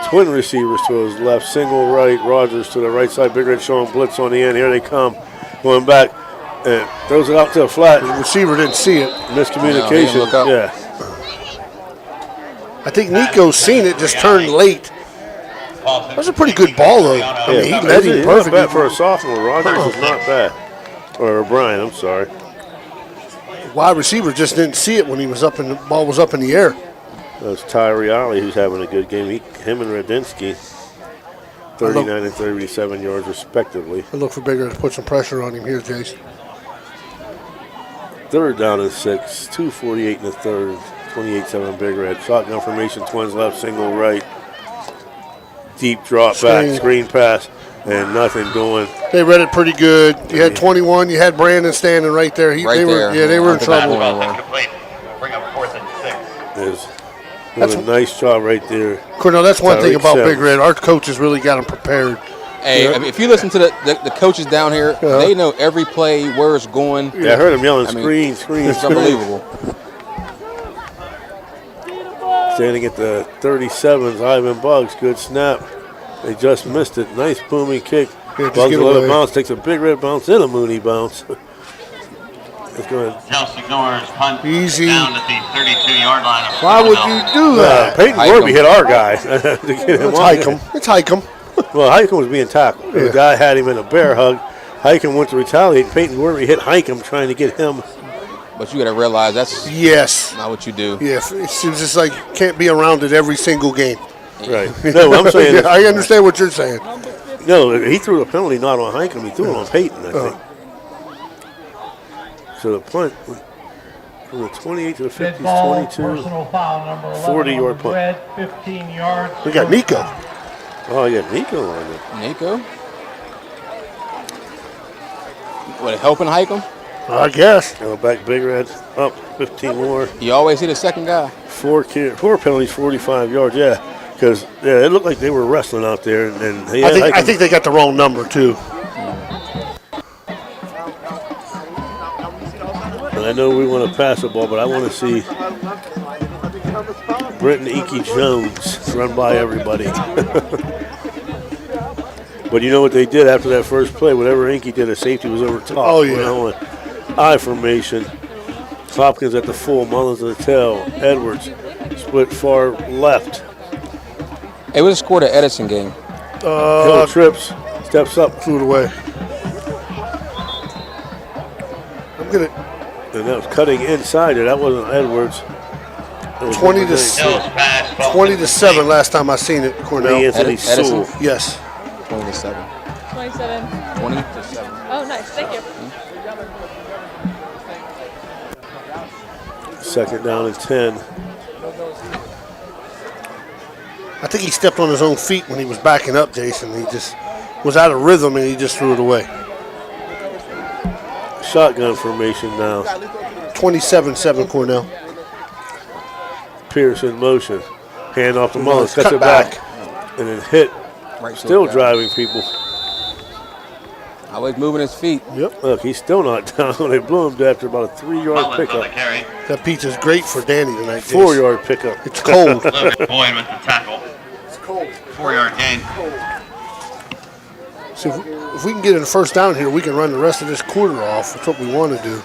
Twin receivers to his left, single right, Rogers to the right side. Big Red showing blitz on the end. Here they come. Going back and throws it out to the flat. The receiver didn't see it. Miscommunication. No, yeah. I think Nico's seen it, just turned late. That was a pretty good ball, though. I mean, he led him perfect. Not bad for a sophomore. Rogers was not bad. Or O'Brien, I'm sorry. Wide receiver just didn't see it when he was up and the ball was up in the air. That was Tyree Alley who's having a good game. Him and Radinsky, 39 and 37 yards respectively. I look for Bigger to put some pressure on him here, Jason. Third down and 6, 2:48 in the third, 28-7 Big Red. Shotgun formation, twins left, single right. Deep drop back, screen pass, and nothing doing. They read it pretty good. You had 21. You had Brandon standing right there. They were in trouble. Bring up 4th and 6. That's a nice job right there. Cornell, that's one thing about Big Red. Our coaches really got them prepared. Hey, I mean, if you listen to the coaches down here, they know every play, where it's going. Yeah, I heard them yelling, screen. It's unbelievable. Standing at the 37's, Ivan Buggs. Good snap. They just missed it. Nice booming kick. Yeah, Buggs a little bounce. Takes a Big Red bounce and a Mooney bounce. It's going Chelsea Norris punt easy down at the 32-yard line. Why would you do that? Peyton Gorby hit our guy. To get him It's Hikem. Well, Hikem was being tackled. The guy had him in a bear hug. Hikem went to retaliate. Peyton Gorby hit Hikem trying to get him. But you got to realize that's not what you do. Yeah, it seems just like can't be around it every single game. Right. No, I'm saying. I understand what you're saying. No, he threw the penalty not on Hikem. He threw it on Peyton, I think. So the punt from the 28 to the 50 is 22. 40-yard punt. 15 yards. We got Nico. Oh, yeah, Nico on it. Nico? What, helping Hikem? I guess. Go back Big Red, up 15 more. You always hit the second guy. 4 penalties, 45 yards, yeah. Because it looked like they were wrestling out there. And I think they got the wrong number, too. And I know we want to pass the ball, but I want to see Brenton Inky Jones run by everybody. But you know what they did after that first play? Whatever Inky did, a safety was over top. Oh, yeah. I formation. Hopkins at the full, Mullins at the tail. Edwards split far left. It was a score to Edison game. Hill trips, steps up, threw it away. I'm gonna. And that was cutting inside it. That wasn't Edwards. 20 to 7 last time I seen it, Cornell. Anthony Sewell. Yes. 20 to 7. 27. 20 to 7. Oh, nice. Thank you. Second down and 10. I think he stepped on his own feet when he was backing up, Jason. He just was out of rhythm and he just threw it away. Shotgun formation now. 27-7 Cornell. Pierce in motion. Hand off to Mullins. Cuts it back. And then hit. Still driving people. Always moving his feet. Yep. Look, he's still not down. They blew him after about a 3-yard pickup. That pizza's great for Danny tonight. 4-yard pickup. It's cold. Boyd with the tackle. It's cold. 4-yard gain. So if we can get in the first down here, we can run the rest of this quarter off. That's what we want to do.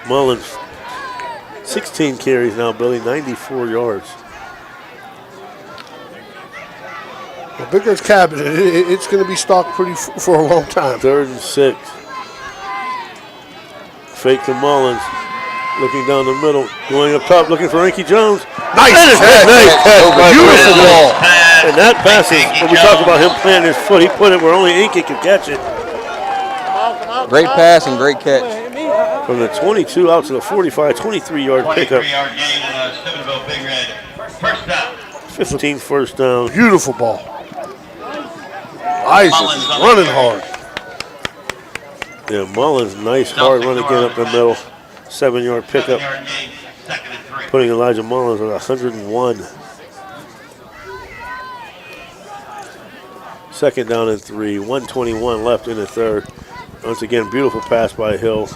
Mullins, 16 carries now, Billy, 94 yards. Well, Big Red's cabinet, it's going to be stocked for a long time. 3rd and 6. Fake to Mullins. Looking down the middle, going up top, looking for Inky Jones. Nice catch. Beautiful ball. And that pass is, when we talk about him planting his foot, he put it where only Inky could catch it. Great pass and great catch. From the 22 out to the 45, 23-yard pickup. 23-yard gain and Steubenville Big Red. First down. 15 first down. Beautiful ball. Isaac is running hard. Yeah, Mullins, nice hard run again up the middle. 7-yard pickup. Putting Elijah Mullins at 101. Second down and 3. 1:21 left in the third. Once again, beautiful pass by Hill.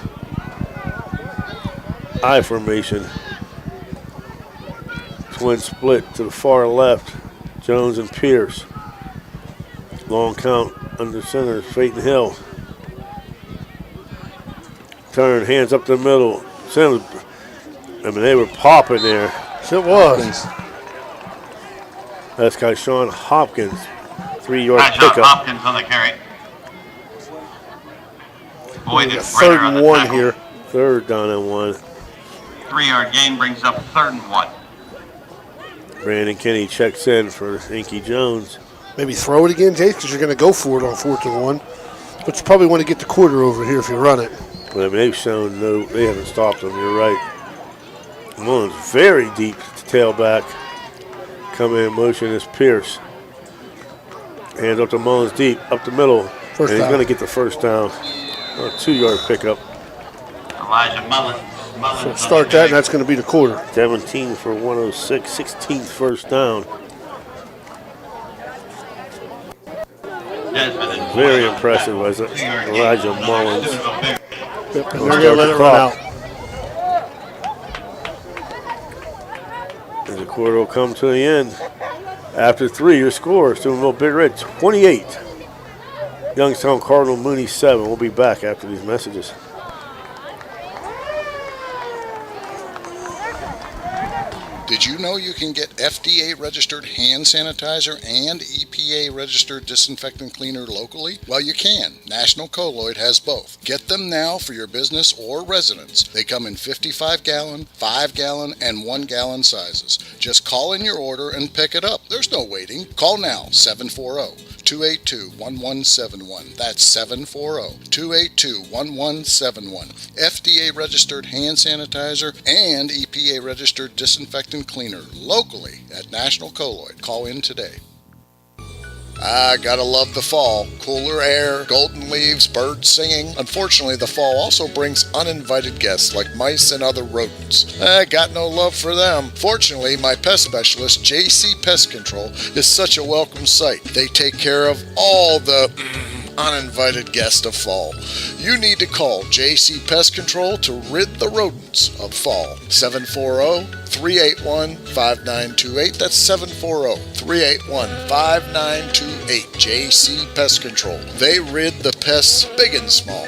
I formation. Twin split to the far left. Jones and Pierce. Long count under center. Peyton Hill. Turn, hands up the middle. I mean, they were popping there. It was. That's guy Sean Hopkins. 3-yard pickup. Hopkins on the carry. Boyd is third and 1 here. Third down and 1. 3-yard gain brings up 3rd and 1. Brandon Kinney checks in for Inky Jones. Maybe throw it again, Jace, because you're going to go for it on 4th and 1. But you probably want to get the quarter over here if you run it. But I mean, they've shown they haven't stopped them. You're right. Mullins very deep to tailback. Coming in motion is Pierce. Hands up to Mullins deep, up the middle. And he's going to get the first down. A 2-yard pickup. Elijah Mullins. So start that, and that's going to be the quarter. 17 for 106, 16th first down. Very impressive as Elijah Mullins. Yep, and they're going to let it run out. And the quarter will come to the end. After 3, your score, Steubenville Big Red 28. Youngstown Cardinal Mooney 7. We'll be back after these messages. Did you know you can get FDA-registered hand sanitizer and EPA-registered disinfectant cleaner locally? Well, you can. National Colloid has both. Get them now for your business or residence. They come in 55-gallon, 5-gallon, and 1-gallon sizes. Just call in your order and pick it up. There's no waiting. Call now, 740-282-1171. That's 740-282-1171. FDA-registered hand sanitizer and EPA-registered disinfectant cleaner locally at National Colloid. Call in today. I gotta love the fall. Cooler air, golden leaves, birds singing. Unfortunately, the fall also brings uninvited guests like mice and other rodents. I got no love for them. Fortunately, my pest specialist, JC Pest Control, is such a welcome sight. They take care of all the uninvited guests of fall. You need to call JC Pest Control to rid the rodents of fall. 740-381-5928. That's 740-381-5928. JC Pest Control. They rid the pests big and small.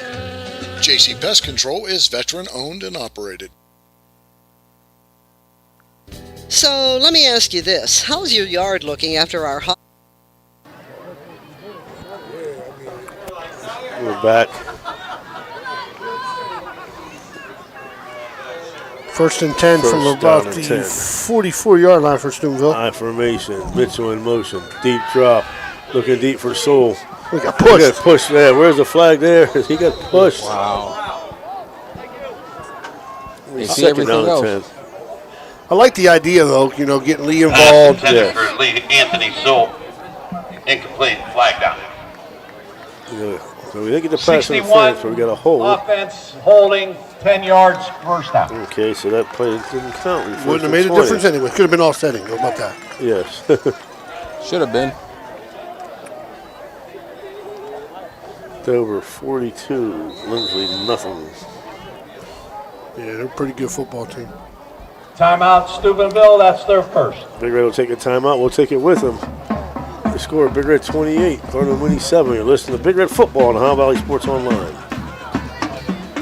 JC Pest Control is veteran owned and operated. So let me ask you this. How's your yard looking after our hot... We're back. First and 10 from about the 44-yard line for Steubenville. I formation. Mitchell in motion. Deep drop. Looking deep for Soul. We got pushed. He got pushed there. Where's the flag there? He got pushed. Wow. Second down and 10. I like the idea, though, getting Lee involved. Intended for Lee Anthony Soul. Incomplete. Flag down. Yeah. So we didn't get the pass interference, but we got a hold. Offense holding 10 yards, first down. Okay, so that play didn't count. Wouldn't have made a difference anyway. Could have been offsetting. How about that? Yes. Should have been. Over 42. Lindsley, nothing. Yeah, they're a pretty good football team. Timeout, Steubenville. That's their first. Big Red will take a timeout. We'll take it with them. The score, Big Red 28, Cardinal Mooney 7. You're listening to Big Red Football on Ohio Valley Sports Online.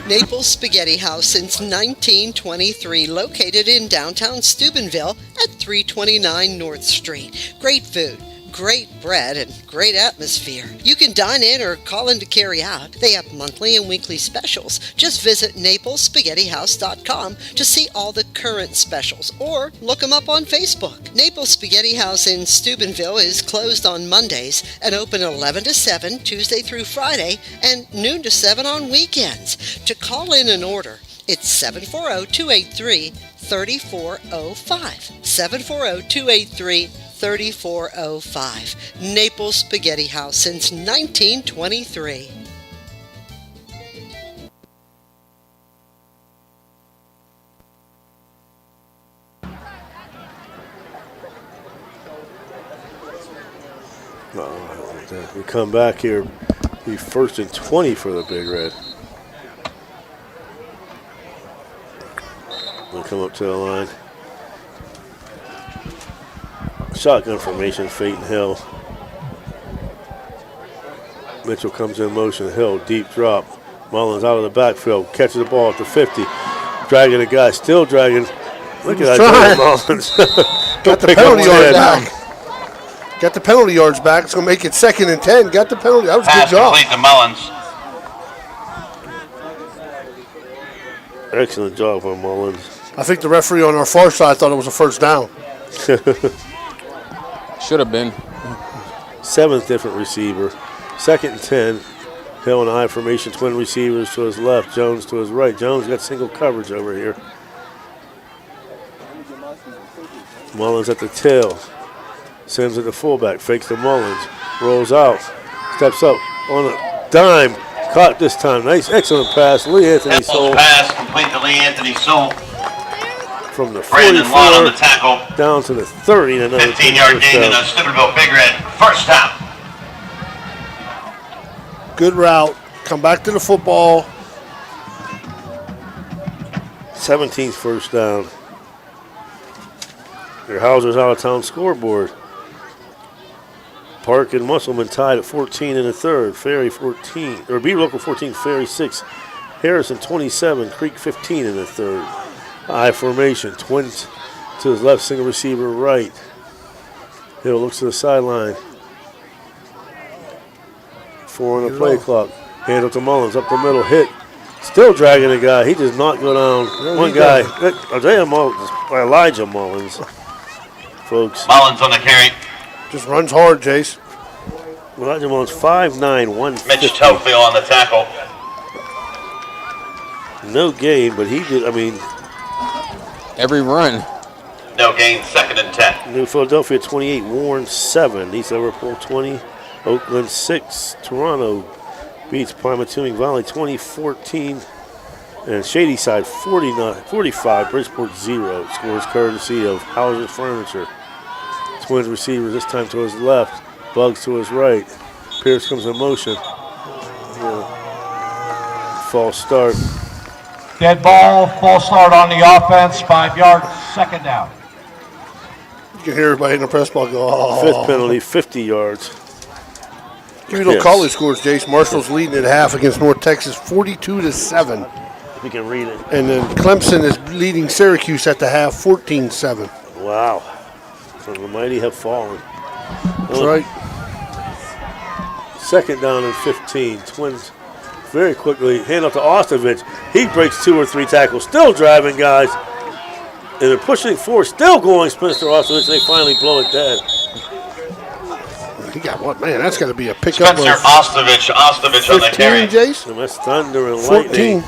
Naples Spaghetti House since 1923, located in downtown Steubenville at 329 North Street. Great food, great bread, and great atmosphere. You can dine in or call in to carry out. They have monthly and weekly specials. Just visit NaplesSpaghettiHouse.com to see all the current specials, or look them up on Facebook. Naples Spaghetti House in Steubenville is closed on Mondays and open 11 to 7 Tuesday through Friday and noon to 7 on weekends. To call in and order, it's 740-283-3405. 740-283-3405. Naples Spaghetti House since 1923. We come back here, be first and 20 for the Big Red. We'll come up to the line. Shotgun formation, Fate and Hill. Mitchell comes in motion. Hill, deep drop. Mullins out of the backfield, catches the ball at the 50. Dragging a guy, still dragging. Look at that, Mullins. Got the penalty yards back. Got the penalty yards back. It's going to make it 2nd and 10. Got the penalty. That was a good job. Pass complete to Mullins. Excellent job from Mullins. I think the referee on our far side thought it was a first down. Should have been. 7th different receiver. 2nd and 10. Hill and I formation, twin receivers to his left, Jones to his right. Jones got single coverage over here. Mullins at the tail. Sends it to fullback, fakes to Mullins, rolls out, steps up on a dime, caught this time. Nice, excellent pass. Lee Anthony Soul. Pass complete to Lee Anthony Soul. From the Brandon 44 Watt on the tackle. down to the 30. And another 15-yard gain to the Steubenville Big Red. First down. Good route. Come back to the football. 17th first down. Your Hauser's out of town scoreboard. Park and Musselman tied at 14 in the third. Ferry 14, or B Local 14, Ferry 6. Harrison 27, Creek 15 in the third. I formation, twins to his left, single receiver right. Hill looks to the sideline. 4 on the play clock. Handle to Mullins, up the middle, hit. Still dragging a guy. He does not go down. One guy, Elijah Mullins, folks. Mullins on the carry. Just runs hard, Jace. Elijah Mullins, 5'9", 150. Mitch Tofield on the tackle. No gain, but he did, every run. No gain, 2nd and 10. New Philadelphia 28, Warren 7. East Liverpool 20. Oakland 6, Toronto beats Pymatuning Valley 20-14. And Shadyside 45, Bridgeport 0. Scores courtesy of Hauser's Furniture. Twins receivers this time to his left. Bugs to his right. Pierce comes in motion. False start. Dead ball, false start on the offense, 5 yards, second down. You can hear everybody in the press box go, oh. Fifth penalty, 50 yards. Give you a little college scores, Jace. Marshall's leading at half against North Texas, 42-7. We can read it. And then Clemson is leading Syracuse at the half, 14-7. Wow. So the mighty have fallen. That's right. Second down and 15. Twins very quickly hand off to Ostovich. He breaks 2 or 3 tackles. Still driving, guys. And they're pushing forward. Still going Spencer Ostovich. They finally blow it dead. He got what? Man, that's got to be a pickup. Spencer Ostovich on the carry. Jace? And that's thunder and 14. lightning.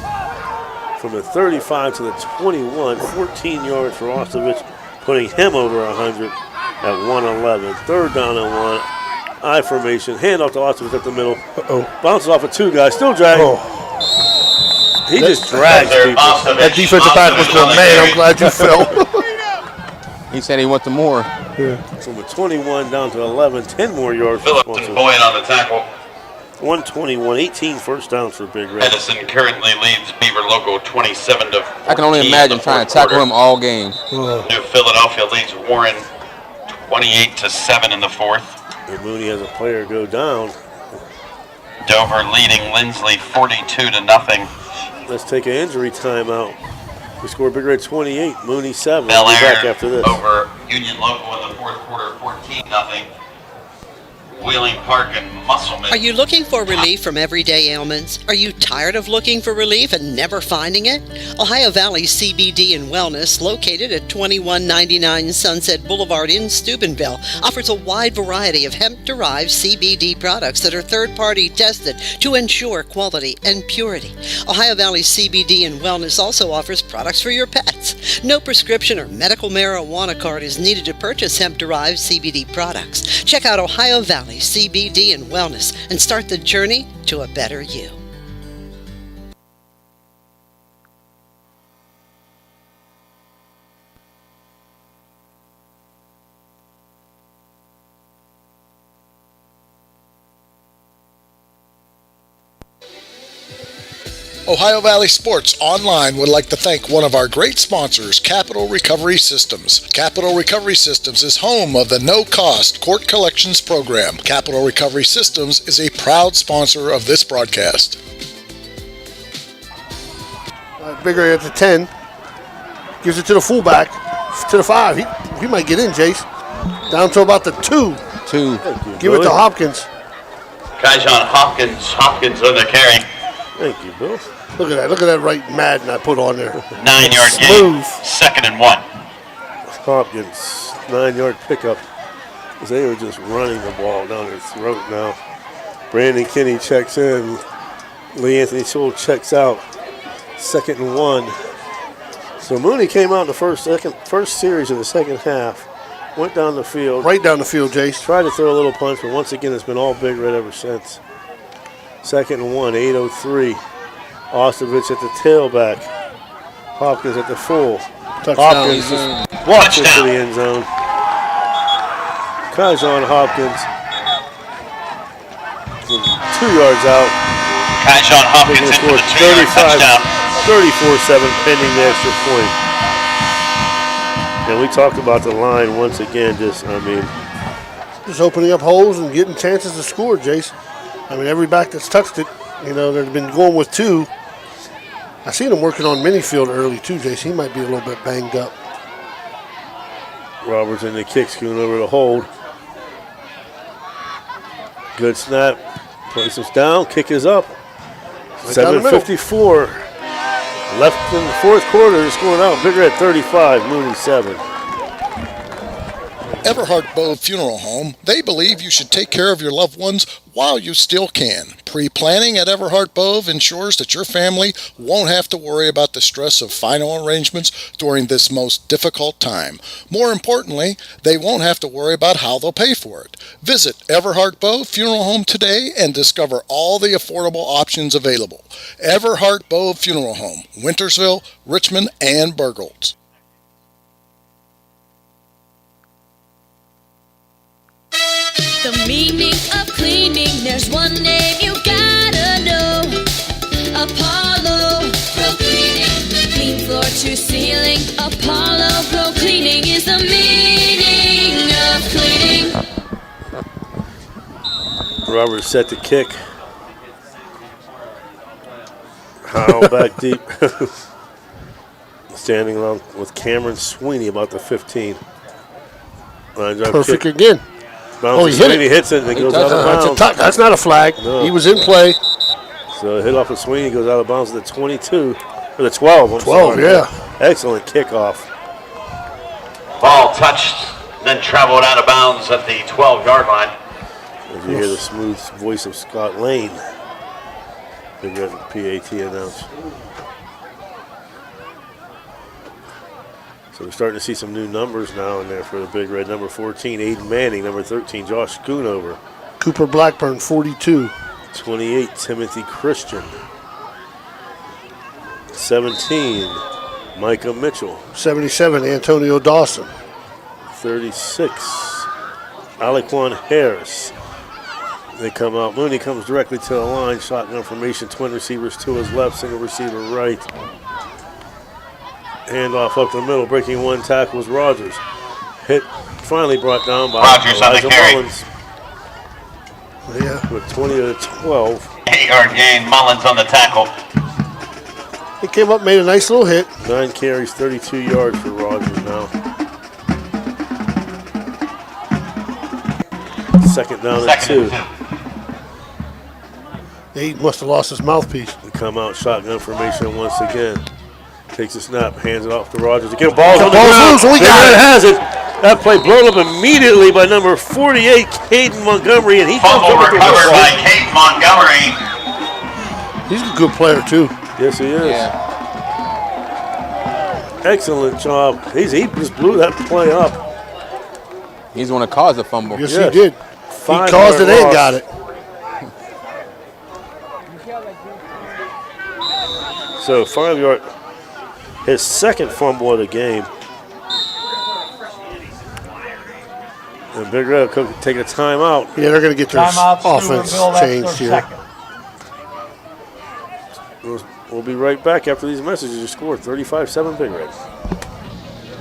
From the 35 to the 21. 14 yards for Ostovich, putting him over 100 at 111. Third down and 1. I formation. Hand off to Ostovich at the middle. Bounces off of 2 guys. Still dragging. He just drags people. That defensive back was going, man, I'm glad you fell. He said he went to more. Yeah. From the 21 down to 11. 10 more yards. Phillips and Boyd on the tackle. 121. 18 first downs for Big Red. Edison currently leads Beaver Local 27 to 14. I can only imagine trying to tackle him all game. New Philadelphia leads Warren 28-7 in the fourth. And Mooney has a player go down. Dover leading Lindsley 42-0. Let's take an injury timeout. We scored Big Red 28, Mooney 7. Bel We'll be Air back after this. over Union Local in the fourth quarter 14-0. Wheeling Park and Musselman. Are you looking for relief from everyday ailments? Are you tired of looking for relief and never finding it? Ohio Valley CBD and Wellness, located at 2199 Sunset Boulevard in Steubenville, offers a wide variety of hemp-derived CBD products that are third-party tested to ensure quality and purity. Ohio Valley CBD and Wellness also offers products for your pets. No prescription or medical marijuana card is needed to purchase hemp-derived CBD products. Check out Ohio Valley CBD and Wellness and start the journey to a better you. Ohio Valley Sports Online would like to thank one of our great sponsors, Capital Recovery Systems. Capital Recovery Systems is home of the no-cost court collections program. Capital Recovery Systems is a proud sponsor of this broadcast. Bigger at the 10. Gives it to the fullback. To the 5. He might get in, Jace. Down to about the 2. Give it to Hopkins. Kaijon Hopkins on the carry. Thank you, Bill. Look at that right Madden I put on there. 9-yard gain. Second and 1. Hopkins, 9-yard pickup. They were just running the ball down their throat now. Brandon Kinney checks in. Lee Anthony Sewell checks out. Second and 1. So Mooney came out in the first series of the second half. Went down the field. Right down the field, Jace. Tried to throw a little punch, but once again, it's been all Big Red ever since. Second and 1, 8:03. Ostovich at the tailback. Hopkins at the full. Touchdown. Hopkins just walks into the end zone. Kaijon Hopkins 2 yards out. Kaijon Hopkins into the 2-yard touchdown. 34-7 pending the extra point. And we talked about the line once again. Just opening up holes and getting chances to score, Jace. I mean, every back that's touched it, they've been going with 2. I seen him working on Minifield early too, Jace. He might be a little bit banged up. Roberts in the kick, scooting over to hold. Good snap. Places down. Kick is up. 7:54 left in the fourth quarter. They're scoring out. Big Red 35, Mooney 7. Everhart Bove Funeral Home, they believe you should take care of your loved ones while you still can. Pre-planning at Everhart Bove ensures that your family won't have to worry about the stress of final arrangements during this most difficult time. More importantly, they won't have to worry about how they'll pay for it. Visit Everhart Bove Funeral Home today and discover all the affordable options available. Everhart Bove Funeral Home, Wintersville, Richmond, and Burgolds. The meaning of cleaning, there's one name you gotta know. Apollo Pro Cleaning. Clean floor to ceiling. Apollo Pro Cleaning is the meaning of cleaning. Robert set to kick. Howell back deep. Standing along with Cameron Sweeney about the 15. Line drive Perfect kick. again. Bounces, he hit Sweeney it. hits it and it goes out of bounds. That's not a flag. No. He was in play. So hit off of Sweeney, goes out of bounds at the 22, or the 12. I'm 12, sorry. yeah. Excellent kickoff. Ball touched, then traveled out of bounds at the 12-yard line. As you hear the smooth voice of Scott Lane, Big Red PAT announce. So we're starting to see some new numbers now in there for the Big Red. Number 14, Aiden Manning. Number 13, Josh Schoonover. Cooper Blackburn, 42. 28, Timothy Christian. 17, Micah Mitchell. 77, Antonio Dawson. 36, Aliquan Harris. They come out. Mooney comes directly to the line. Shotgun formation. Twin receivers to his left. Single receiver right. Handoff up the middle. Breaking one tackle was Rogers. Hit finally brought down by Rogers on the Elijah carry. Mullins. Yeah. With 20 to 12. 8-yard gain. Mullins on the tackle. He came up, made a nice little hit. 9 carries, 32 yards for Rogers now. Second down and 2. He must have lost his mouthpiece. They come out shotgun formation once again. Takes a snap, hands it off to Rogers. Again, ball's on the ground. Loose. We got it. Has it. That play blown up immediately by number 48, Caden Montgomery, and he comes Fumble over to recovered by Kate Montgomery. He's a good player, too. Yes, he is. Yeah. Excellent job. He just blew that play up. He's the one that caused the fumble. Yes, he did. He caused it and got it. So 5-yard, his second fumble of the game. And Big Red could take a timeout. Yeah, they're going to get their Timeout, offense Steubenville, that's changed their here. second. We'll be right back after these messages. You scored 35-7 Big Red.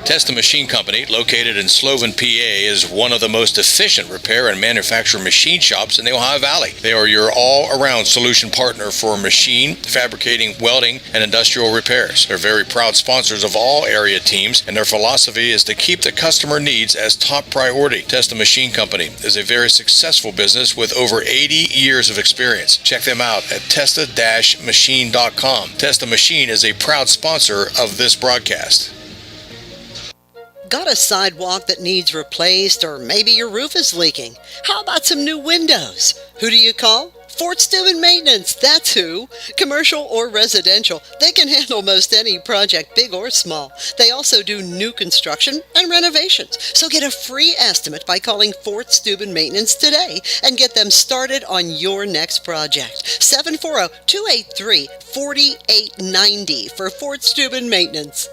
Testa Machine Company, located in Sloven, PA, is one of the most efficient repair and manufacture machine shops in the Ohio Valley. They are your all-around solution partner for machine, fabricating, welding, and industrial repairs. They're very proud sponsors of all area teams, and their philosophy is to keep the customer needs as top priority. Testa Machine Company is a very successful business with over 80 years of experience. Check them out at testa-machine.com. Testa Machine is a proud sponsor of this broadcast. Got a sidewalk that needs replaced, or maybe your roof is leaking? How about some new windows? Who do you call? Fort Steuben Maintenance, that's who. Commercial or residential, they can handle most any project, big or small. They also do new construction and renovations. So get a free estimate by calling Fort Steuben Maintenance today and get them started on your next project. 740-283-4890 for Fort Steuben Maintenance.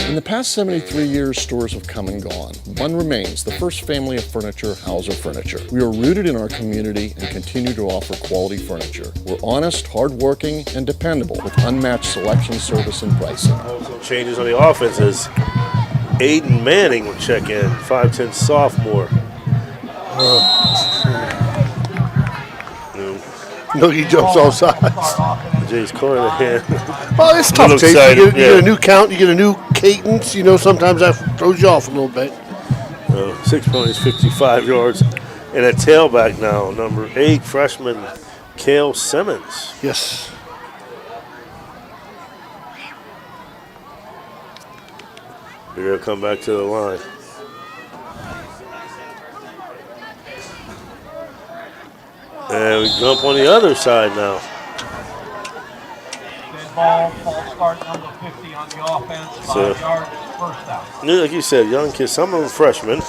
In the past 73 years, stores have come and gone. One remains, the first family of furniture, Hauser Furniture. We are rooted in our community and continue to offer quality furniture. We're honest, hardworking, and dependable with unmatched selection, service, and pricing. Some changes on the offense as Aiden Manning will check in, 5'10 sophomore. No, he jumps all sides. Jay's calling the hand. Well, it's tough, Chase. You get a new count, you get a new cadence. You know, sometimes that throws you off a little bit. 6 points, 55 yards. And a tailback now, number 8, freshman Cale Simmons. Yes. They're going to come back to the line. And we jump on the other side now. Dead ball, false start number 50 on the offense, 5 yards, first down. Like you said, young kids, some of them freshmen.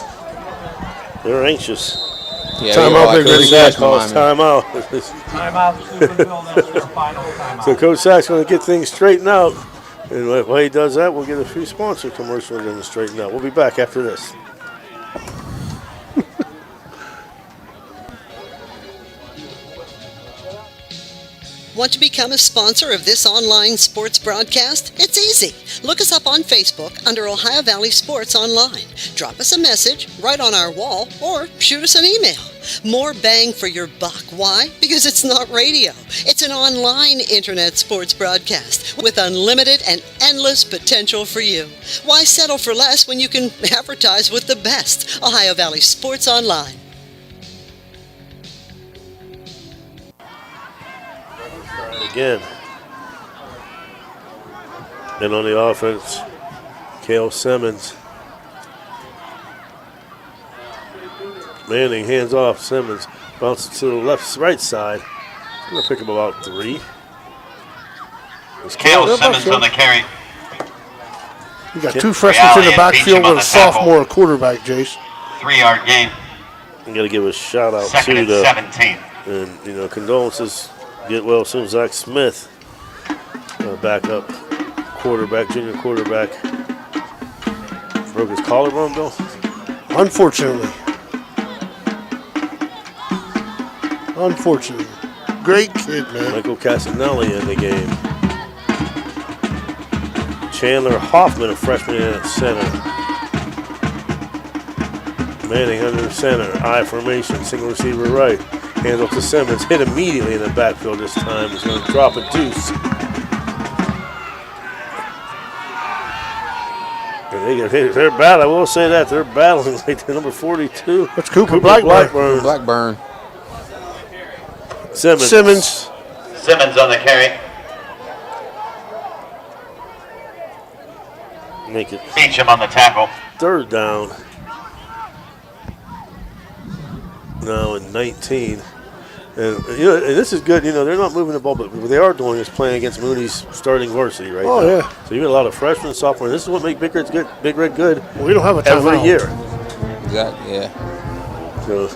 They're anxious. Yeah, Coach Sack calls timeout. Timeout, Steubenville, that's their final timeout. So Coach Sack's going to get things straightened out. And while he does that, we'll get a few sponsor commercials and straighten out. We'll be back after this. Want to become a sponsor of this online sports broadcast? It's easy. Look us up on Facebook under Ohio Valley Sports Online. Drop us a message right on our wall or shoot us an email. More bang for your buck. Why? Because it's not radio. It's an online internet sports broadcast with unlimited and endless potential for you. Why settle for less when you can advertise with the best? Ohio Valley Sports Online. Again. And on the offense, Cale Simmons. Manning hands off Simmons. Bounces to the right side. I'm going to pick him about 3. Cale Simmons on the carry. You got 2 freshmen in the backfield with a sophomore quarterback, Jace. 3-yard gain. I'm going to give a shout out Second to and the 17. And condolences. Get well soon. Zach Smith, backup quarterback, junior quarterback, broke his collarbone, Bill. Unfortunately. Great kid, man. Michael Casanelli in the game. Chandler Hoffman, a freshman in at center. Manning under center. I formation, single receiver right. Hands off to Simmons. Hit immediately in the backfield this time. He's going to drop a deuce. They're battling. I will say that. They're battling like the number 42. That's Cooper Blackburn. Blackburn. Simmons on the carry. Make it. Beecham on the tackle. 3rd down. Now in 19. And this is good. They're not moving the ball, but what they are doing is playing against Mooney's starting varsity right now. Oh, yeah. So you got a lot of freshmen, sophomore. This is what makes Big Red good. Well, we don't have a timeout. Every year. Exactly, yeah. So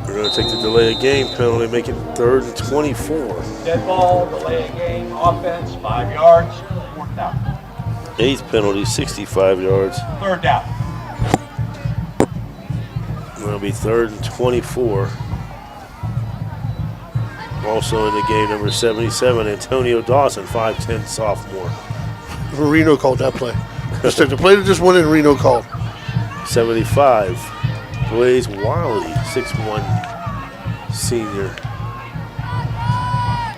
we're going to take the delay of game penalty, make it 3rd and 24. Dead ball, delay of game, offense, 5 yards, 4th down. 8th penalty, 65 yards. 3rd down. That'll be 3rd and 24. Also in the game, number 77, Antonio Dawson, 5'10", sophomore. Reno called that play. The play that just went in, Reno called. 75, Blaze Wiley, 6'1", senior.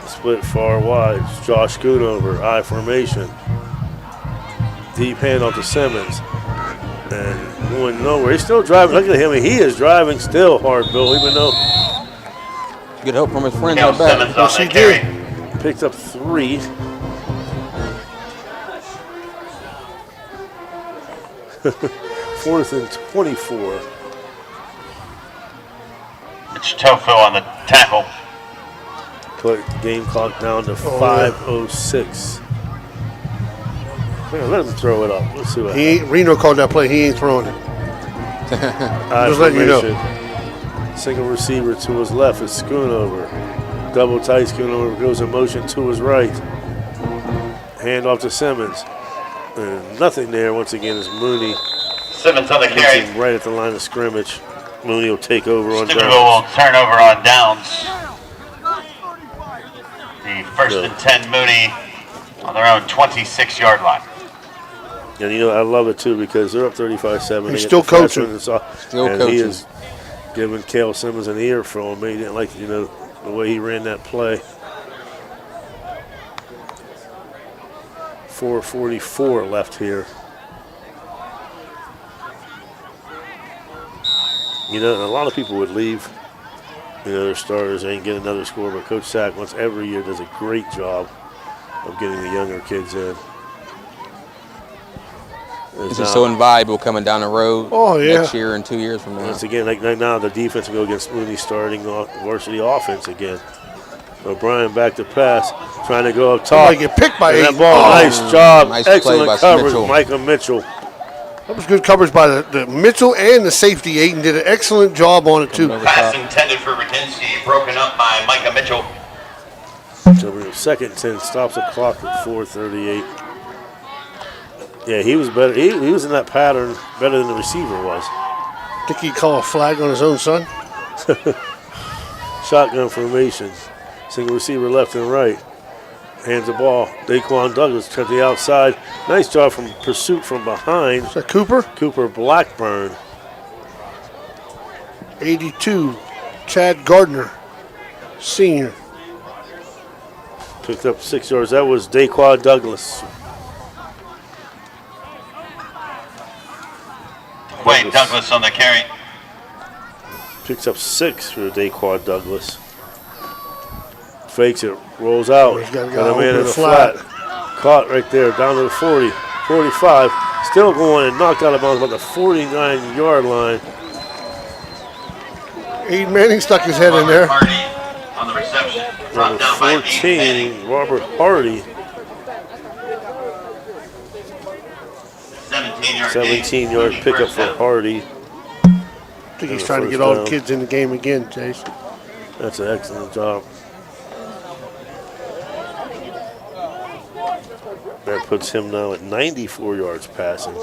Split far wide, Josh Schoonover, I formation. Deep handoff to Simmons. And going nowhere. He's still driving. Look at him. He is driving still hard, Bill, even though. Good help from his friends out back. Yes, he did. Picked up 3. Fourth and 24. It's Tofu on the tackle. Put game clock down to 5:06. Let him throw it up. Let's see what happens. Reno called that play. He ain't throwing it. Just letting you know. Single receiver to his left is Schoonover. Double tight Schoonover goes in motion to his right. Hand off to Simmons. And nothing there once again is Mooney. Simmons on the carry. Right at the line of scrimmage. Mooney will take over on Steubenville downs. will turn over on downs. The 1st and 10 Mooney on their own 26-yard line. And I love it too because they're up 35-7. He's still coaching. And he is giving Cale Simmons an earful. He didn't like the way he ran that play. 4:44 left here. A lot of people would leave. Their starters ain't get another score, but Coach Sack once every year does a great job of getting the younger kids in. This is so invaluable coming down the road next year and 2 years from now. Once again, like now the defense will go against Mooney starting varsity offense again. O'Brien back to pass, trying to go up top. Might get picked by that ball, nice job. Nice Excellent play by coverage, Mitchell. Michael Mitchell. That was good coverage by the Mitchell and the safety. Aiden did an excellent job on it, too. Pass intended for Rudensky, broken up by Micah Mitchell. So we're 2nd and 10, stops the clock at 4:38. Yeah, he was better. He was in that pattern better than the receiver was. Think he'd call a flag on his own son? Shotgun formation. Single receiver left and right. Hands the ball. Daquan Douglas to the outside. Nice job from pursuit from behind. Is that Cooper? Cooper Blackburn. 82, Chad Gardner, senior. Picked up 6 yards. That was Daquan Douglas. Wade Douglas on the carry. Picks up 6 for Daquan Douglas. Fakes it, rolls out. Got a man in the flat. Caught right there, down to the 40, 45. Still going and knocked out of bounds about the 49-yard line. Aiden Manning stuck his head in there. Hardy on the reception. Brought down by 14, Robert Hardy. 17-yard pickup for Hardy. I think he's trying to get all the kids in the game again, Chase. That's an excellent job. That puts him now at 94 yards passing.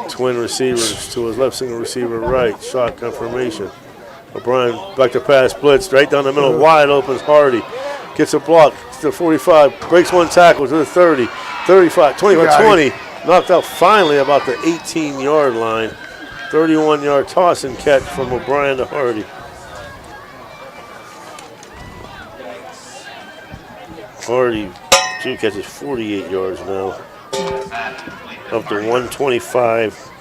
Twin receivers to his left, single receiver right. Shotgun formation. O'Brien back to pass, blitz right down the middle, wide open. Hardy gets a block to the 45, breaks one tackle to the 30, 35, 25, 20. Knocked out finally about the 18-yard line. 31-yard toss and catch from O'Brien to Hardy. Hardy, 2 catches, 48 yards now. Up to 125.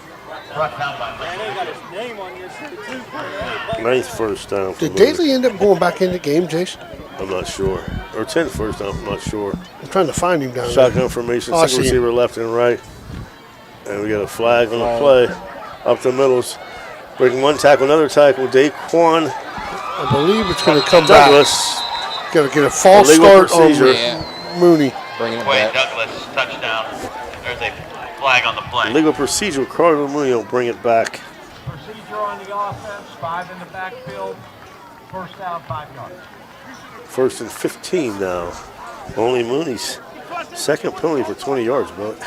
Ninth first down. Did Daly end up going back in the game, Jason? I'm not sure. Or 10th first down, I'm not sure. I'm trying to find him down there. Shotgun formation, single receiver left and right. And we got a flag on the play. Up the middles. Breaking one tackle, another tackle. Daquan. I believe it's going to come Douglas. back. Got to get a false start on Mooney. Bringing it Wade back. Douglas, touchdown. There's a flag on the play. Legal procedure. Cardinal Mooney will bring it back. Procedure on the offense, 5 in the backfield, first down, 5 yards. 1st and 15 now. Only Mooney's second penalty for 20 yards, but.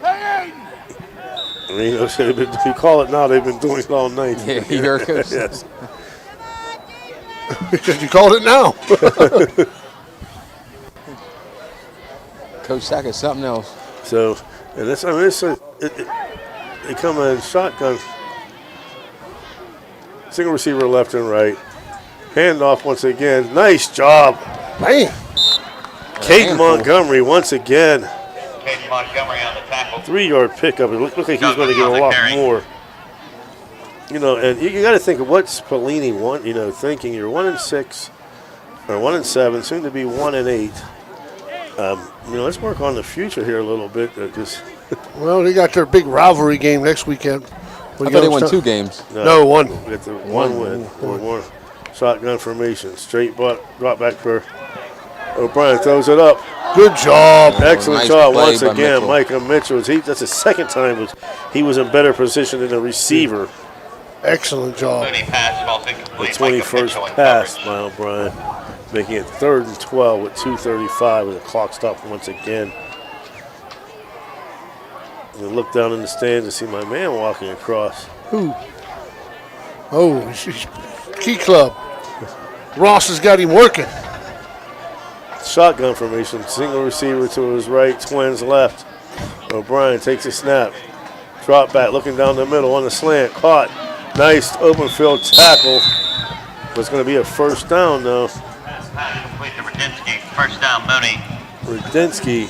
I mean, if you call it now, they've been doing it all night. Yeah, here it goes. Yes. Because you called it now. Coach Sack is something else. So, and this, I mean, they come in shotgun. Single receiver left and right. Handoff once again. Nice job. Man. Caden Montgomery once again. Caden Montgomery on the tackle. 3-yard pickup. It looked like he was going to get a lot more. You know, and you got to think of what's Pelini thinking. You're 1-6 or 1-7, soon to be 1-8. Let's work on the future here a little bit. Well, they got their big rivalry game next weekend. I thought they won 2 games. No, one. We got the one win. One. Shotgun formation. Straight drop back for O'Brien. Throws it up. Good job. Excellent Nice job play once by again. Mitchell. Micah Mitchell. That's the second time he was in better position than the receiver. Excellent job. Mooney pass, ball's The incomplete. 21st pass by O'Brien. Making it 3rd and 12 with 2:35 with the clock stopped once again. And I look down in the stands and see my man walking across. Who? Oh, Key Club. Ross has got him working. Shotgun formation, single receiver to his right, twins left. O'Brien takes a snap. Drop back, looking down the middle on the slant. Caught. Nice open field tackle. It's going to be a first down, though. Complete to Rudensky. First down, Mooney. Rudensky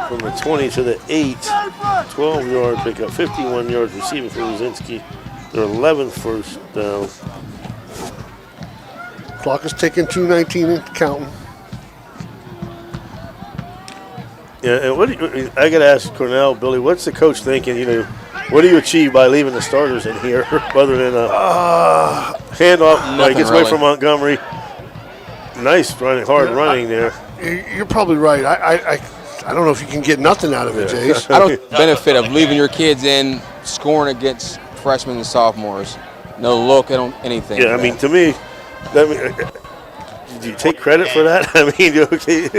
from the 20 to the 8. 12-yard pickup, 51 yards receiving for Rudensky. Their 11th first down. Clock is ticking, 2:19 and counting. Yeah, and I got to ask Cornell, Billy, what's the coach thinking? What do you achieve by leaving the starters in here other than a handoff? He gets away from Montgomery. Nice hard running there. You're probably right. I don't know if you can get nothing out of it, Jace. I don't benefit of leaving your kids in scoring against freshmen and sophomores. No look, anything. Yeah, I mean, to me, do you take credit for that? I mean, okay.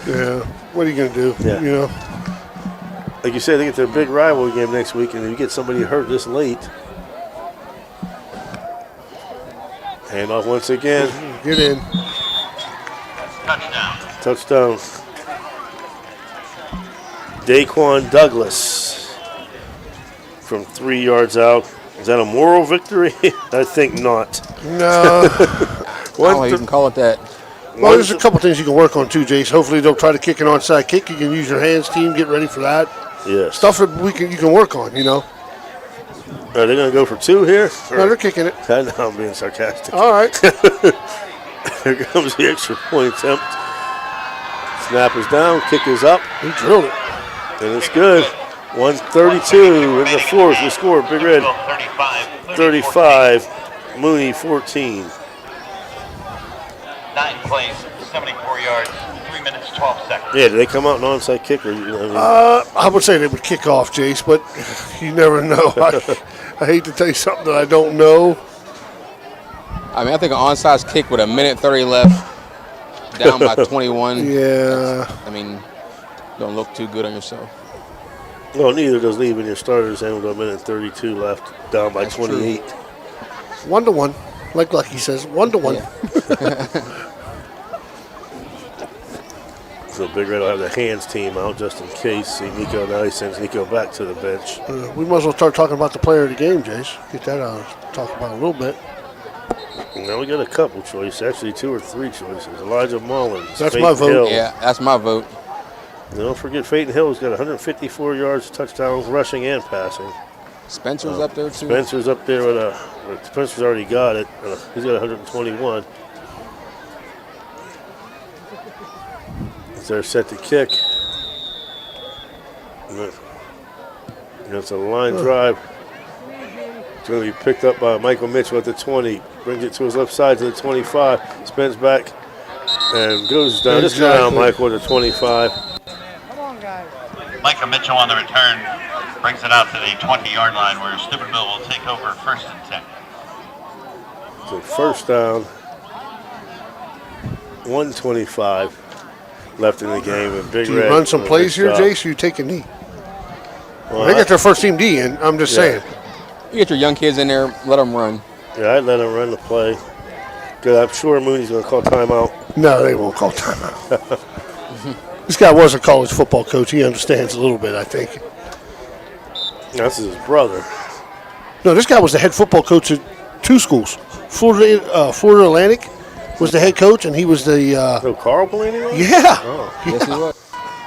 Yeah. What are you going to do? Yeah. Like you said, they get their big rivalry game next week, and if you get somebody hurt this late. Handoff once again. Get in. Touchdown. Daquan Douglas from 3 yards out. Is that a moral victory? I think not. No. You can call it that. Well, there's a couple things you can work on too, Jace. Hopefully they'll try to kick an onside kick. You can use your hands, team, get ready for that. Yeah. Stuff that you can work on, Are they going to go for 2 here? No, they're kicking it. I know I'm being sarcastic. All right. Here comes the extra point attempt. Snap is down, kick is up. He drilled it. And it's good. 132 in the fourth. The score, Big Red 35, Mooney 14. 9 plays, 74 yards, 3 minutes, 12 seconds. Yeah, do they come out an onside kick? Or, I would say they would kick off, Jace, but you never know. I hate to tell you something that I don't know. I mean, I think an onside kick with 1:30 left, down by 21. Yeah. I mean, don't look too good on yourself. Well, neither does leaving your starters and with 1:32 left, down by 28. 1-1, like Lucky says, 1-1. Yeah. So Big Red will have the hands team out just in case. See Nico now, he sends Nico back to the bench. We might as well start talking about the player of the game, Jace. Get that out, talk about it a little bit. Now we got a couple choices, actually 2 or 3 choices. Elijah Mullins. That's my vote. Hill. Yeah, that's my vote. Don't forget Peyton Hill's got 154 yards, touchdowns, rushing and passing. Spencer's up there too. Spencer's up there with Spencer's already got it. He's got 121. They're set to kick. It's a line drive. It's going to be picked up by Michael Mitchell at the 20. Brings it to his left side to the 25. Spins back and goes down. Just go down, Michael, to 25. Micah Mitchell on the return brings it out to the 20-yard line where Steubenville will take over 1st and 10. So first down. 125 left in the game. And Big Do you Red run some plays here, Jace, or you take a knee? Well, they got their first team D in. I'm just saying. You get your young kids in there, let them run. Yeah, I'd let them run the play. Because I'm sure Mooney's going to call timeout. No, they won't call timeout. This guy was a college football coach. He understands a little bit, I think. That's his brother. No, this guy was the head football coach at 2 schools. Florida Atlantic was the head coach, and he was the... Carl Pelini was? Yeah. Oh. Yes, he was.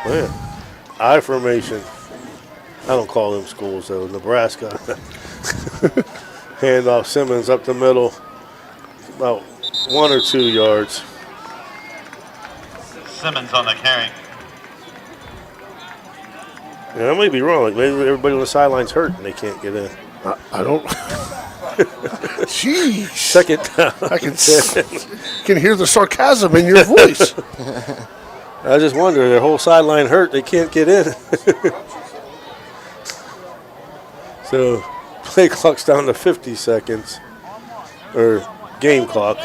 Man. I formation. I don't call them schools, though. Nebraska. Handoff Simmons up the middle. About 1 or 2 yards. Simmons on the carry. Yeah, I may be wrong. Like maybe everybody on the sideline's hurt and they can't get in. I don't. Jeez. Second down. I can hear the sarcasm in your voice. I just wonder, their whole sideline hurt. They can't get in. So play clock's down to 50 seconds. Or game clock.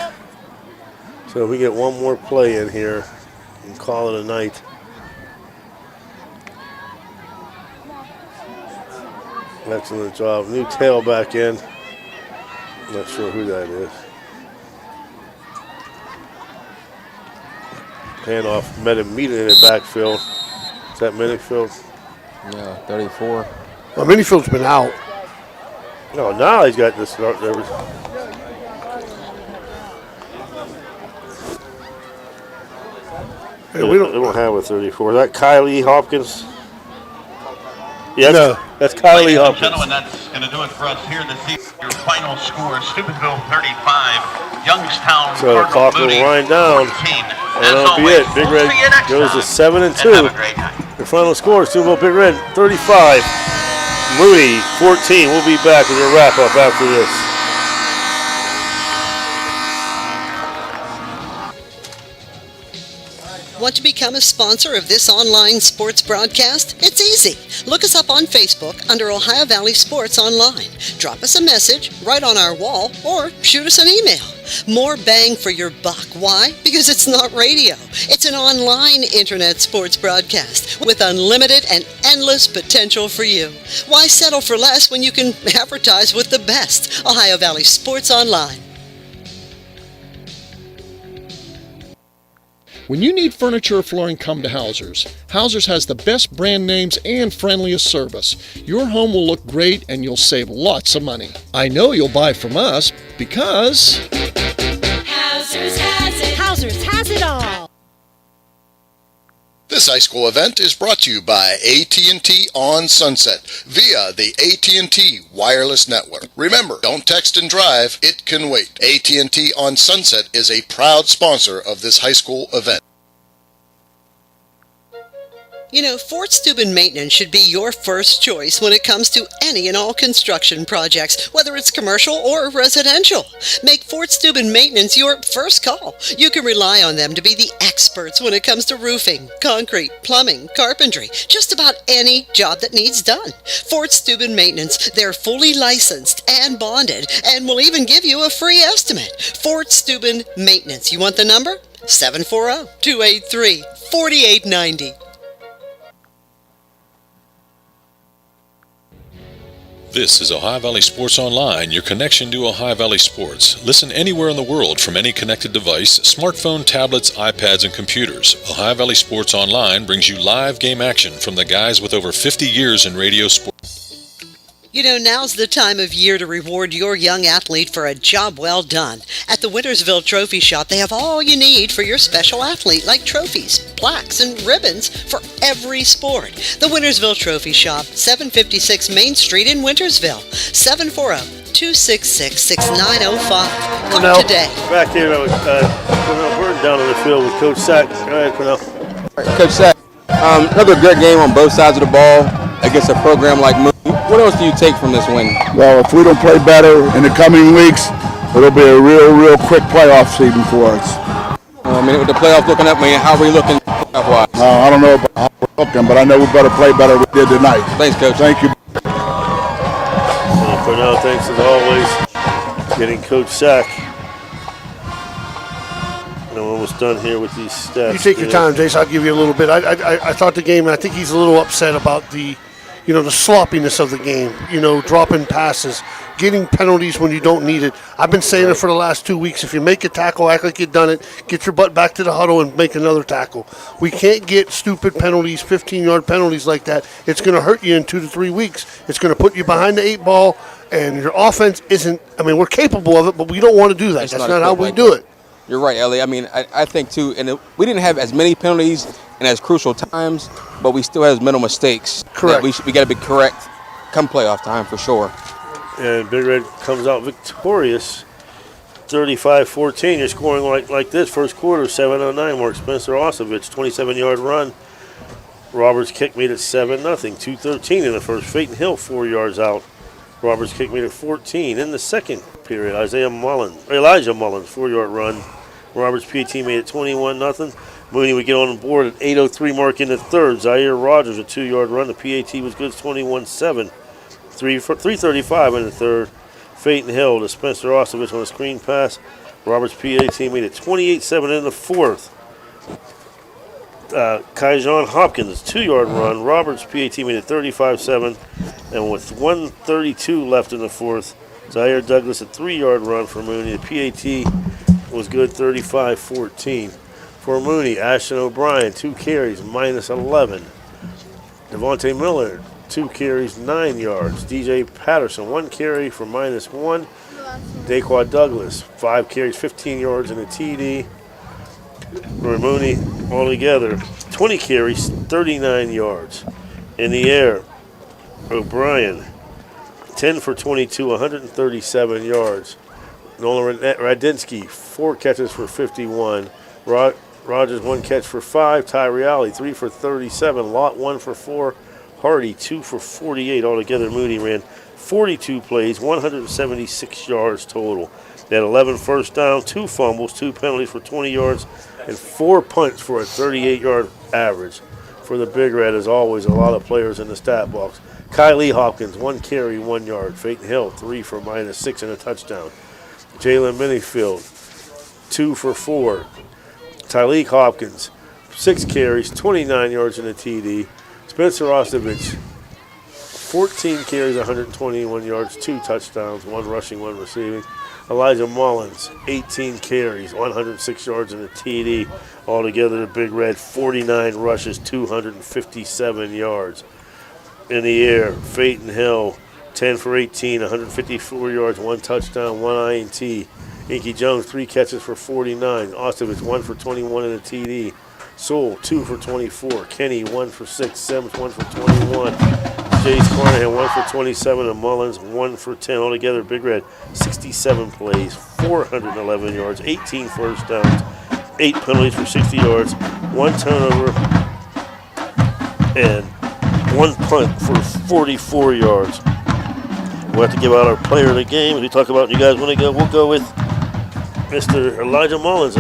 So we get one more play in here and call it a night. Excellent job. New tailback in. Not sure who that is. Handoff met immediately in the backfield. Is that Minnickfield? Yeah, 34. Well, Minniefield's been out. No, now he's got this start there. Hey, we don't have a 34. Is that Kylie Hopkins? Yes, no. That's Kylie Ladies and Hopkins. gentlemen, that's going to do it for us here this evening. Your final score, Steubenville 35, Youngstown So the clock will wind down. And that'll be it. Big Red goes to 7-2. Have a great night. The final score, Steubenville Big Red 35, Mooney 14. We'll be back with your wrap-up after this. Want to become a sponsor of this online sports broadcast? It's easy. Look us up on Facebook under Ohio Valley Sports Online. Drop us a message right on our wall or shoot us an email. More bang for your buck. Why? Because it's not radio. It's an online internet sports broadcast with unlimited and endless potential for you. Why settle for less when you can advertise with the best? Ohio Valley Sports Online. When you need furniture or flooring, come to Hauser's. Hauser's has the best brand names and friendliest service. Your home will look great and you'll save lots of money. I know you'll buy from us because... Hauser's has it. Hauser's has it all. This high school event is brought to you by AT&T on Sunset via the AT&T wireless network. Remember, don't text and drive, it can wait. AT&T on Sunset is a proud sponsor of this high school event. You know, Fort Steuben Maintenance should be your first choice when it comes to any and all construction projects, whether it's commercial or residential. Make Fort Steuben Maintenance your first call. You can rely on them to be the experts when it comes to roofing, concrete, plumbing, carpentry, just about any job that needs done. Fort Steuben Maintenance, they're fully licensed and bonded and will even give you a free estimate. Fort Steuben Maintenance. You want the number? 740-283-4890. This is Ohio Valley Sports Online, your connection to Ohio Valley sports. Listen anywhere in the world from any connected device, smartphone, tablets, iPads, and computers. Ohio Valley Sports Online brings you live game action from the guys with over 50 years in radio sports. You know, now's the time of year to reward your young athlete for a job well done. At the Wintersville Trophy Shop, they have all you need for your special athlete, like trophies, plaques, and ribbons for every sport. The Wintersville Trophy Shop, 756 Main Street in Wintersville, 740-266-6905. Call today. Back here, Cornell Burton down on the field with Coach Sack. Go ahead, Cornell. Coach Sack, another great game on both sides of the ball against a program like Mooney. What else do you take from this win? Well, if we don't play better in the coming weeks, it'll be a real quick playoff season for us. I mean, with the playoffs looking up, how are we looking playoff-wise? I don't know about how we're looking, but I know we better play better than we did tonight. Thanks, Coach. Thank you. Well, Cornell, thanks as always. Getting Coach Sack. I'm almost done here with these stats. You take your time, Jace. I'll give you a little bit. I thought the game, and I think he's a little upset about the sloppiness of the game, dropping passes, getting penalties when you don't need it. I've been saying it for the last 2 weeks. If you make a tackle, act like you've done it, get your butt back to the huddle and make another tackle. We can't get stupid penalties, 15-yard penalties like that. It's going to hurt you in 2 to 3 weeks. It's going to put you behind the 8 ball, and your offense isn't – we're capable of it, but we don't want to do that. That's not how we do it. You're right, Ellie. I think, too, and we didn't have as many penalties and as crucial times, but we still have little mistakes. Correct. We got to be correct come playoff time for sure. And Big Red comes out victorious, 35-14. You're scoring like this. First quarter, 7:09 mark. Spencer Osovich, 27-yard run. Roberts kick made it 7-0. 2:13 in the first. Phaeton Hill, 4 yards out. Roberts kick made it 14. In the second period, Elijah Mullins, 4-yard run. Roberts PAT made it 21-0. Mooney would get on board at 8:03 mark in the third. Zaire Rogers, a 2-yard run. The PAT was good, 21-7. 3:35 in the third. Phaeton Hill to Spencer Osovich on a screen pass. Roberts PAT made it 28-7 in the fourth. Kaijon Hopkins, 2-yard run. Roberts PAT made it 35-7. And with 1:32 left in the fourth, Zaire Douglas, a 3-yard run for Mooney. The PAT was good, 35-14. For Mooney, Ashton O'Brien, 2 carries, -11. Devontae Miller, 2 carries, 9 yards. DJ Patterson, 1 carry for -1. Daquan Douglas, 5 carries, 15 yards and a TD. For Mooney, altogether, 20 carries, 39 yards. In the air, O'Brien, 10 for 22, 137 yards. Nolan Radinsky, 4 catches for 51. Rogers 1 catch for 5. Ty Reale 3 for 37. Lott 1 for 4. Hardy 2 for 48. Altogether, Mooney ran 42 plays, 176 yards total. They had 11 first down, 2 fumbles, 2 penalties for 20 yards, and 4 punts for a 38-yard average. For the Big Red, as always, a lot of players in the stat box. Kylie Hopkins, 1 carry, 1 yard. Peyton Hill, 3 for -6 and a touchdown. Jalen Minifield, 2 for 4. Tyleek Hopkins, 6 carries, 29 yards and a TD. Spencer Ostovich, 14 carries, 121 yards, 2 touchdowns, 1 rushing, 1 receiving. Elijah Mullins, 18 carries, 106 yards and a TD. Altogether, the Big Red, 49 rushes, 257 yards. In the air, Peyton Hill, 10 for 18, 154 yards, 1 touchdown, 1 INT. Inky Jones, 3 catches for 49. Ostovich, 1 for 21 and a TD. Sewell, 2 for 24. Kenny, 1 for 6. Sims, 1 for 21. Jace Carnahan, 1 for 27. And Mullins, 1 for 10. Altogether, Big Red, 67 plays, 411 yards, 18 first downs, 8 penalties for 60 yards, 1 turnover, and 1 punt for 44 yards. We'll have to give out our player of the game. As we talk about, you guys want to go, we'll go with Mr. Elijah Mullins.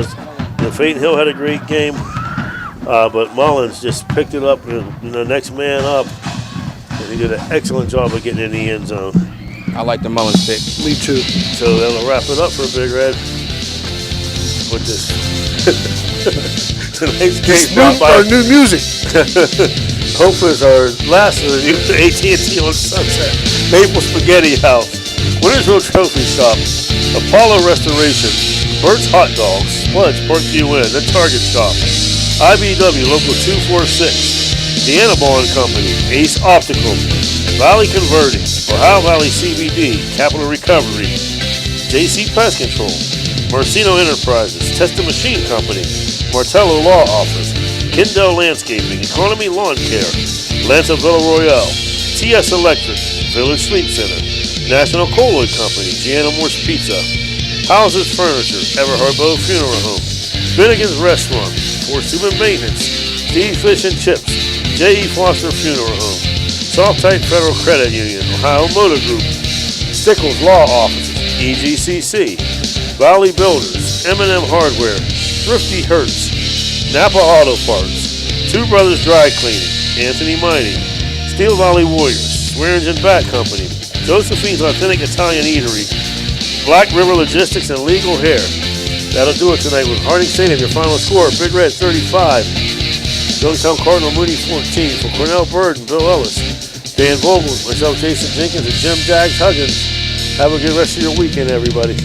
Peyton Hill had a great game, but Mullins just picked it up, and the next man up, and he did an excellent job of getting in the end zone. I like the Mullins pick. Me too. So that'll wrap it up for Big Red with this. Tonight's game brought by Our new music. Hopefully it's our last of the new AT&T on Sunset. Naples Spaghetti House, Wintersville Trophy Shop, Apollo Restoration, Burt's Hot Dogs, Sludge Parkview Inn, The Target Shop, IBW Local 246, The Annabelle and Company, Ace Optical, Valley Converting, Ohio Valley CBD, Capital Recovery, JC Pest Control, Marcino Enterprises, Testa Machine Company, Martello Law Office, Kindle Landscaping, Economy Lawn Care, Lanza Villa Royale, TS Electric, Village Sleep Center, National Colloid Company, Gianna Moore's Pizza, Houses Furniture, Everhard Bow Funeral Home, Finnegan's Restaurant, Force Human Maintenance, Steve Fish and Chips, J.E. Foster Funeral Home, Soft-Tight Federal Credit Union, Ohio Motor Group, Stickles Law Offices, EGCC, Valley Builders, M&M Hardware, Thrifty Hertz, Napa Auto Parts, Two Brothers Dry Cleaning, Anthony Mining, Steel Valley Warriors, Swearingen Bat Company, Josephine's Authentic Italian Eatery, Black River Logistics, and Legal Hair. That'll do it tonight with Harding Stadium. Your final score, Big Red 35, Youngstown Cardinal Mooney 14. For Cornell Bird and Bill Ellis, Dan Vogel, myself Jason Jenkins, and Jim Jags Huggins. Have a good rest of your weekend, everybody.